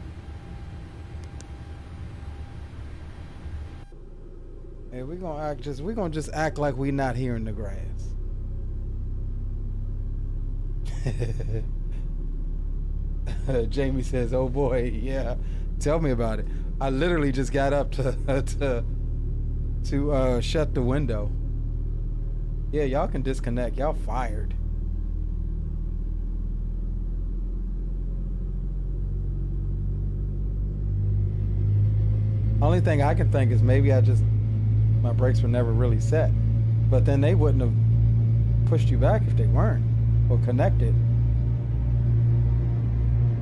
Hey, we're gonna just act like we not here in the grass. Jamie says, "Oh boy, yeah. Tell me about it." I literally just got up to shut the window. Yeah, y'all can disconnect. Y'all fired. Only thing I can think is maybe my brakes were never really set, but then they wouldn't have pushed you back if they weren't or connected.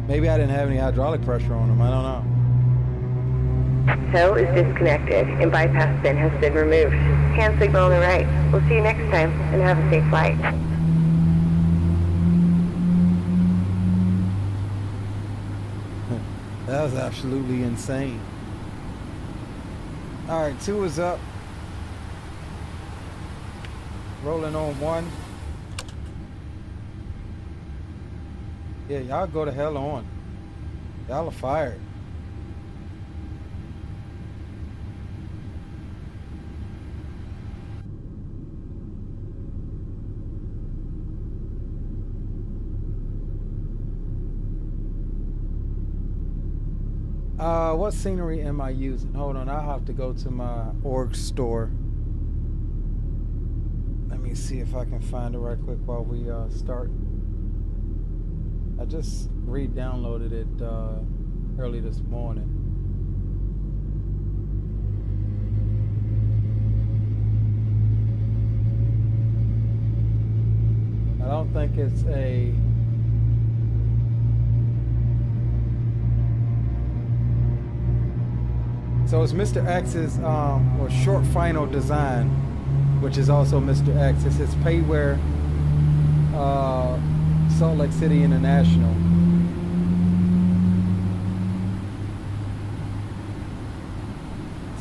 Maybe I didn't have any hydraulic pressure on them. I don't know. Tow is disconnected and bypass bin has been removed. Hand signal on the right. We'll see you next time and have a safe flight. That was absolutely insane. All right, 2 is up. Rolling on 1. Yeah, y'all go to hell on. Y'all are fired. What scenery am I using? Hold on, I'll have to go to my org store. Let me see if I can find it right quick while we start. I just re-downloaded it early this morning. I don't think it's a... So it's Mr. X's or short final design, which is also Mr. X. It's his payware, Salt Lake City International.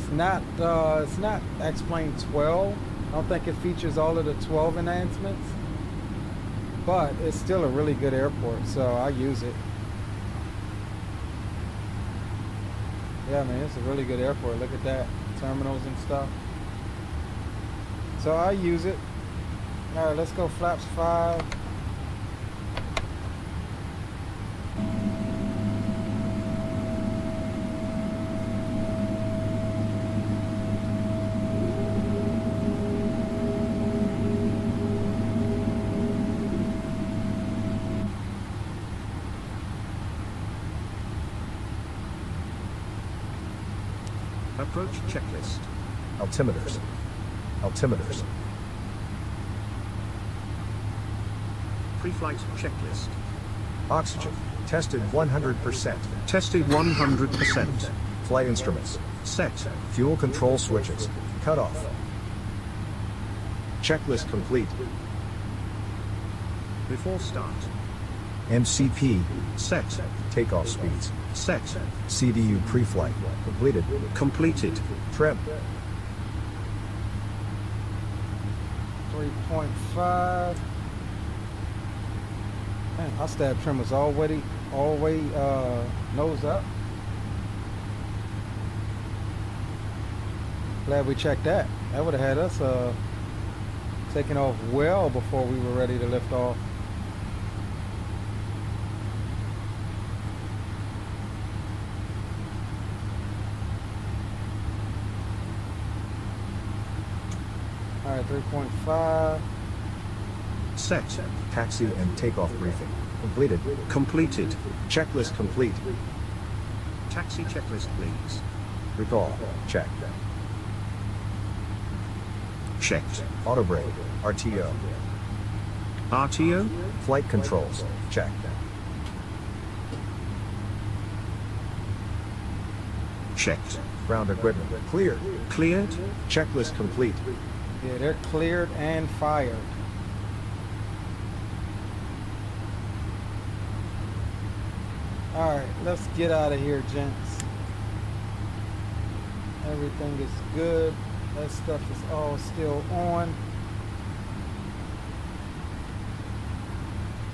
It's not X-Plane 12. I don't think it features all of the 12 enhancements, but it's still a really good airport, so I use it. Yeah, man, it's a really good airport. Look at that, terminals and stuff. So I use it. All right, let's go flaps 5. Approach checklist. Altimeters. Altimeters. Pre-flight checklist. Oxygen. Tested 100%. Tested 100%. Flight instruments. Set. Fuel control switches. Cut off. Checklist complete. Before start. MCP. Set. Takeoff speeds. Set. CDU pre-flight. Completed. Completed. Trim. 3.5. Man, our stab trim was all way nose up. Glad we checked that. That would have had us taking off well before we were ready to lift off. All right, 3.5. Set. Taxi and takeoff briefing. Completed. Completed. Checklist complete. Taxi checklist, please. Recall. Check. Checked. Auto brake. RTO. RTO? Flight controls. Check. Checked. Ground equipment cleared. Cleared. Checklist complete. Yeah, they're cleared and fired. All right, let's get out of here, gents. Everything is good. That stuff is all still on.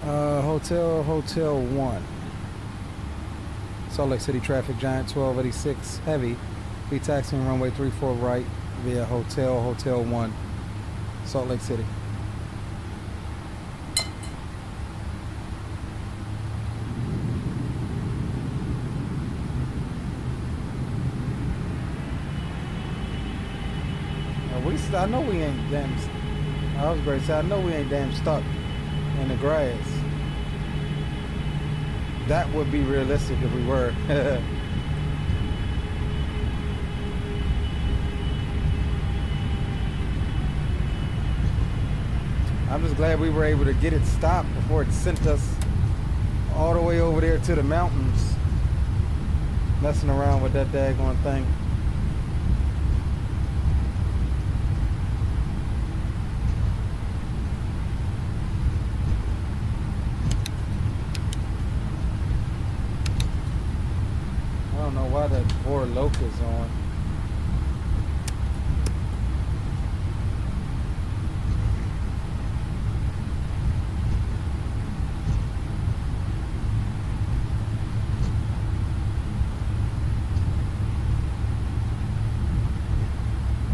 Hotel 1. Salt Lake City traffic, Giant 1286 heavy. Be taxiing runway 34 right via Hotel 1, Salt Lake City. I know we ain't damn. I was going to say, I know we ain't damn stuck in the grass. That would be realistic if we were. I'm just glad we were able to get it stopped before it sent us all the way over there to the mountains, messing around with that daggone thing. I don't know why that poor Loke is on.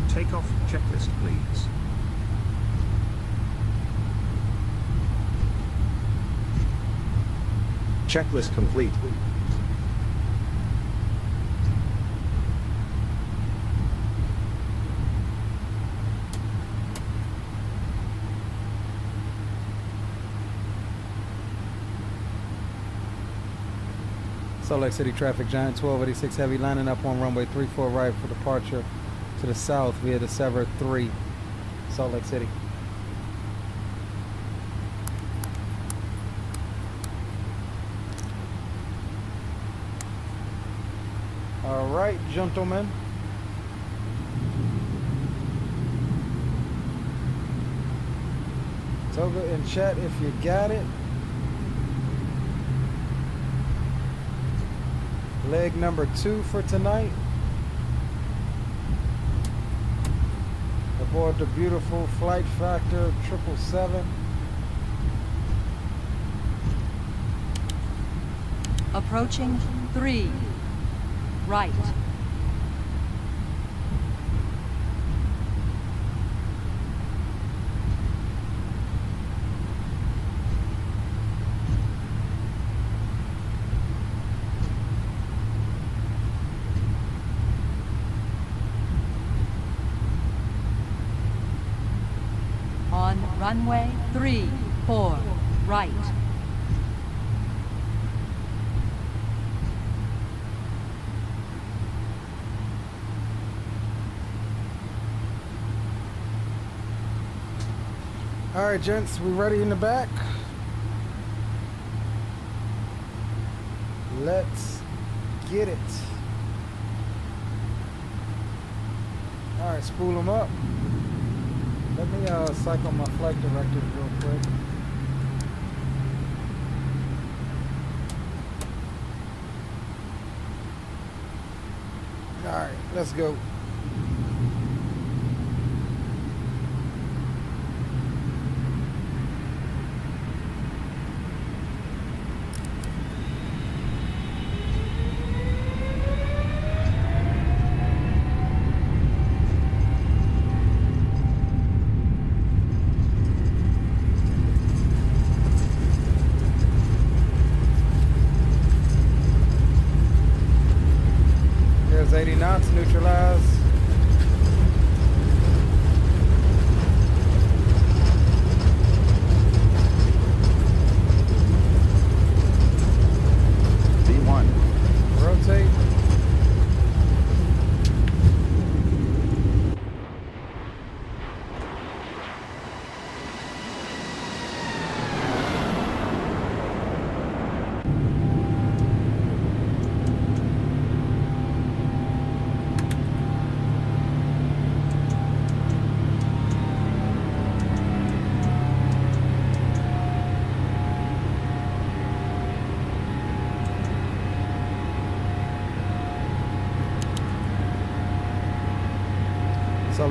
Takeoff checklist, please. Checklist complete. Salt Lake City traffic, Giant 1286 heavy, lining up on runway 34 right for departure to the south via the Sever 3, Salt Lake City. All right, gentlemen. Toga in chat if you got it. Leg number 2 for tonight. Aboard the beautiful Flight Factor 777. Approaching 3. Right. On runway 34 right. All right, gents, we ready in the back? Let's get it. All right, spool them up. Let me cycle my flight directors real quick. All right, let's go. There's 80 knots, neutralize. B1. Rotate.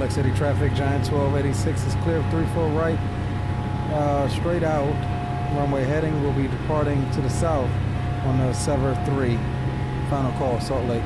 Lake City traffic. Giant 1286 is clear of 34 right. Straight out. Runway heading. We'll be departing to the south on the Sever 3. Final call, Salt Lake.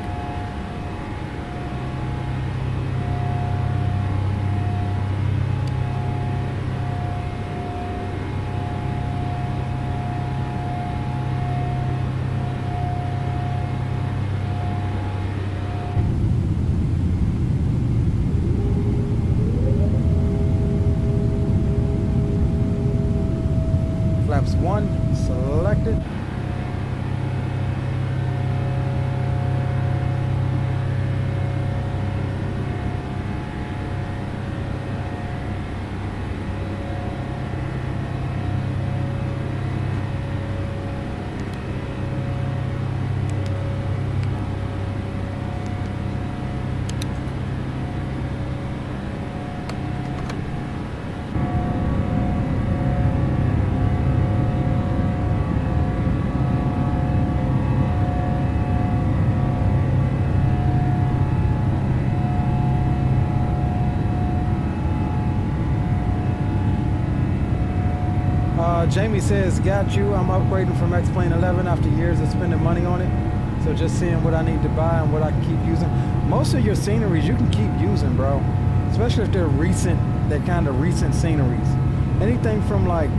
Flaps 1 selected. Jamie says, got you. I'm upgrading from X-Plane 11 after years of spending money on it. So just seeing what I need to buy and what I can keep using. Most of your sceneries you can keep using, bro. Especially if they're recent, they're kind of recent sceneries. Anything from like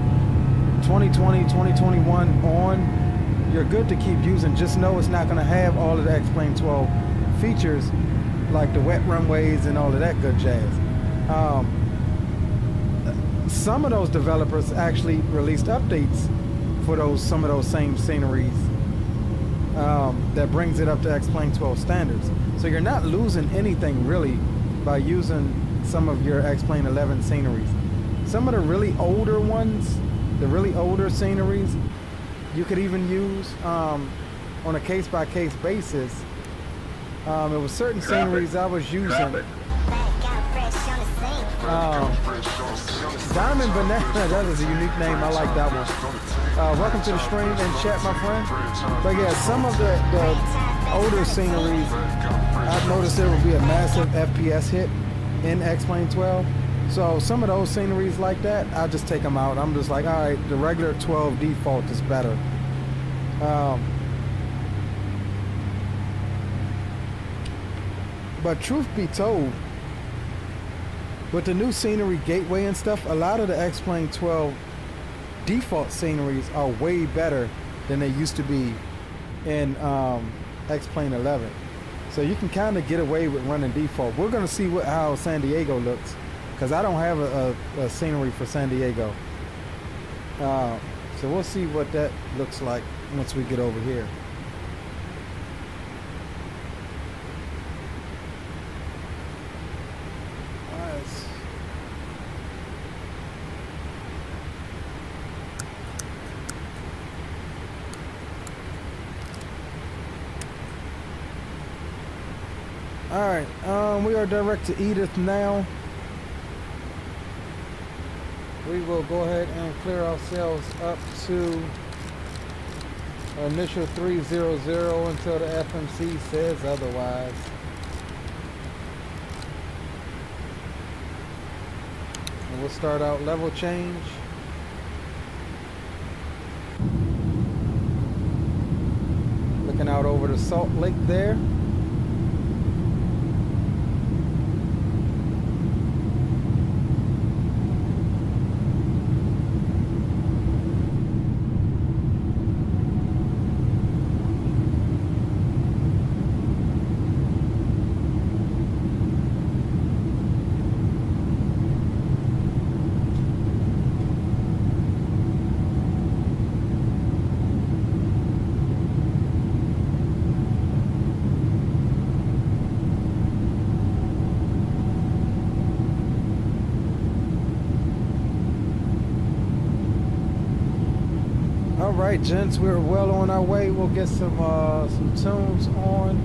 2020, 2021 on, you're good to keep using. Just know it's not going to have all of the X-Plane 12 features like the wet runways and all of that good jazz. Some of those developers actually released updates for some of those same sceneries that brings it up to X-Plane 12 standards. So you're not losing anything really by using some of your X-Plane 11 sceneries. Some of the really older ones, the really older sceneries, you could even use on a case-by-case basis. It was certain sceneries I was using. Diamond Banana, that is a unique name. I like that one. Welcome to the stream and chat, my friend. But yeah, some of the older sceneries, I've noticed there will be a massive FPS hit in X-Plane 12. So some of those sceneries like that, I'll just take them out. I'm just like, all right, the regular 12 default is better. But truth be told, with the new scenery gateway and stuff, a lot of the X-Plane 12 default sceneries are way better than they used to be in X-Plane 11. So you can kind of get away with running default. We're going to see how San Diego looks, because I don't have a scenery for San Diego. So we'll see what that looks like once we get over here. Alright, we are direct to Edith now. We will go ahead and clear ourselves up to initial 300 until the FMC says otherwise. And we'll start out level change. Looking out over the Salt Lake there. Alright, gents, we're well on our way. We'll get some tunes on.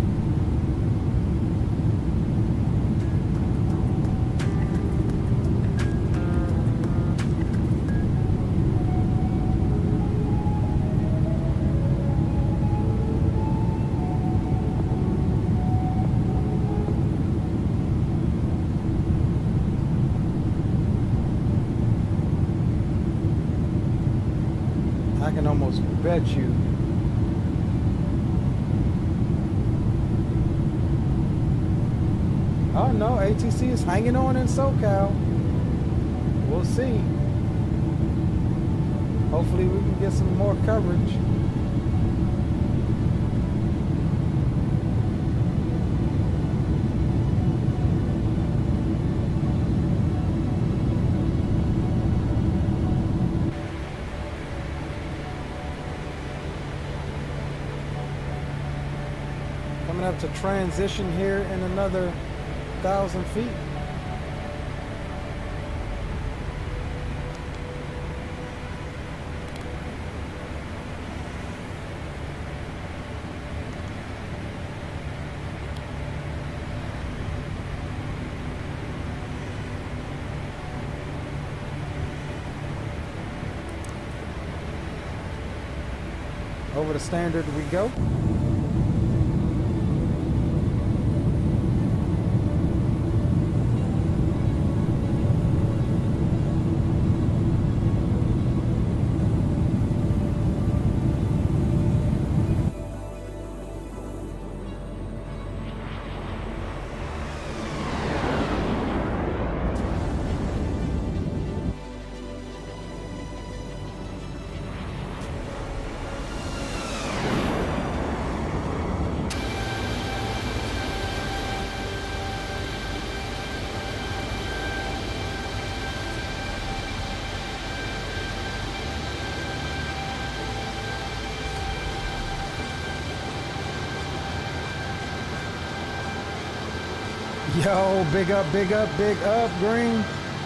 can almost bet you. Oh no, ATC is hanging on in SoCal. We'll see. Hopefully we can get some more coverage. Coming up to transition here in another 1,000 feet. Over the standard we go. Yo, big up, Green.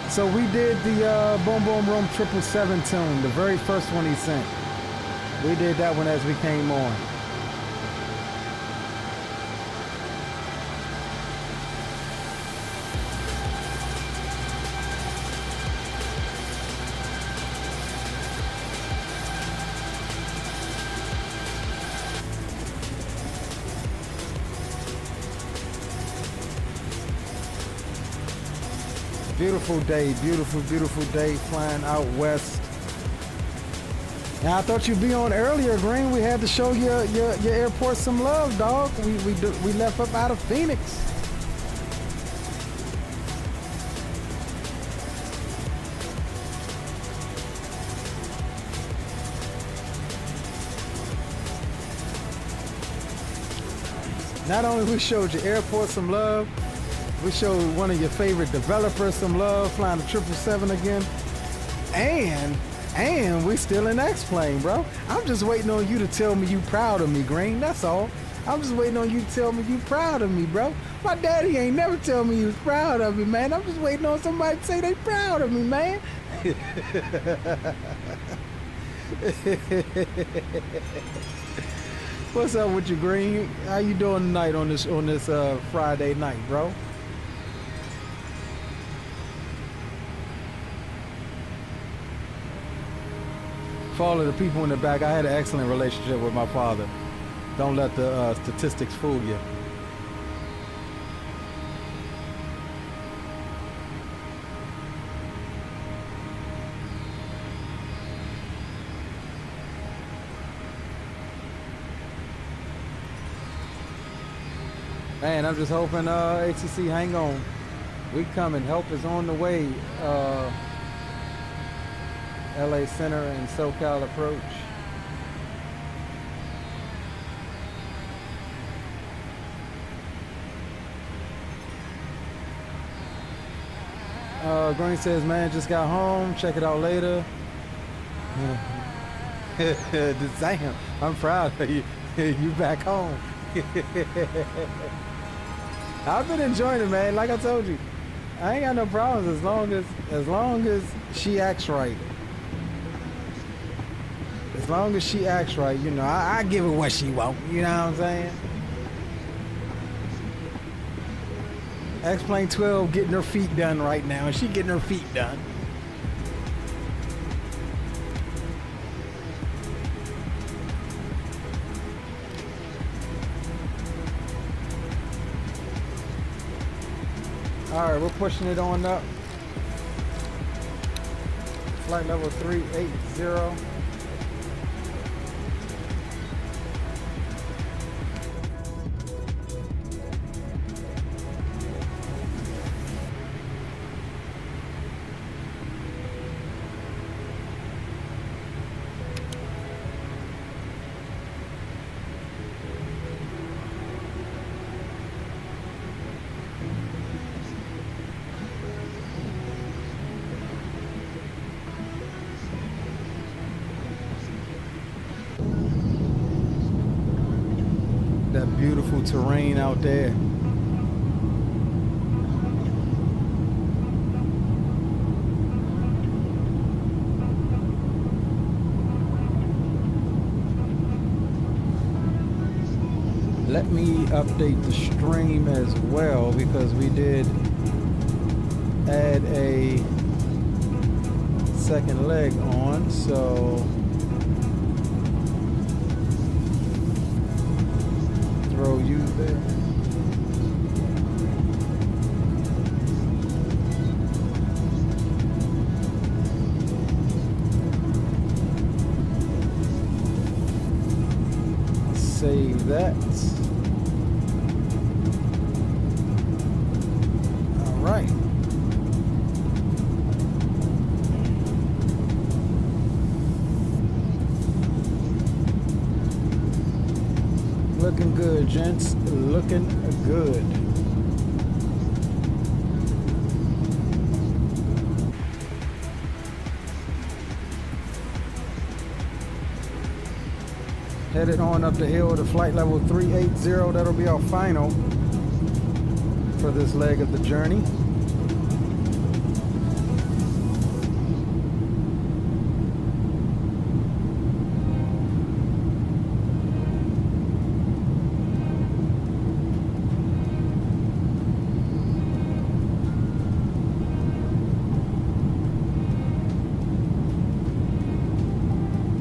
So we did the Boom Boom Room 777 tune, the very first one he sent. We did that one as we came on. Beautiful day flying out west. And I thought you'd be on earlier, Green. We had to show your airport some love, dog. We left up out of Phoenix. Not only we showed your airport some love, we showed one of your favorite developers some love, flying the 777 again. And we still in X-Plane, bro. I'm just waiting on you to tell me you proud of me, Green. That's all. I'm just waiting on you to tell me you proud of me, bro. My daddy ain't never tell me he was proud of me, man. I'm just waiting on somebody to say they proud of me, man. What's up with you, Green? How you doing tonight on this Friday night, bro? For all of the people in the back, I had an excellent relationship with my father. Don't let the statistics fool you. Man, I'm just hoping HCC hang on. We coming. Help is on the way. LA Center and SoCal approach. Green says, man, just got home. Check it out later. Damn, I'm proud of you. You back home. I've been enjoying it, man. Like I told you, I ain't got no problems as long as she acts right. As long as she acts right, you know, I give her what she want. You know what I'm saying? X-Plane 12 getting her feet done right now, and she getting her feet done. All right, we're pushing it on up. Flight level 380. Beautiful terrain out there. Let me update the stream as well, because we did add a second leg on, so throw you there. Save that. All right. Looking good, gents. Looking good. Headed on up the hill to flight level 380. That'll be our final for this leg of the journey.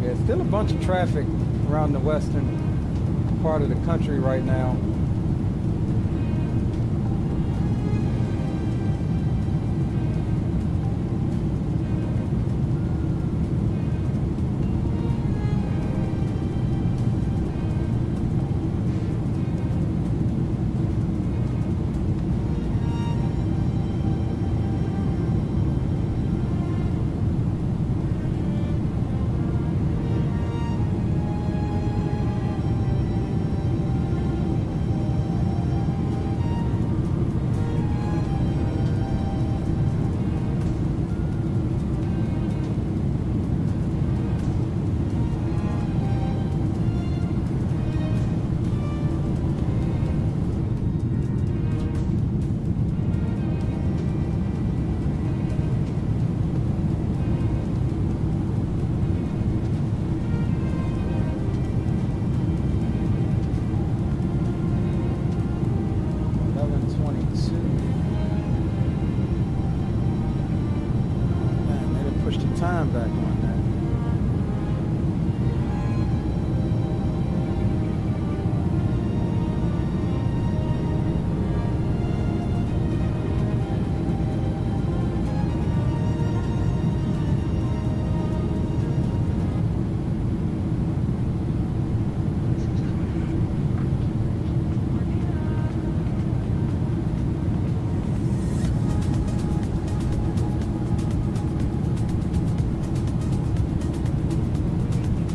Yeah, still a bunch of traffic around the western part of the country right now. Time back on that.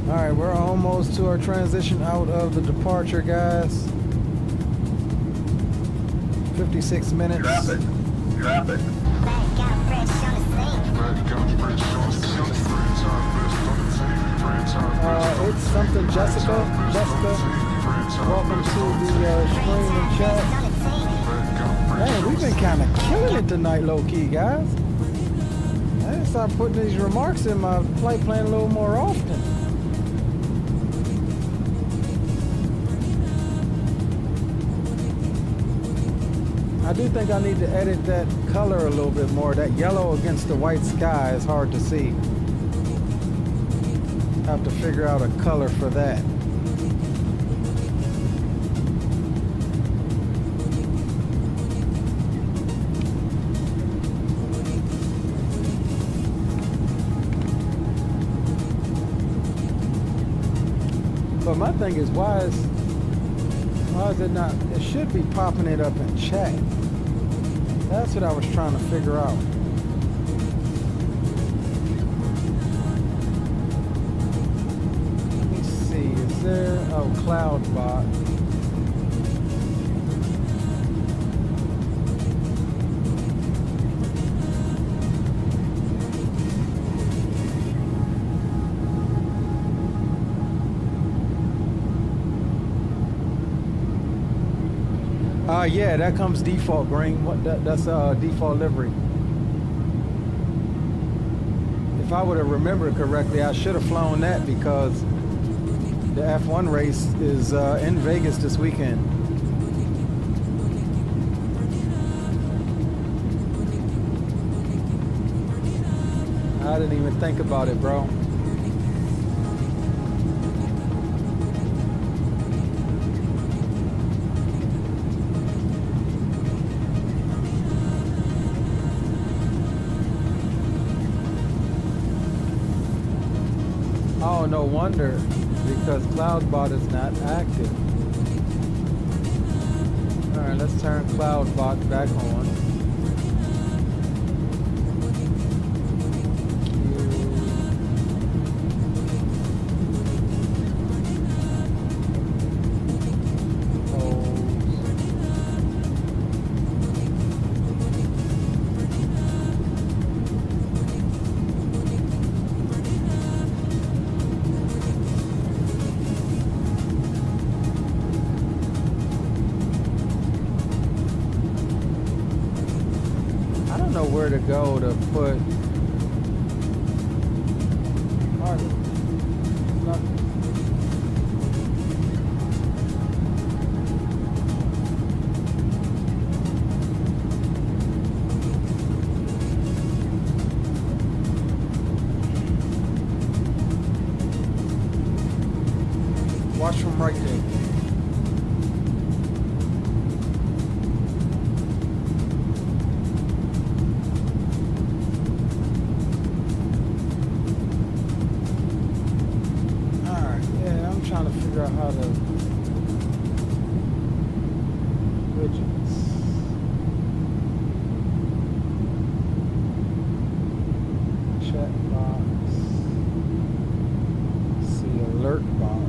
Alright, we're almost to our transition out of the departure, guys. 56 minutes. Drop it. Drop it. It's something Jessica. Welcome to the stream and chat. Man, we've been kind of killing it tonight, low-key, guys. I need to start putting these remarks in my flight plan a little more often. I do think I need to edit that color a little bit more. That yellow against the white sky is hard to see. Have to figure out a color for that. But my thing is, why is it not? It should be popping it up in chat. That's what I was trying to figure out. Let me see. Is there? Oh, CloudBot. Yeah, that comes default, Green. That's default livery. If I would have remembered correctly, I should have flown that because the F1 race is in Vegas this weekend. I didn't even think about it, bro. Oh, no wonder, because CloudBot is not active. All right, let's turn CloudBot back on. Where to go to put watch from right there. Trying to figure out how to widgets. Chat box. See alert box.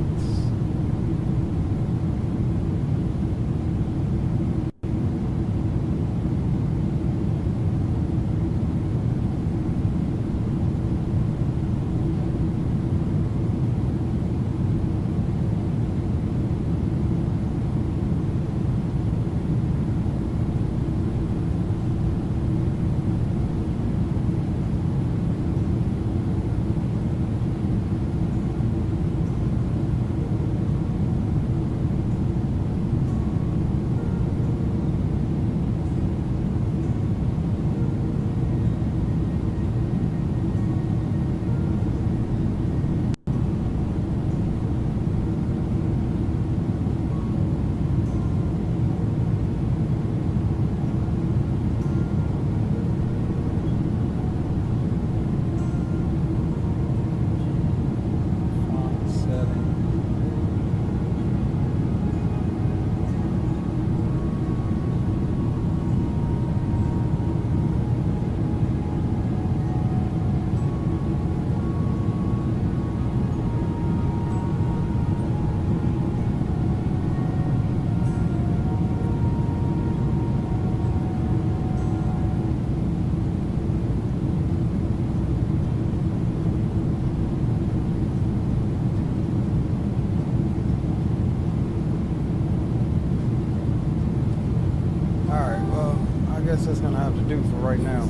That's gonna have to do for right now.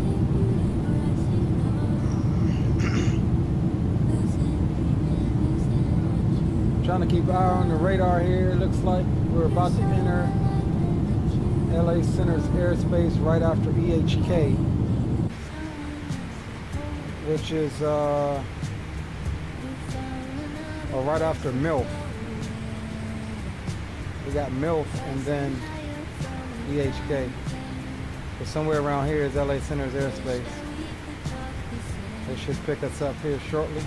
Trying to keep an eye on the radar here. It looks like we're about to enter LA Center's airspace right after EHK, which is or right after MILF. We got MILF and then EHK. But somewhere around here is LA Center's airspace. They should pick us up here shortly.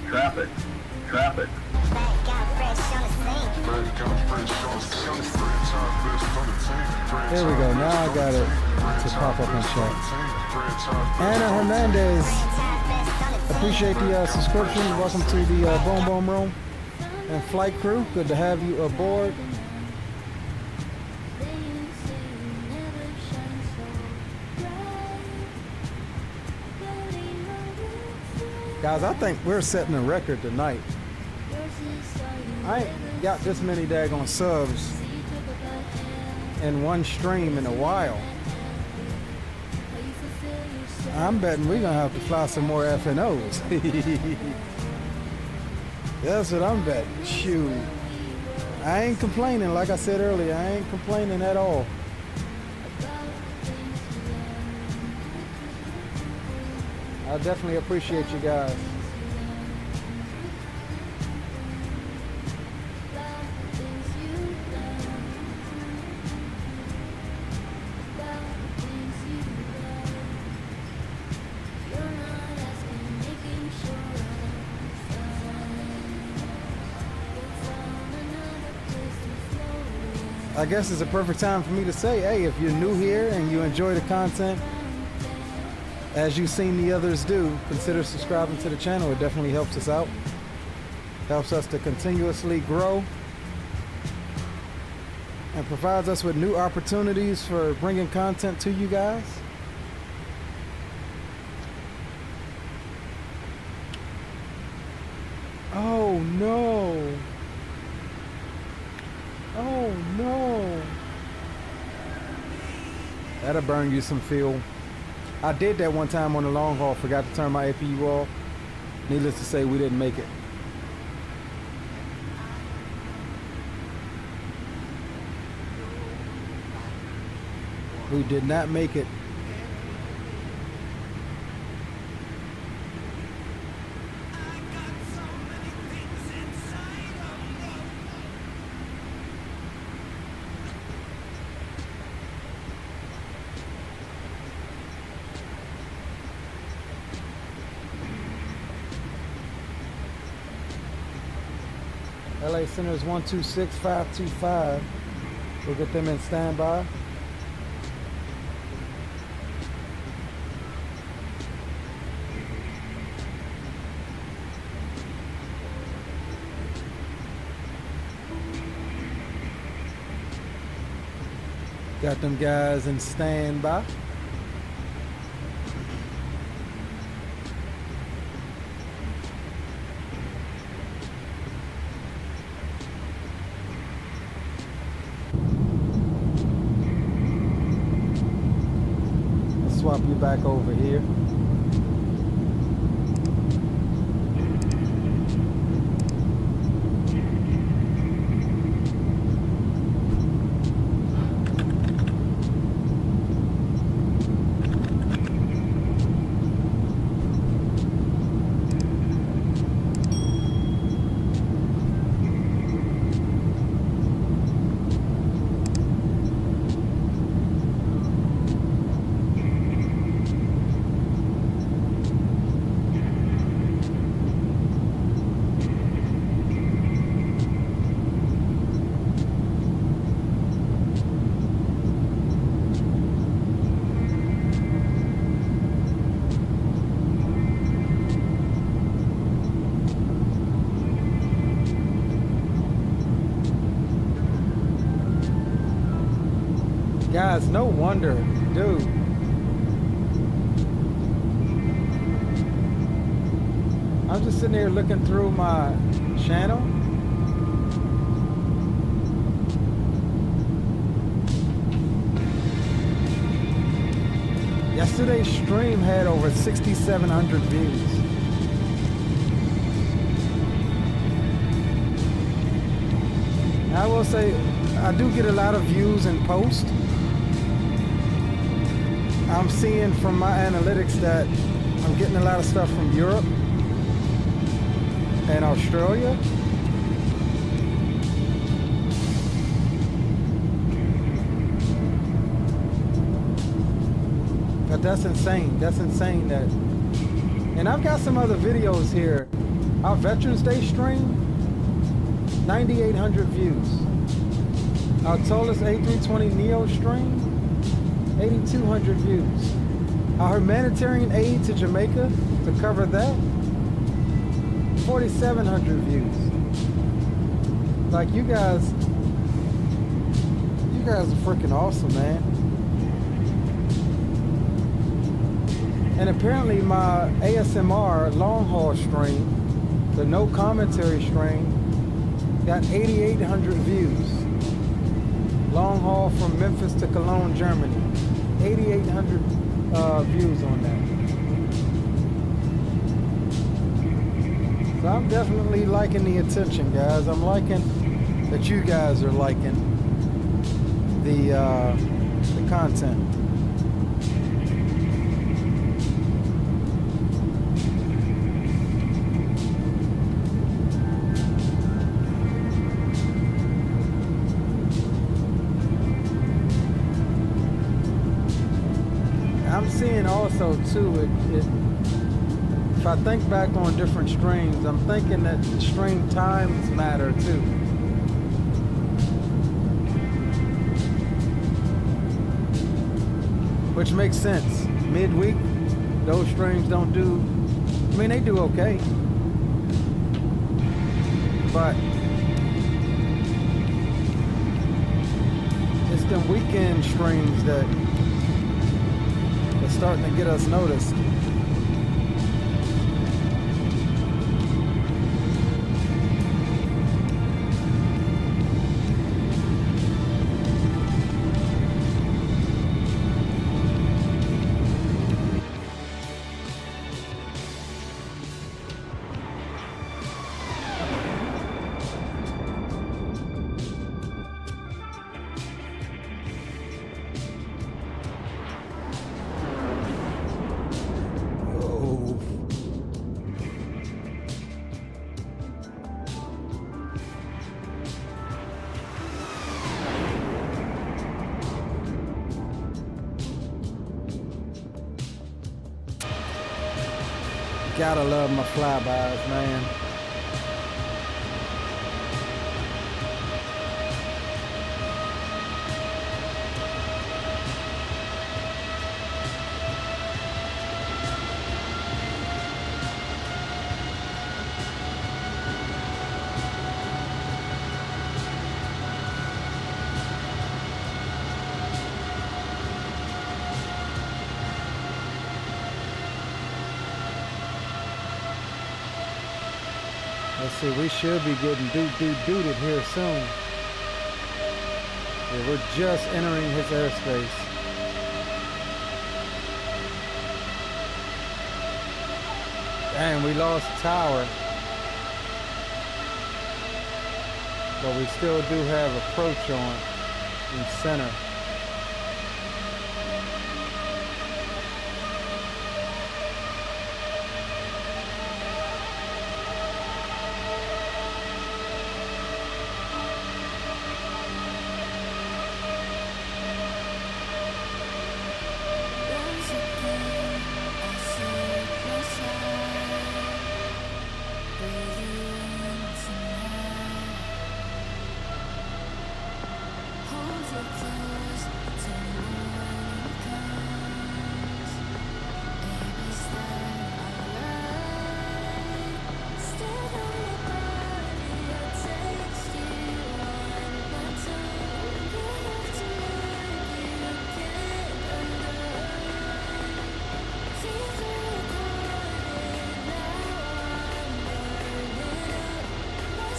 Traffic. Traffic. There we go. Now I got it to pop up in chat. Anna Hernandez. Appreciate the subscription. Welcome to the Boom Boom Room and flight crew. Good to have you aboard. Guys, I think we're setting a record tonight. I ain't got this many daggone subs in one stream in a while. I'm betting we're gonna have to fly some more FNOs. That's what I'm betting. Shoot. I ain't complaining, like I said earlier, I ain't complaining at all. I definitely appreciate you guys. I guess it's a perfect time for me to say, hey, if you're new here and you enjoy the content, as you've seen the others do, consider subscribing to the channel. It definitely helps us out. Helps us to continuously grow and provides us with new opportunities for bringing content to you guys. Oh no. Oh no. That'll burn you some fuel. I did that one time on the long haul, forgot to turn my APU off. Needless to say, we didn't make it. We did not make it. LA Centers 126525. We'll get them in standby. Got them guys in standby. Swap you back over here. Guys, no wonder, dude. I'm just sitting here looking through my channel. Yesterday's stream had over 6,700 views. I will say, I do get a lot of views in post. I'm seeing from my analytics that I'm getting a lot of stuff from Europe and Australia. But that's insane. That's insane that. And I've got some other videos here. Our Veterans Day stream, 9,800 views. Our Tolus A320 Neo stream, 8,200 views. Our humanitarian aid to Jamaica to cover that, 4,700 views. Like you guys are freaking awesome, man. And apparently my ASMR long haul stream, the no commentary stream, got 8,800 views. Long haul from Memphis to Cologne, Germany. 8,800 views on that. So I'm definitely liking the attention, guys. I'm liking that you guys are liking the content. I'm seeing also too, if I think back on different streams, I'm thinking that stream times matter too. Which makes sense. Midweek, those streams don't do, I mean, they do okay. But it's the weekend streams that are starting to get us noticed. Gotta love my flybys, man. Let's see, we should be getting dooted here soon. Yeah, we're just entering his airspace. Dang, we lost tower. But we still do have approach on in center.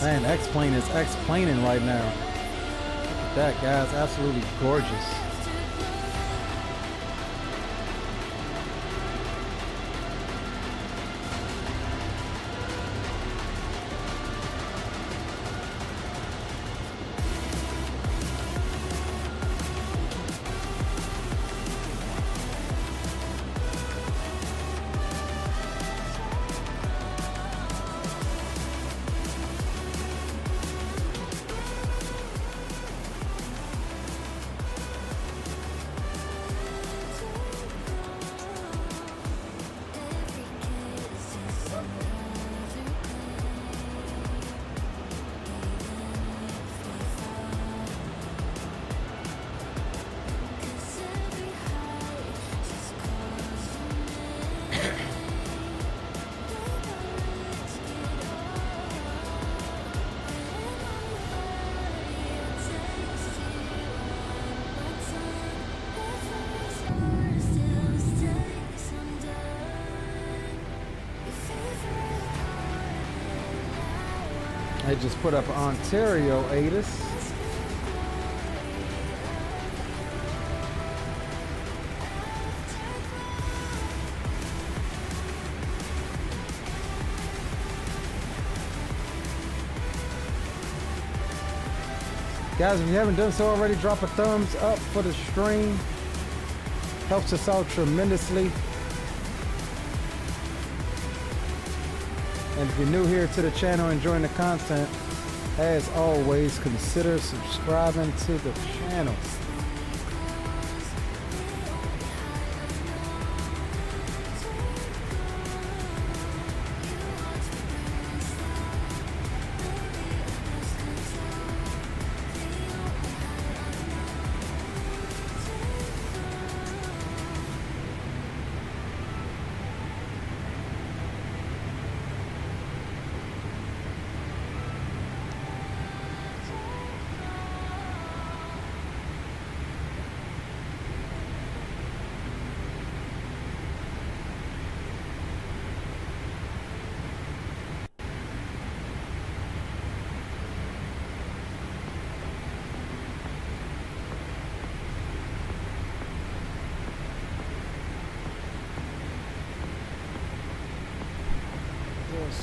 Man, X-Plane is X-Planing right now. Look at that, guys. Absolutely gorgeous. They just put up Ontario ATIS. Guys, if you haven't done so already, drop a thumbs up for the stream. Helps us out tremendously. And if you're new here to the channel, enjoying the content, as always, consider subscribing to the channel.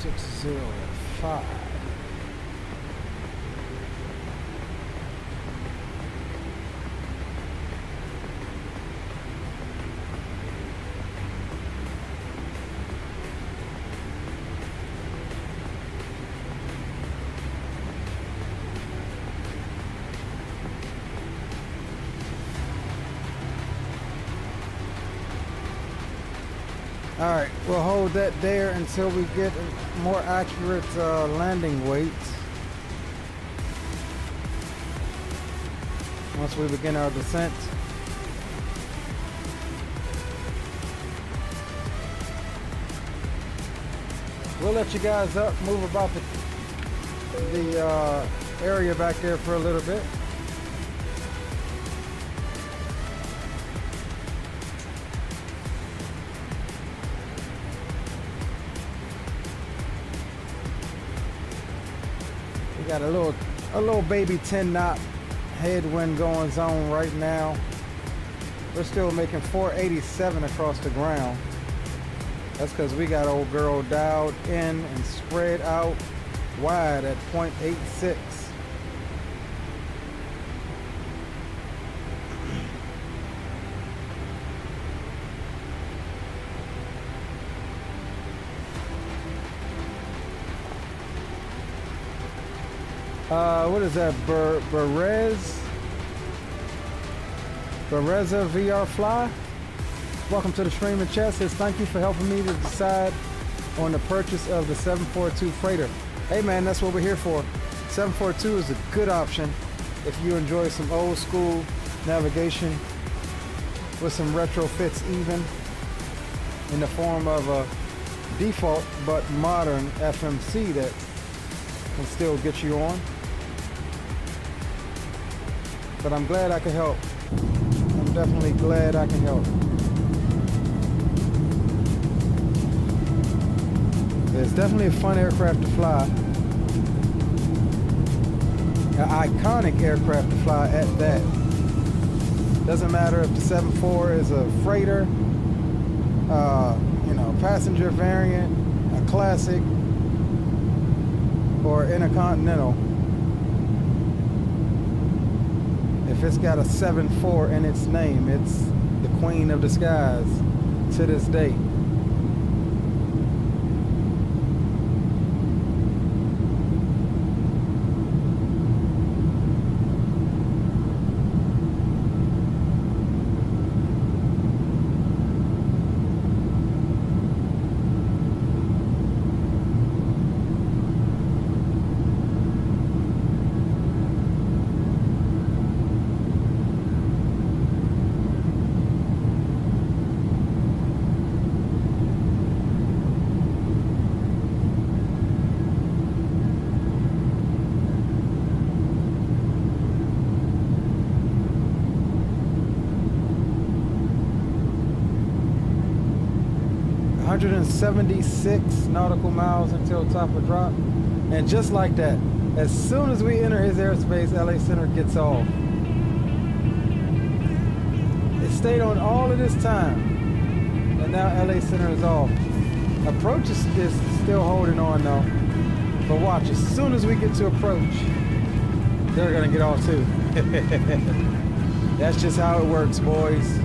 .605. All right, we'll hold that there until we get a more accurate landing weight. Once we begin our descent. We'll let you guys up, move about the area back there for a little bit. Got a little baby 10 knot headwind going on right now. We're still making 487 across the ground. That's because we got old girl dialed in and spread out wide at 0.86. What is that? Bereza VR Fly? Welcome to the stream and chat. Says thank you for helping me to decide on the purchase of the 742 freighter. Hey man, that's what we're here for. 742 is a good option if you enjoy some old school navigation with some retrofits, even in the form of a default but modern FMC that can still get you on. But I'm glad I can help. I'm definitely glad I can help. It's definitely a fun aircraft to fly. An iconic aircraft to fly at that. Doesn't matter if the 7.4 is a freighter, passenger variant, a classic, or intercontinental. If it's got a 7.4 in its name, it's the queen of the skies to this day. .176 nautical miles until top of drop, and just like that, As soon as we enter his airspace, LA Center gets off. It stayed on all of this time, and now LA Center is off. Approach is still holding on though. But watch, as soon as we get to approach, they're gonna get off too. That's just how it works, boys.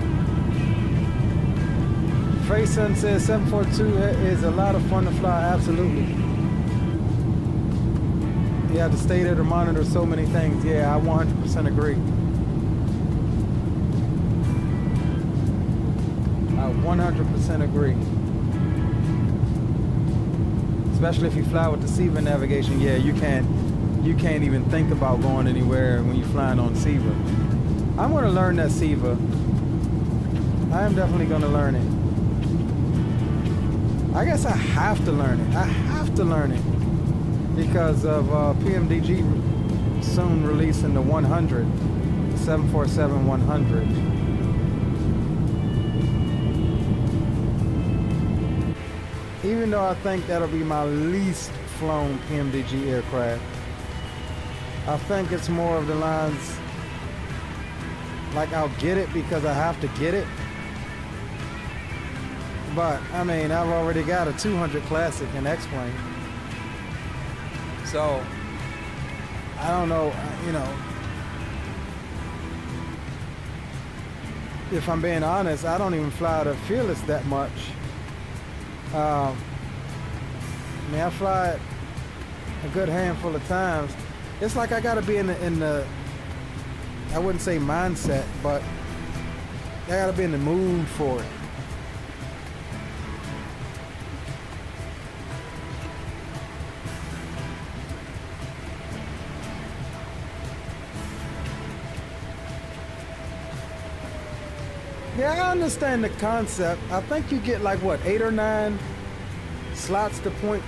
Freyson says 742 is a lot of fun to fly. Absolutely. You have to stay there to monitor so many things. Yeah, I 100% agree. I 100% agree. Especially if you fly with the SIVA navigation. Yeah, you can't even think about going anywhere when you're flying on SIVA. I'm going to learn that SIVA. I am definitely going to learn it. I guess I have to learn it. I have to learn it because of PMDG soon releasing the 100, the 747-100. Even though I think that'll be my least flown PMDG aircraft, I think it's more of the lines like I'll get it because I have to get it. But I mean, I've already got a 200 Classic in X-Plane. So I don't know, you know, if I'm being honest, I don't even fly the Fearless that much. I mean, I fly it a good handful of times. It's like I gotta be in the I wouldn't say mindset, but I gotta be in the mood for it. Yeah, I understand the concept. I think you get like what, 8 or 9 slots to put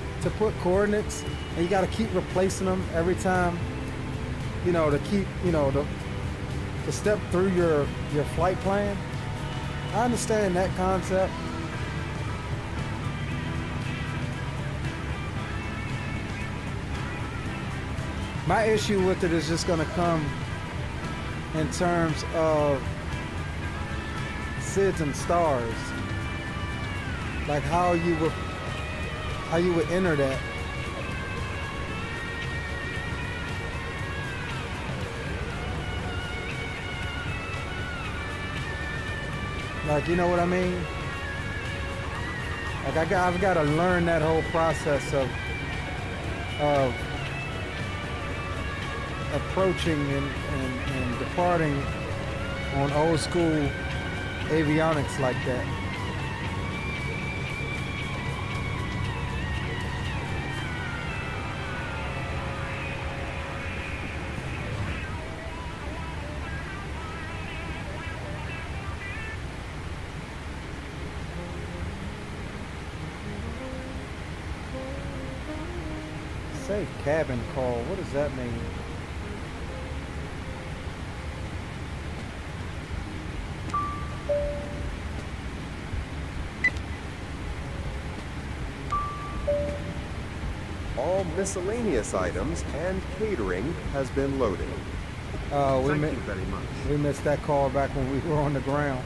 coordinates, and you got to keep replacing them every time. You know, to keep, you know, to step through your flight plan. I understand that concept. My issue with it is just going to come in terms of SIDS and stars, like how you would enter that. Like, you know what I mean? Like I've got to learn that whole process of approaching and departing on old school avionics like that. Say cabin call, what does that mean? All miscellaneous items and catering has been loaded. Thank you very much. We missed that call back when we were on the ground.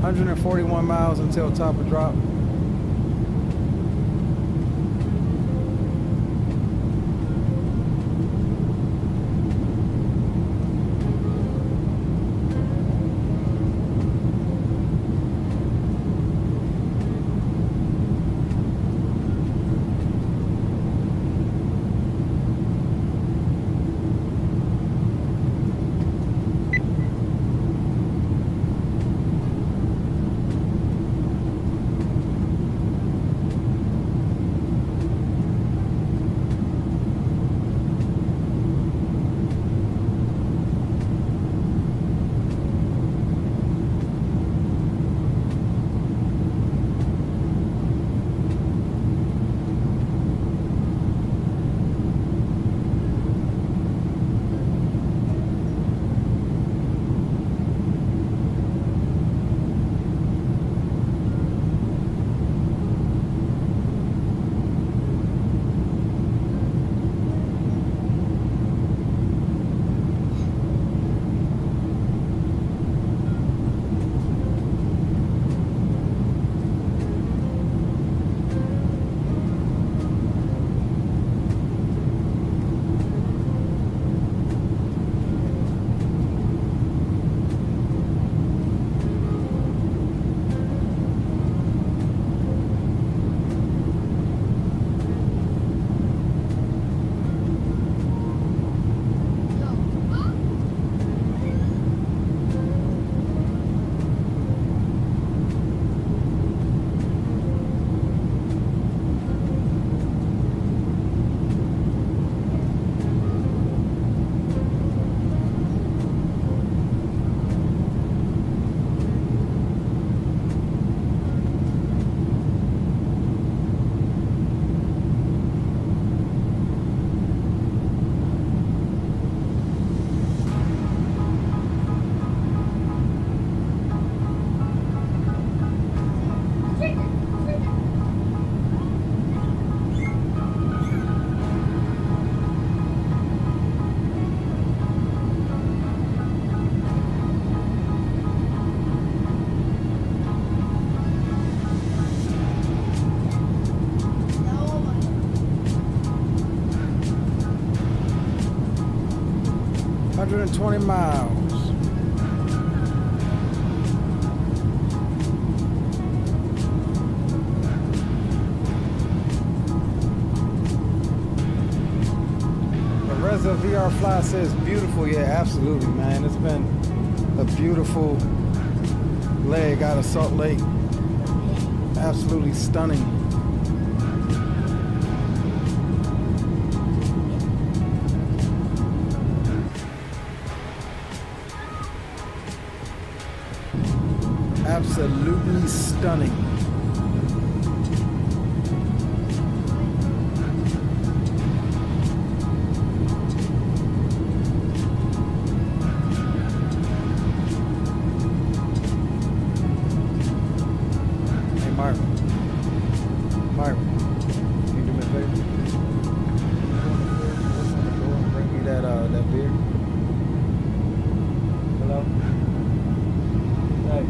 .141 miles until top of drop. 120 miles. The Reza VR Fly says beautiful. Yeah, absolutely, man. It's been a beautiful leg out of Salt Lake. Absolutely stunning. Absolutely stunning. Hey, Myra. Myra, can you do me a favor? Open the door and bring me that beer. Hello? Hey.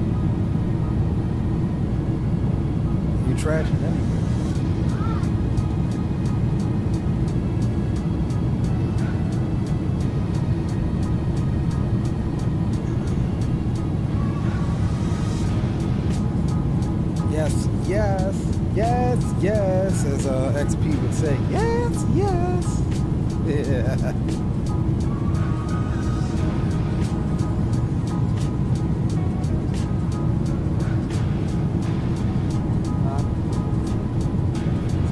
You trashing anyway. Yes, yes, yes, yes, as XP would say. Yes, yes. Yeah.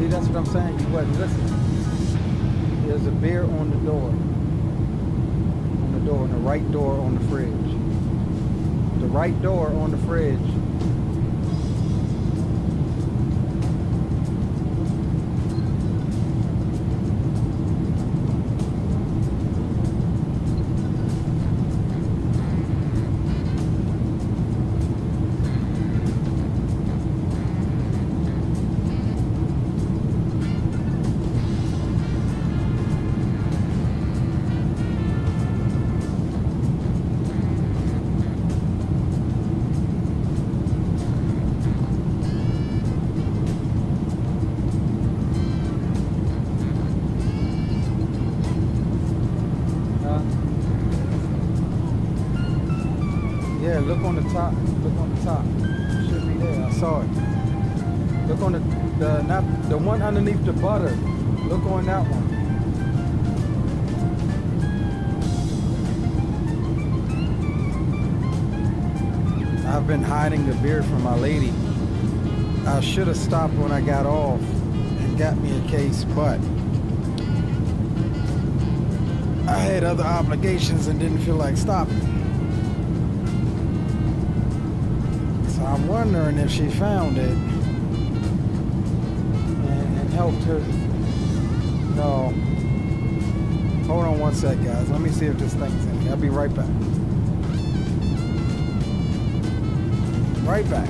That's what I'm saying. You wasn't listening. There's a beer on the door. On the door, on the right door on the fridge. The right door on the fridge. Yeah, look on the top. Look on the top. It should be there. I saw it. Look on the not the one underneath the butter. Look on that one. I've been hiding the beer from my lady. I should have stopped when I got off and got me a case, but I had other obligations and didn't feel like stopping. So I'm wondering if she found it and helped her. No. Hold on one sec, guys. Let me see if this thing's in here. I'll be right back. Right back.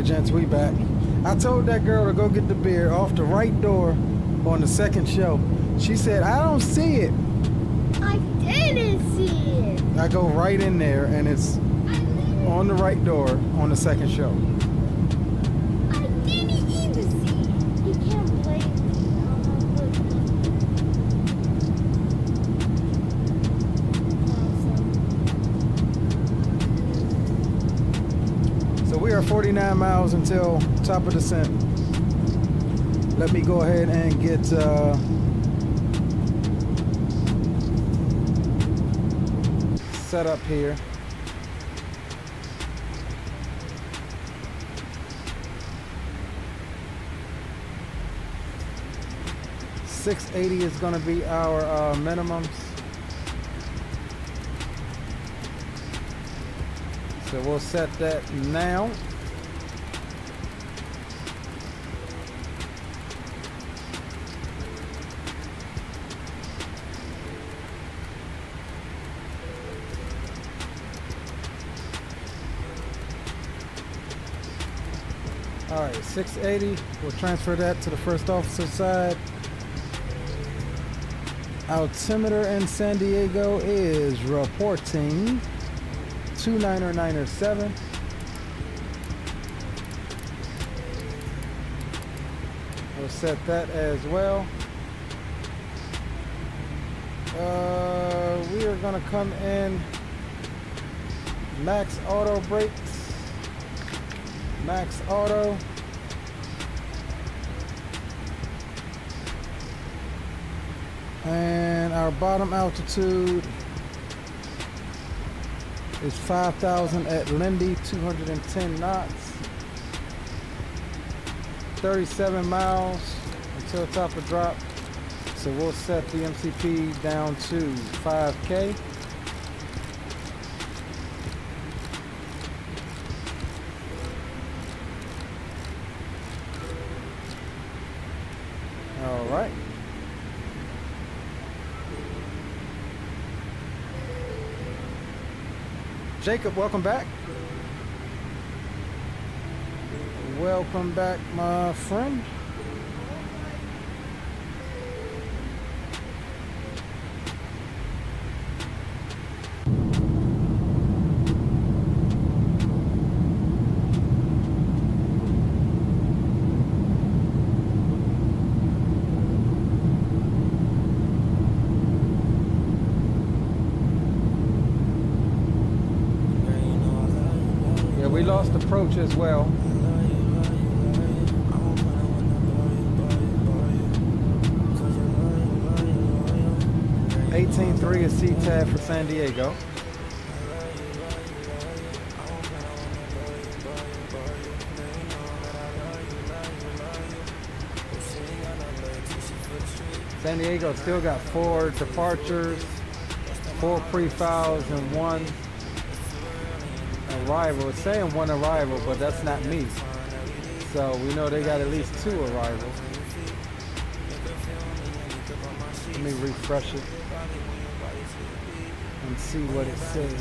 right, gents, we back. I told that girl to go get the beer off the right door on the second shelf. She said, I don't see it. I didn't see it. I go right in there and it's on the right door on the second shelf. I didn't even see it. You can't blame me. So we are 49 miles until top of descent. Let me go ahead and get set up here. $680 is going to be our minimums. So we'll set that now. All right, 680. We'll transfer that to the first officer side. Altimeter in San Diego is reporting 29907. We'll set that as well. We are going to come in max auto brakes, max auto. And our bottom altitude is 5,000 at Lindy, 210 knots, 37 miles until top of drop. So we'll set the MCP down to 5K. All right. Jacob, welcome back. Welcome back, my friend. We lost approach as well. $18.3 is CTAD for San Diego. San Diego still got 4 departures, 4 pre-files, and 1 arrival. It's saying 1 arrival, but that's not me. So we know they got at least 2 arrivals. Let me refresh it and see what it says.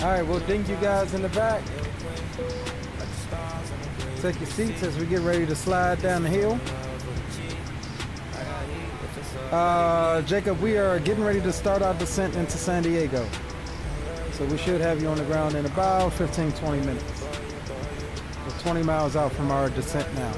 Alright, we'll ding you guys in the back. Take your seats as we get ready to slide down the hill. Jacob, we are getting ready to start our descent into San Diego. So we should have you on the ground in about 15-20 minutes. We're 20 miles out from our descent now.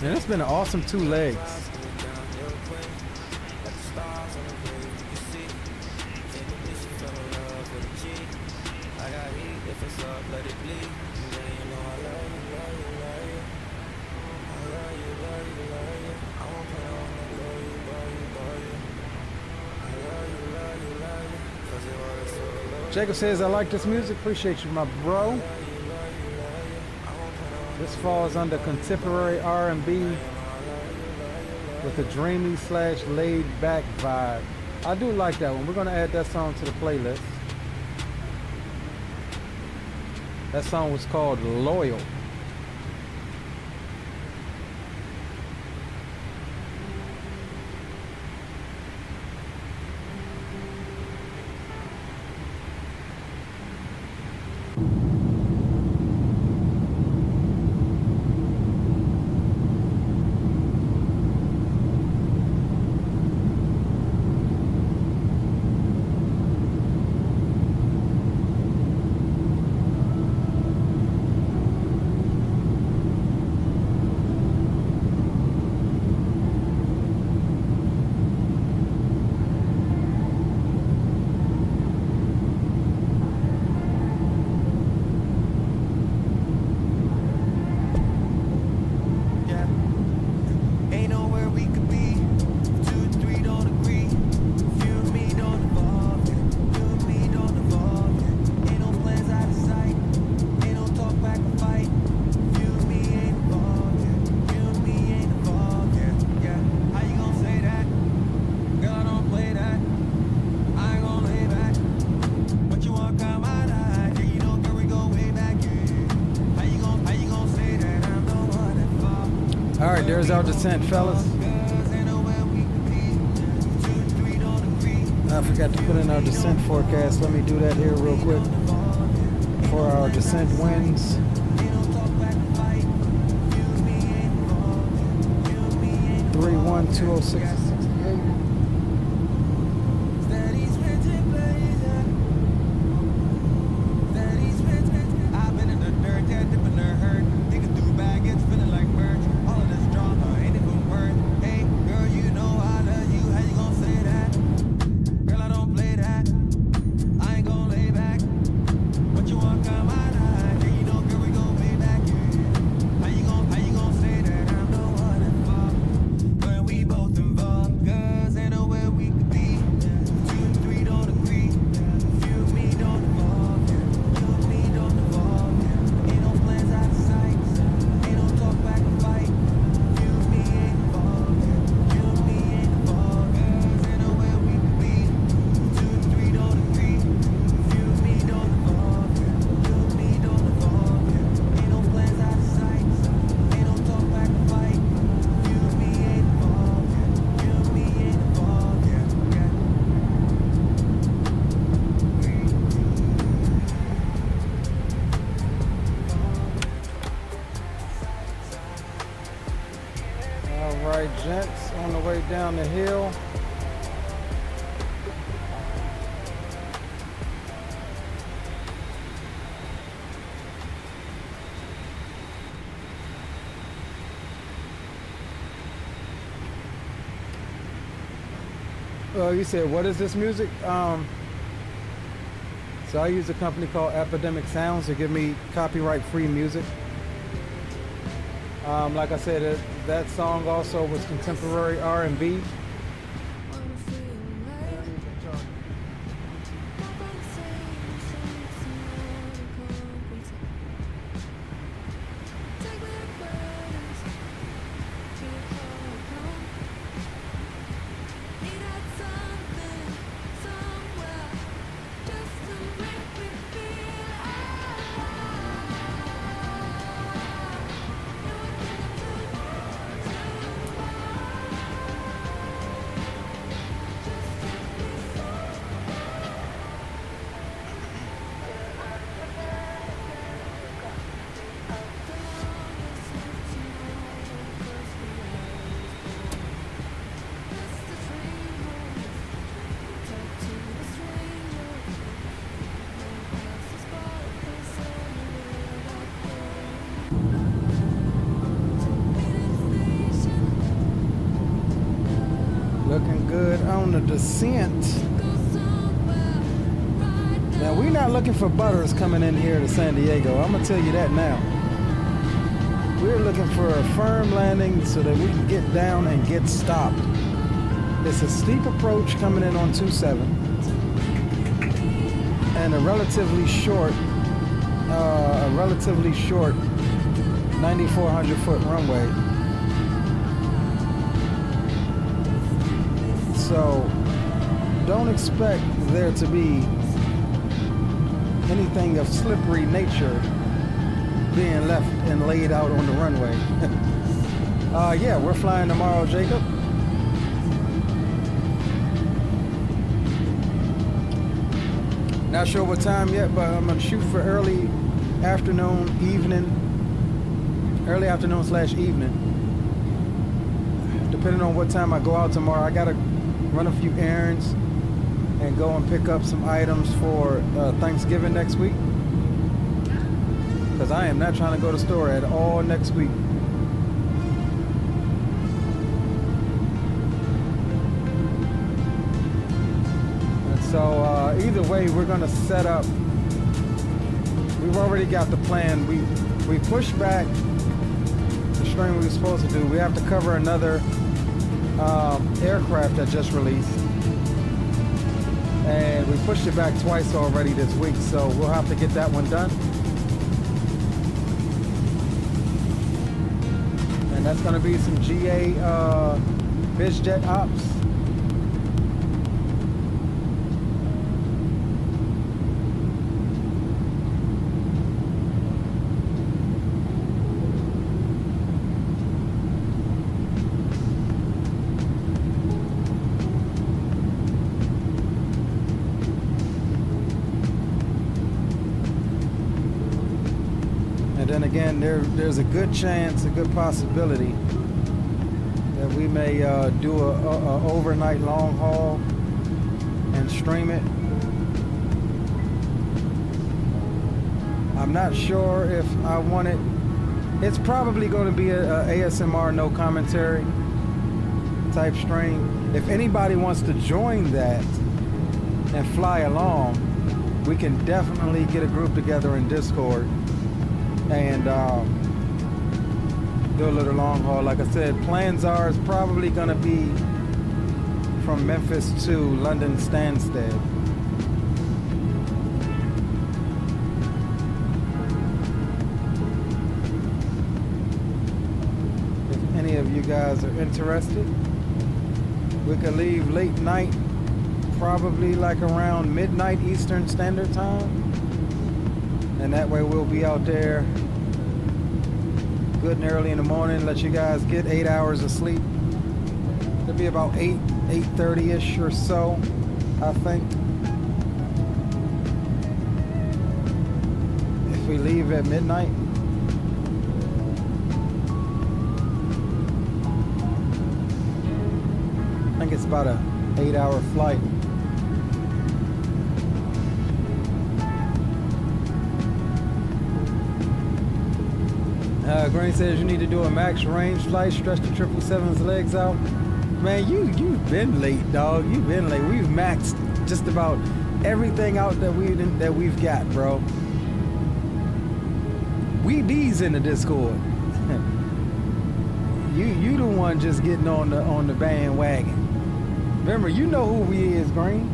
Man, it's been an awesome 2 legs. Jacob says, I like this music. Appreciate you, my bro. This falls under contemporary R&B with a dreamy / laid back vibe. I do like that one. We're going to add that song to the playlist. That song was called Loyal. There's our descent, fellas. I forgot to put in our descent forecast. Let me do that here real quick for our descent winds. Three 206. Gents, on the way down the hill. You said, what is this music? So I use a company called Epidemic Sounds to give me copyright-free music. Like I said, that song also was contemporary R&B. Looking good on the descent. Now we're not looking for butters coming in here to San Diego. I'm gonna tell you that now. We're looking for a firm landing so that we can get down and get stopped. It's a steep approach coming in on 27 and a relatively short 9,400 foot runway. So don't expect there to be anything of slippery nature being left and laid out on the runway. Yeah, we're flying tomorrow, Jacob. Not sure what time yet, but I'm gonna shoot for early afternoon / evening, depending on what time I go out tomorrow. I gotta run a few errands and go and pick up some items for Thanksgiving next week, because I am not trying to go to the store at all next week. And so either way, we're gonna set up. We've already got the plan. We pushed back the stream we were supposed to do. We have to cover another aircraft that just released, and we pushed it back twice already this week, so we'll have to get that one done. And that's going to be some GA BizJet ops. Then again, there's a good chance, a good possibility that we may do a overnight long haul and stream it. I'm not sure if I want it. It's probably going to be a ASMR no commentary type stream. If anybody wants to join that and fly along, we can definitely get a group together in Discord and do a little long haul. Like I said, plans are it's probably going to be from Memphis to London Stansted. If any of you guys are interested, we could leave late night, probably like around midnight Eastern Standard Time. And that way we'll be out there good and early in the morning, let you guys get 8 hours of sleep. It'll be about 8:30-ish or so, I think. If we leave at midnight. I think it's about a 8-hour flight. Green says you need to do a max range flight, stretch the 777's legs out. Man, you've been late, dog. You've been late. We've maxed just about everything out that we've got, bro. We D's in the Discord. you the one just getting on the bandwagon. Remember, you know who we is, Green.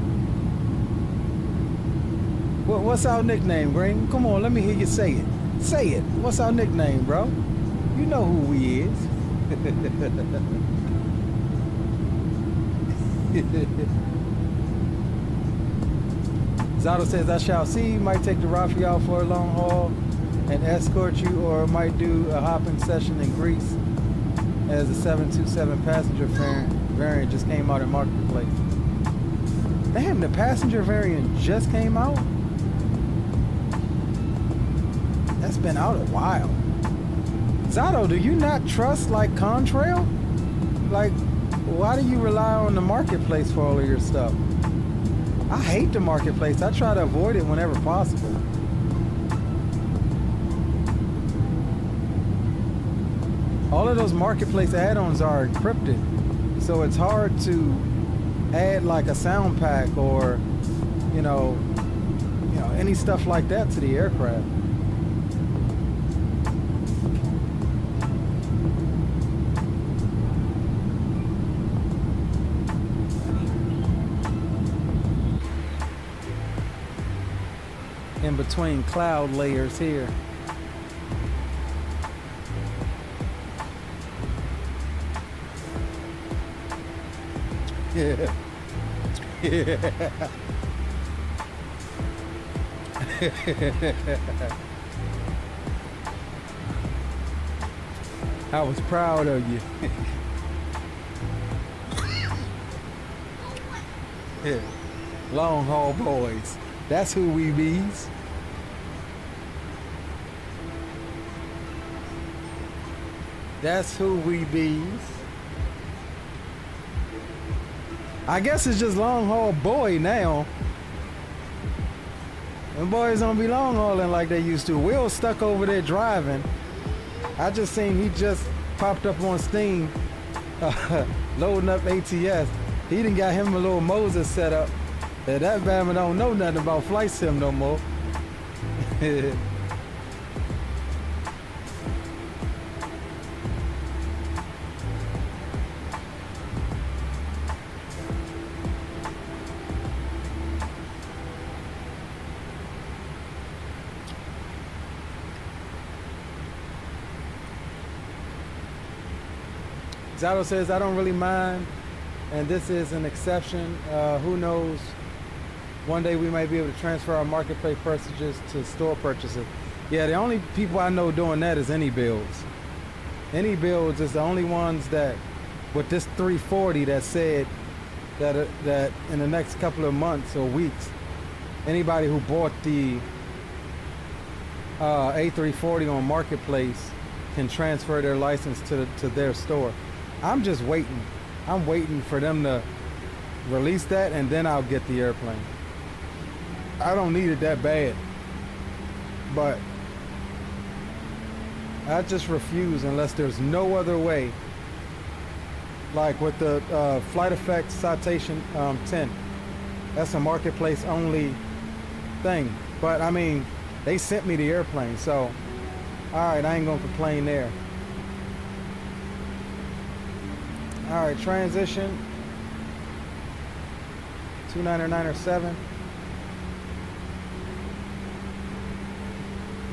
What's our nickname, Green? Come on, let me hear you say it. Say it. What's our nickname, bro? You know who we is. Zato says, I shall see. Might take the Rafi out for a long haul and escort you, or might do a hopping session in Greece as the 727 passenger variant just came out in Marketplace. Damn, the passenger variant just came out? That's been out a while. Zato, do you not trust like Contrail? Like, why do you rely on the Marketplace for all of your stuff? I hate the Marketplace. I try to avoid it whenever possible. All of those Marketplace add-ons are encrypted, so it's hard to add like a sound pack or, any stuff like that to the aircraft. In between cloud layers here. Yeah. Yeah. I was proud of you. Yeah. Long haul boys. That's who we bees. That's who we bees. I guess it's just long haul boy now. Them boys don't be long hauling like they used to. Will's stuck over there driving. I just seen he just popped up on Steam, loading up ATS. He done got him a little Moses set up. That Bama don't know nothing about flight sim no more. Zato says, I don't really mind, and this is an exception. Who knows? One day we might be able to transfer our marketplace purchases to store purchases. Yeah, the only people I know doing that is Any Builds. Any Builds is the only ones that, with this 340 that said that that in the next couple of months or weeks, anybody who bought the A340 on marketplace can transfer their license to their store. I'm just waiting. I'm waiting for them to release that, and then I'll get the airplane. I don't need it that bad, but I just refuse unless there's no other way. Like with the Flight Effects Citation 10, that's a marketplace only thing. But I mean, they sent me the airplane, so all right, I ain't gonna complain there. All right, transition 29907.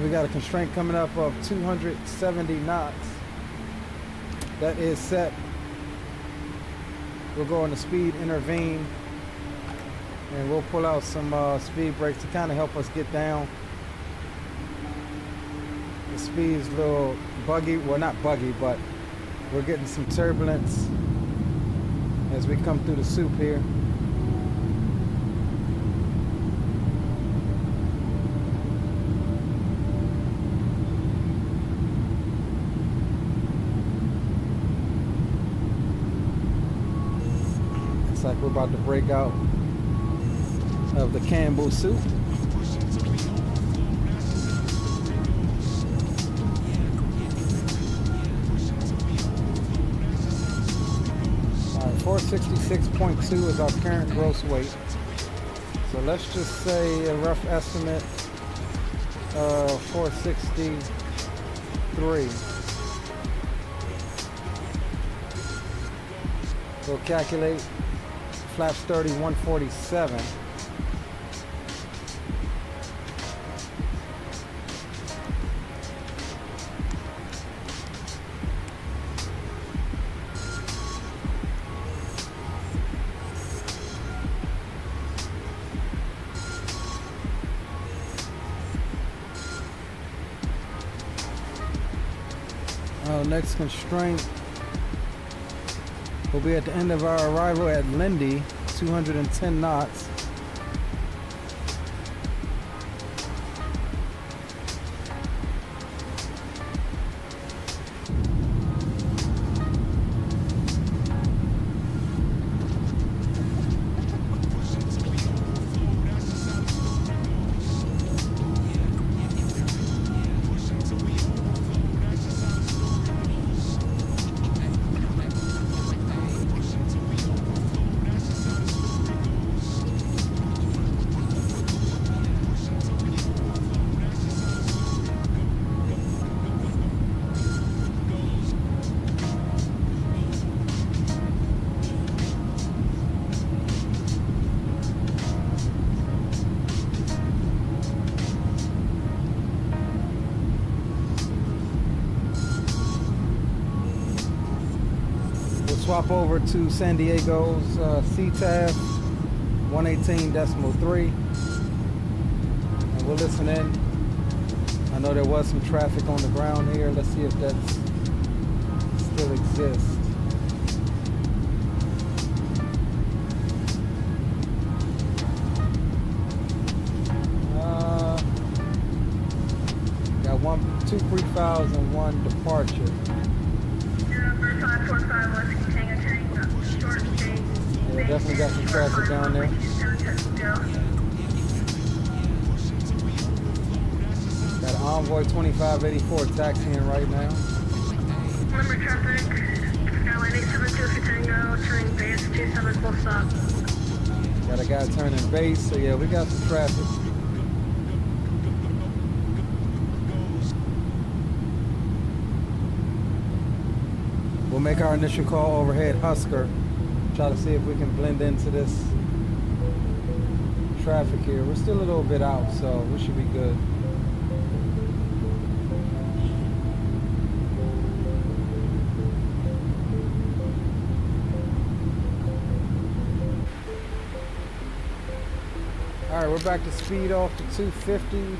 We got a constraint coming up of 270 knots. That is set. We'll go into speed intervene, and we'll pull out some speed brakes to kind of help us get down. The speed's a little buggy. Well, not buggy, but we're getting some turbulence as we come through the soup here. It's like we're about to break out of the Campbell soup. All right, 466.2 is our current gross weight. So let's just say a rough estimate of 463. We'll calculate flaps 30, 147. Next constraint will be at the end of our arrival at Lindy, 210 knots. swap over to San Diego's CTAF 118.3, and we'll listen in. I know there was some traffic on the ground here. Let's see if that still exists. Got 2 pre-files and 1 departure. Yeah, definitely got some traffic down there. Got Envoy 2584 taxiing right now. Number traffic, Skyline 872 Tango, turning base 27 full stop. Got a guy turning base, so yeah, we got some traffic. We'll make our initial call overhead Husker. Try to see if we can blend into this traffic here. We're still a little bit out, so we should be good. All right, we're back to speed off to 250.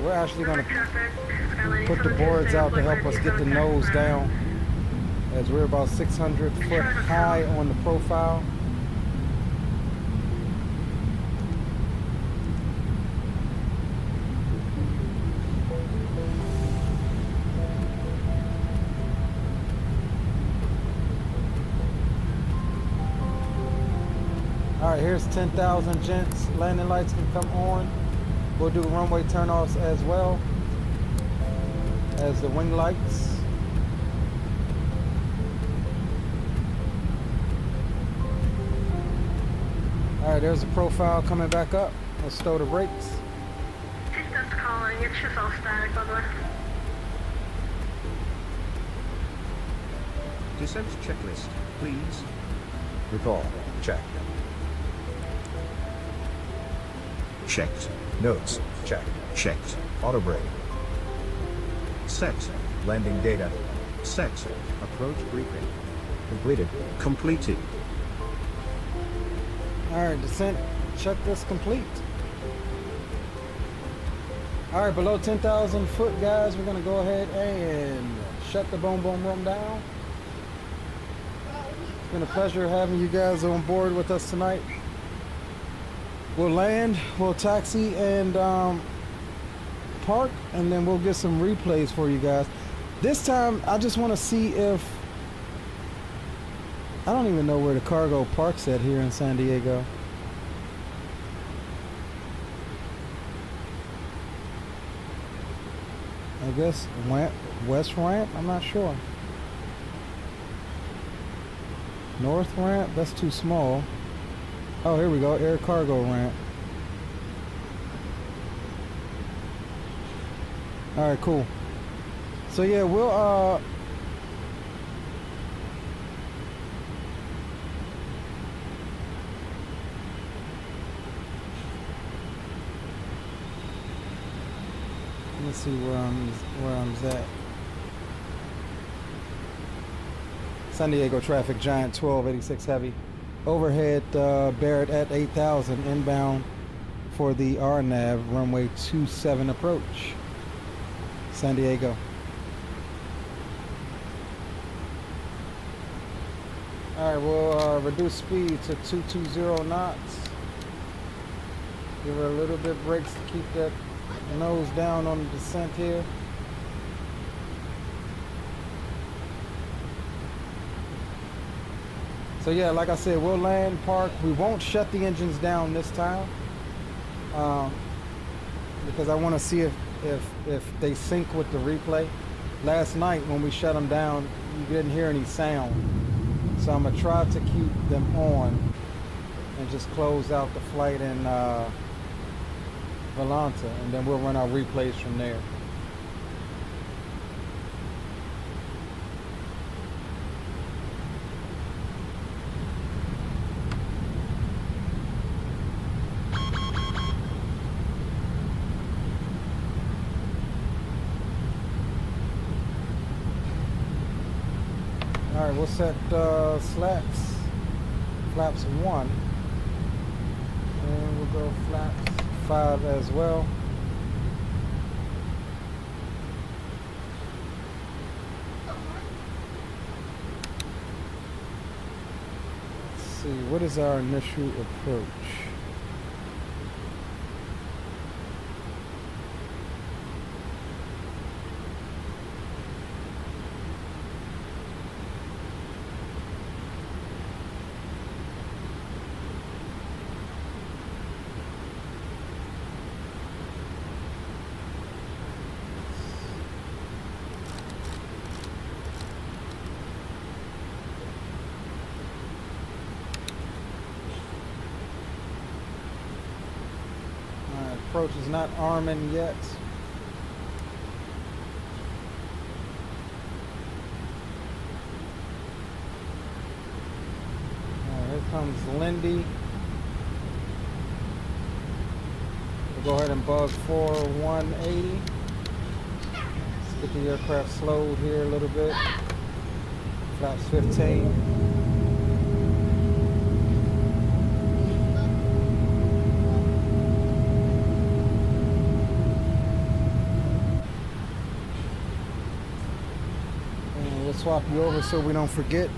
We're actually going to put the boards out to help us get the nose down, as we're about 600 foot high on the profile. All right, here's 10,000 gents. Landing lights can come on. We'll do runway turnoffs as well as the wing lights. All right, there's the profile coming back up. Let's stow the brakes. Distance calling, it's just all static by the way. Descent checklist, please. Recall. Check. Checked. Notes. Check. Checked. Auto brake. Set. Landing data. Set. Approach briefing. Completed. Completed. All right, descent checklist complete. All right, below 10,000 foot, guys, we're gonna go ahead and shut the boom boom room down. It's been a pleasure having you guys on board with us tonight. We'll land, we'll taxi and park, and then we'll get some replays for you guys. This time, I just want to see if, I don't even know where the cargo parks at here in San Diego. I guess west ramp, I'm not sure. North ramp, that's too small. Oh, here we go, air cargo ramp. All right, cool. So yeah, we'll let's see where I'm at. San Diego traffic, Giant 1286 heavy. Overhead Barrett at 8,000 inbound for the RNAV runway 27 approach. San Diego. All right, we'll reduce speed to 220 knots. Give her a little bit of brakes to keep that nose down on the descent here. So yeah, like I said, we'll land, park. We won't shut the engines down this time because I want to see if they sync with the replay. Last night when we shut them down, you didn't hear any sound. So I'm gonna try to keep them on and just close out the flight in Volanta, and then we'll run our replays from there. All right, we'll set flaps 1, and we'll go flaps 5 as well. Let's see, what is our initial approach? Approach is not arming yet. Here comes Lindy. We'll go ahead and bug for 180. Let's get the aircraft slowed here a little bit. Flaps 15. Swap you over so we don't forget.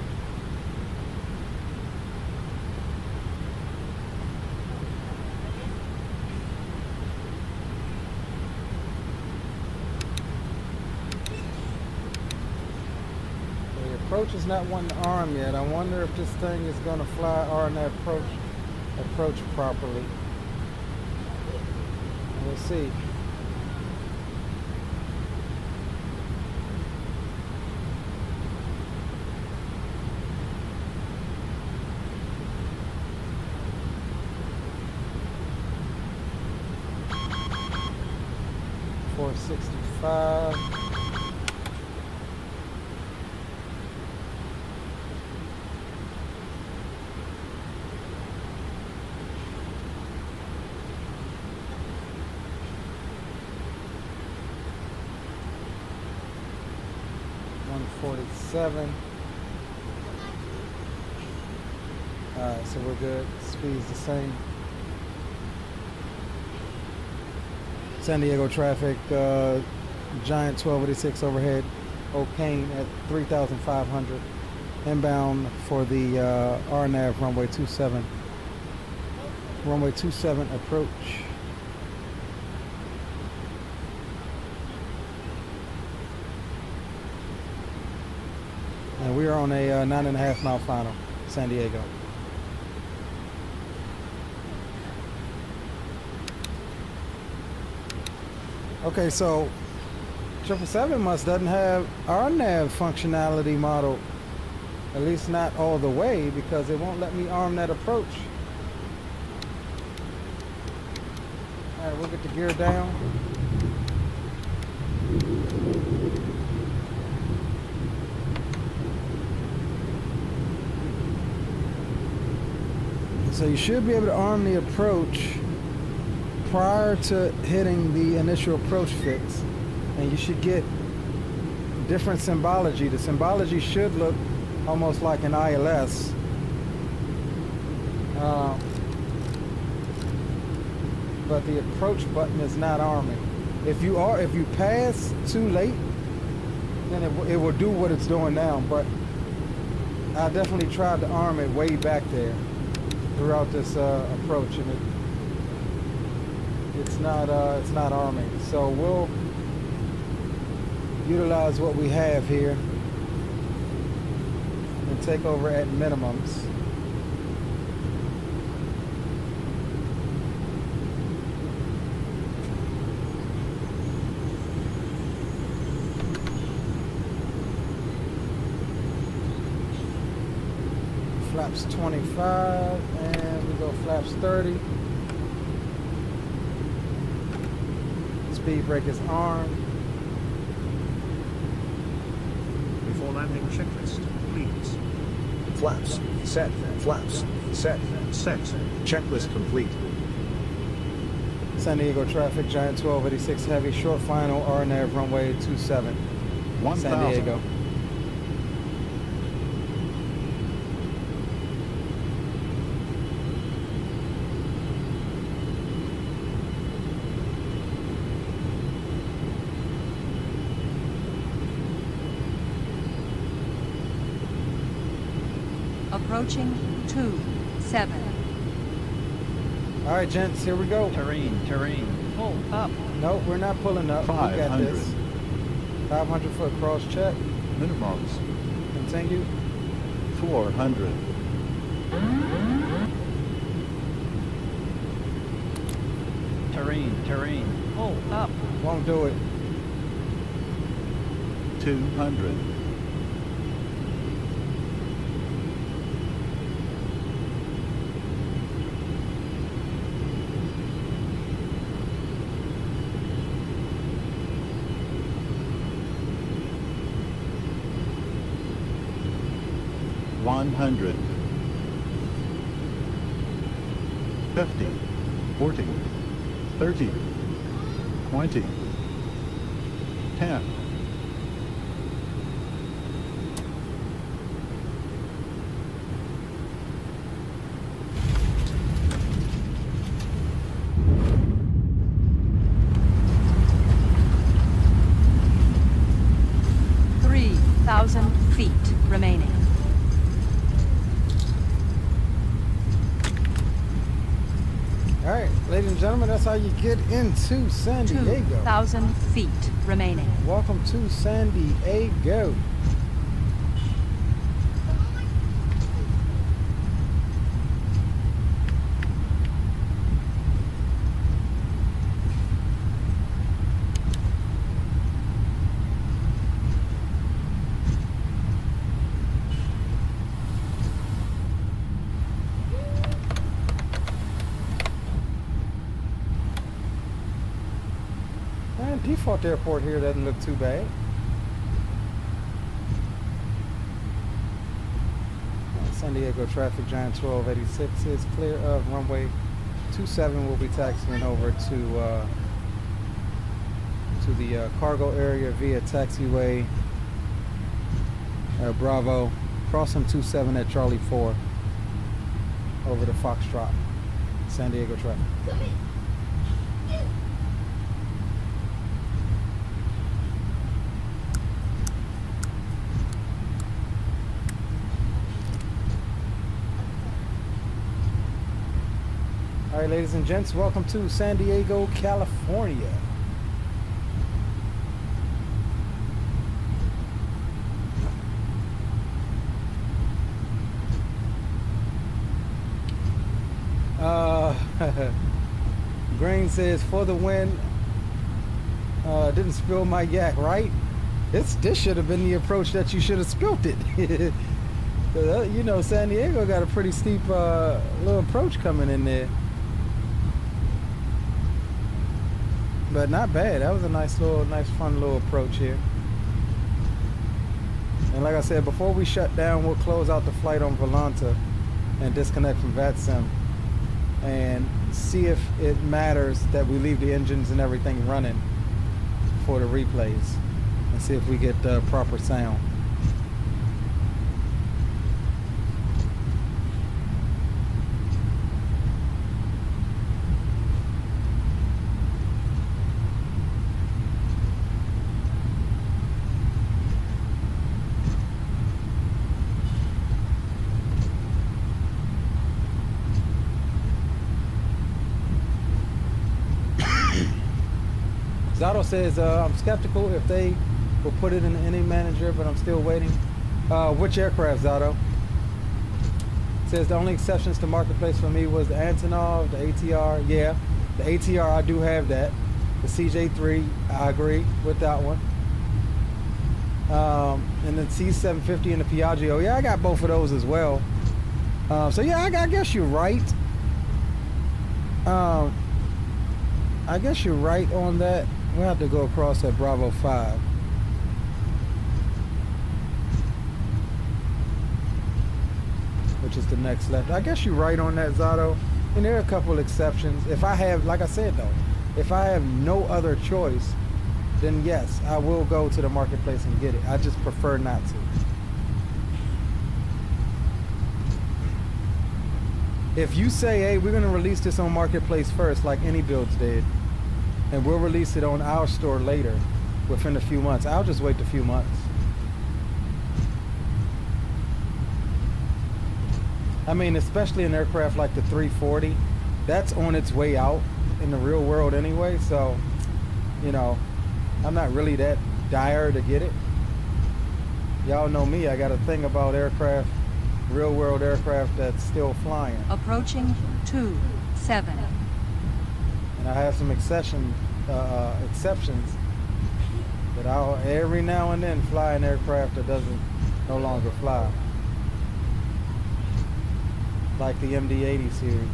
The approach is not wanting to arm yet. I wonder if this thing is going to fly or not approach properly. We'll see. $465. $147. Alright, so we're good. Speed's the same. San Diego traffic, Giant 1286 overhead, O'Kane at 3,500. Inbound for the RNAV runway 27. Runway 27 approach. And we are on a 9.5 mile final, San Diego. Okay, so 777 doesn't have our nav functionality model, at least not all the way, because it won't let me arm that approach. All right, we'll get the gear down. So you should be able to arm the approach prior to hitting the initial approach fix, and you should get different symbology. The symbology should look almost like an ILS. But the approach button is not arming. If you pass too late, then it will do what it's doing now. But I definitely tried to arm it way back there throughout this approach, and it's not arming. So we'll utilize what we have here and take over at minimums. Flaps 25, and we go flaps 30. Speed brake is armed. Before landing checklist, please. Flaps, set, flaps, set, set. Checklist complete. San Diego traffic, Giant 1286 heavy, short final, RNAV runway 27. 1,000. San Diego. Approaching 27. All right, gents, here we go. Terrain. Pull up. Nope, we're not pulling up. We got 500. this. 500 foot cross check. Minimums. Continue. 400. Terrain. Pull up. Won't do it. 200. 100. 50. 40. 30. 20. 10. 3,000 feet remaining. All right, ladies and gentlemen, that's how you get into San Diego. 2,000 feet remaining. Welcome to San Diego. Default airport here doesn't look too bad. San Diego traffic, Giant 1286 is clear of runway 27. We'll be taxiing over to the cargo area via taxiway Bravo, crossing 27 at Charlie 4 over to Foxtrot. San Diego traffic. All right, ladies and gents, welcome to San Diego, California. Green says, for the win, didn't spill my yak, right? This should have been the approach that you should have spilled it. You know, San Diego got a pretty steep little approach coming in there. But not bad. That was a nice fun little approach here. And like I said, before we shut down, we'll close out the flight on Volanta and disconnect from VATSIM and see if it matters that we leave the engines and everything running for the replays and see if we get proper sound. Zato says, I'm skeptical if they will put it in the inning manager, but I'm still waiting. Which aircraft, Zato? Says the only exceptions to Marketplace for me was the Antonov, the ATR. Yeah, the ATR, I do have that. The CJ3, I agree with that one. And the C750 and the Piaggio. Yeah, I got both of those as well. So yeah, I guess you're right. I guess you're right on that. We'll have to go across at Bravo 5. Which is the next left. I guess you're right on that, Zato. And there are a couple exceptions. If I have, like I said though, if I have no other choice, then yes, I will go to the marketplace and get it. I just prefer not to. If you say, hey, we're gonna release this on marketplace first, like any builds did, and we'll release it on our store later, within a few months, I'll just wait a few months. I mean, especially an aircraft like the 340, that's on its way out in the real world anyway, so, you know, I'm not really that dire to get it. Y'all know me, I got a thing about aircraft, real world aircraft that's still flying. Approaching 27. And I have some exceptions that I'll every now and then fly an aircraft that doesn't no longer fly. Like the MD-80 series.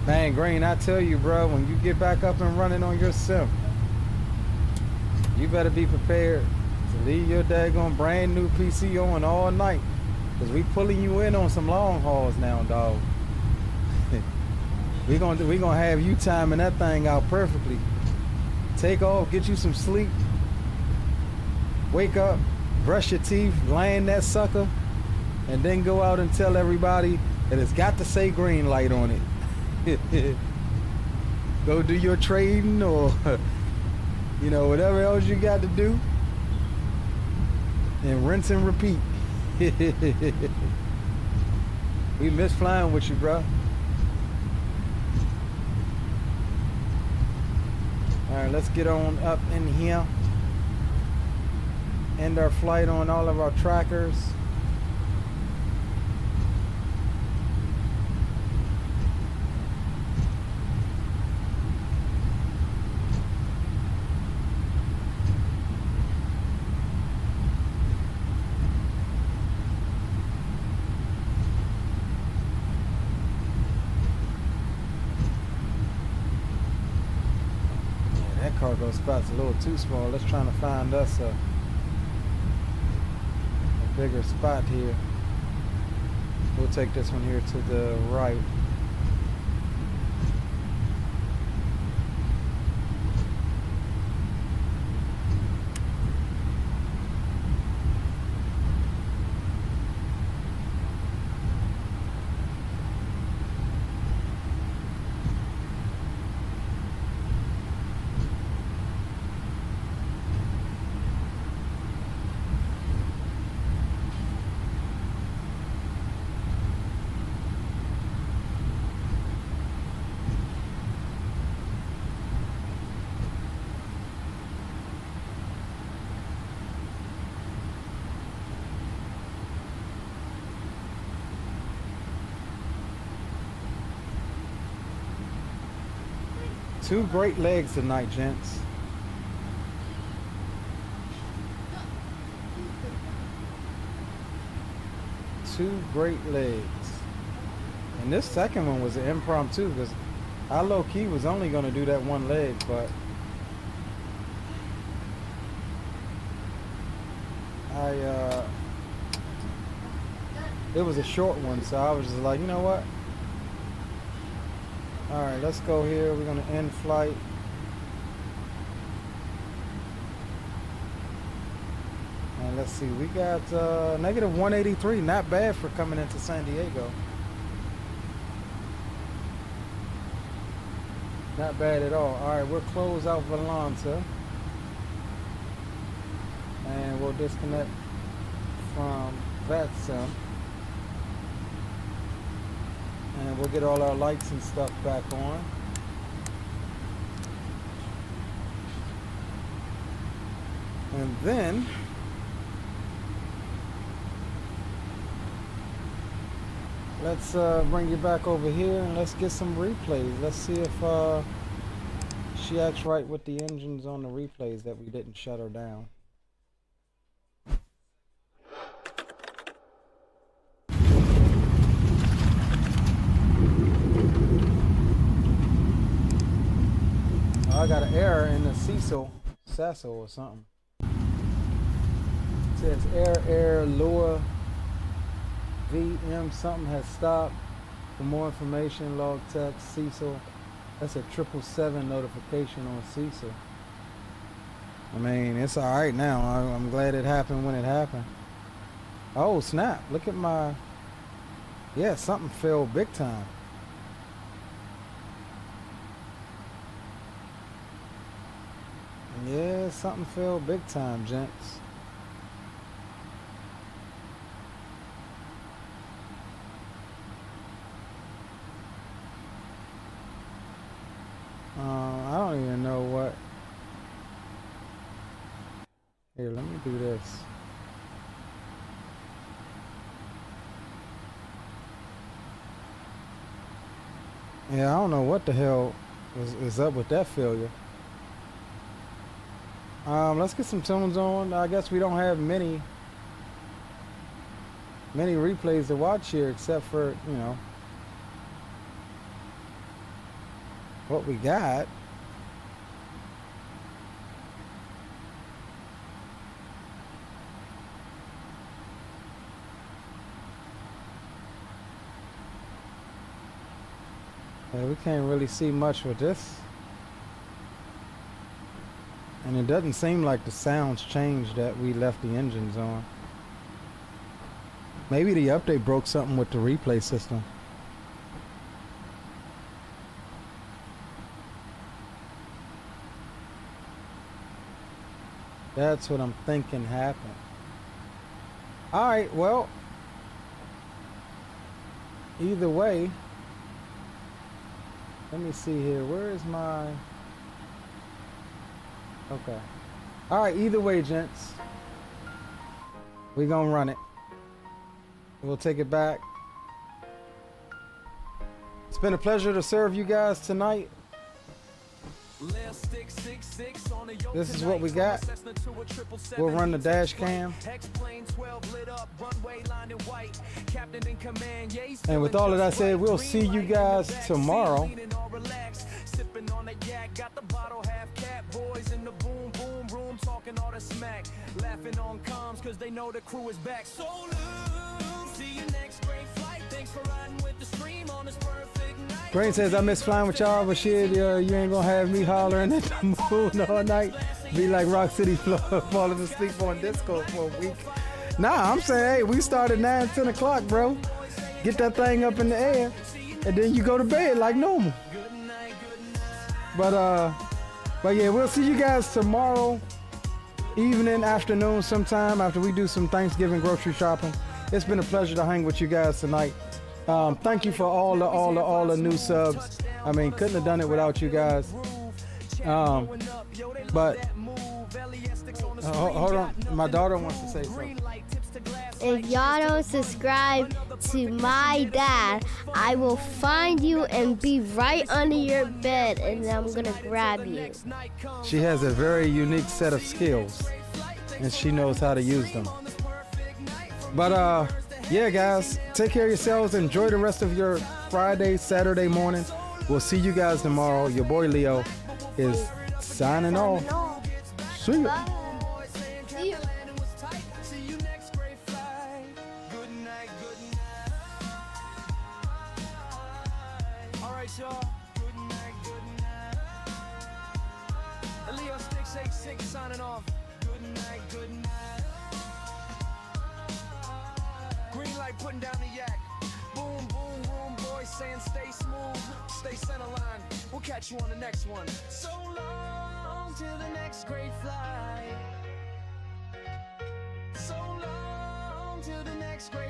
Man, Green, I tell you, bro, when you get back up and running on your sim, you better be prepared to leave your daggone brand new PC on all night. Cause we pulling you in on some long hauls now, dog. we gonna have you timing that thing out perfectly. Take off, get you some sleep, wake up, brush your teeth, land that sucker, and then go out and tell everybody that it's got to say green light on it. Go do your trading or you know, whatever else you got to do, and rinse and repeat. We miss flying with you, bro. All right, let's get on up in here. End our flight on all of our trackers. Cargo spot's a little too small. Let's try to find us a bigger spot here. We'll take this one here to the right. Two great legs tonight, gents. Two great legs. And this second one was an impromptu because I low-key was only going to do that one leg, but it was a short one, so I was just like, you know what? All right, let's go here. We're going to end flight. And let's see, we got negative 183. Not bad for coming into San Diego. Not bad at all. All right, we'll close out Volanta. And we'll disconnect from VATSIM. And we'll get all our lights and stuff back on. And then let's bring you back over here and let's get some replays. Let's see if she acts right with the engines on the replays that we didn't shut her down. I got an error in the Sasso or something. It says error lower VM something has stopped. For more information, log text Cecil. That's a 777 notification on Cecil. I mean, it's all right now. I'm glad it happened when it happened. Oh snap! Look at my. Yeah, something fell big time. Yeah, something fell big time, gents. I don't even know what. Here, let me do this. Yeah, I don't know what the hell is up with that failure. Let's get some tunes on. I guess we don't have many replays to watch here, except for, you know, what we got. Yeah, we can't really see much with this. And it doesn't seem like the sounds changed that we left the engines on. Maybe the update broke something with the replay system. That's what I'm thinking happened. Alright, well, either way, let me see here. Where is my... Okay. Alright, either way, gents, we're gonna run it. We'll take it back. It's been a pleasure to serve you guys tonight. This is what we got. We'll run the dash cam. And with all of that said, we'll see you guys tomorrow. Laughing on comms cause they know the crew is back. So long, see you next great flight. Thanks for riding with the stream on this perfect night. Brain says I miss flying with y'all, but shit, you ain't gonna have me hollering at the moon all night. Be like Rock City falling asleep on Discord for a week. Nah, I'm saying, hey, we start at 9, 10 o'clock, bro. Get that thing up in the air, and then you go to bed like normal. But yeah, we'll see you guys tomorrow evening, afternoon, sometime after we do some Thanksgiving grocery shopping. It's been a pleasure to hang with you guys tonight. Thank you for all the new subs. I mean, couldn't have done it without you guys. But hold on, my daughter wants to say something. If y'all don't subscribe to my dad, I will find you and be right under your bed, and I'm gonna grab you. She has a very unique set of skills, and she knows how to use them. But yeah, guys, take care of yourselves. Enjoy the rest of your Friday, Saturday morning. We'll see you guys tomorrow. Your boy Leo is signing off. See ya. Signing off. Good night, good night. Green light putting down the yak. Boom, boom, room boys saying stay smooth, stay center line. We'll catch you on the next one. So long till the next great flight. So long till the next great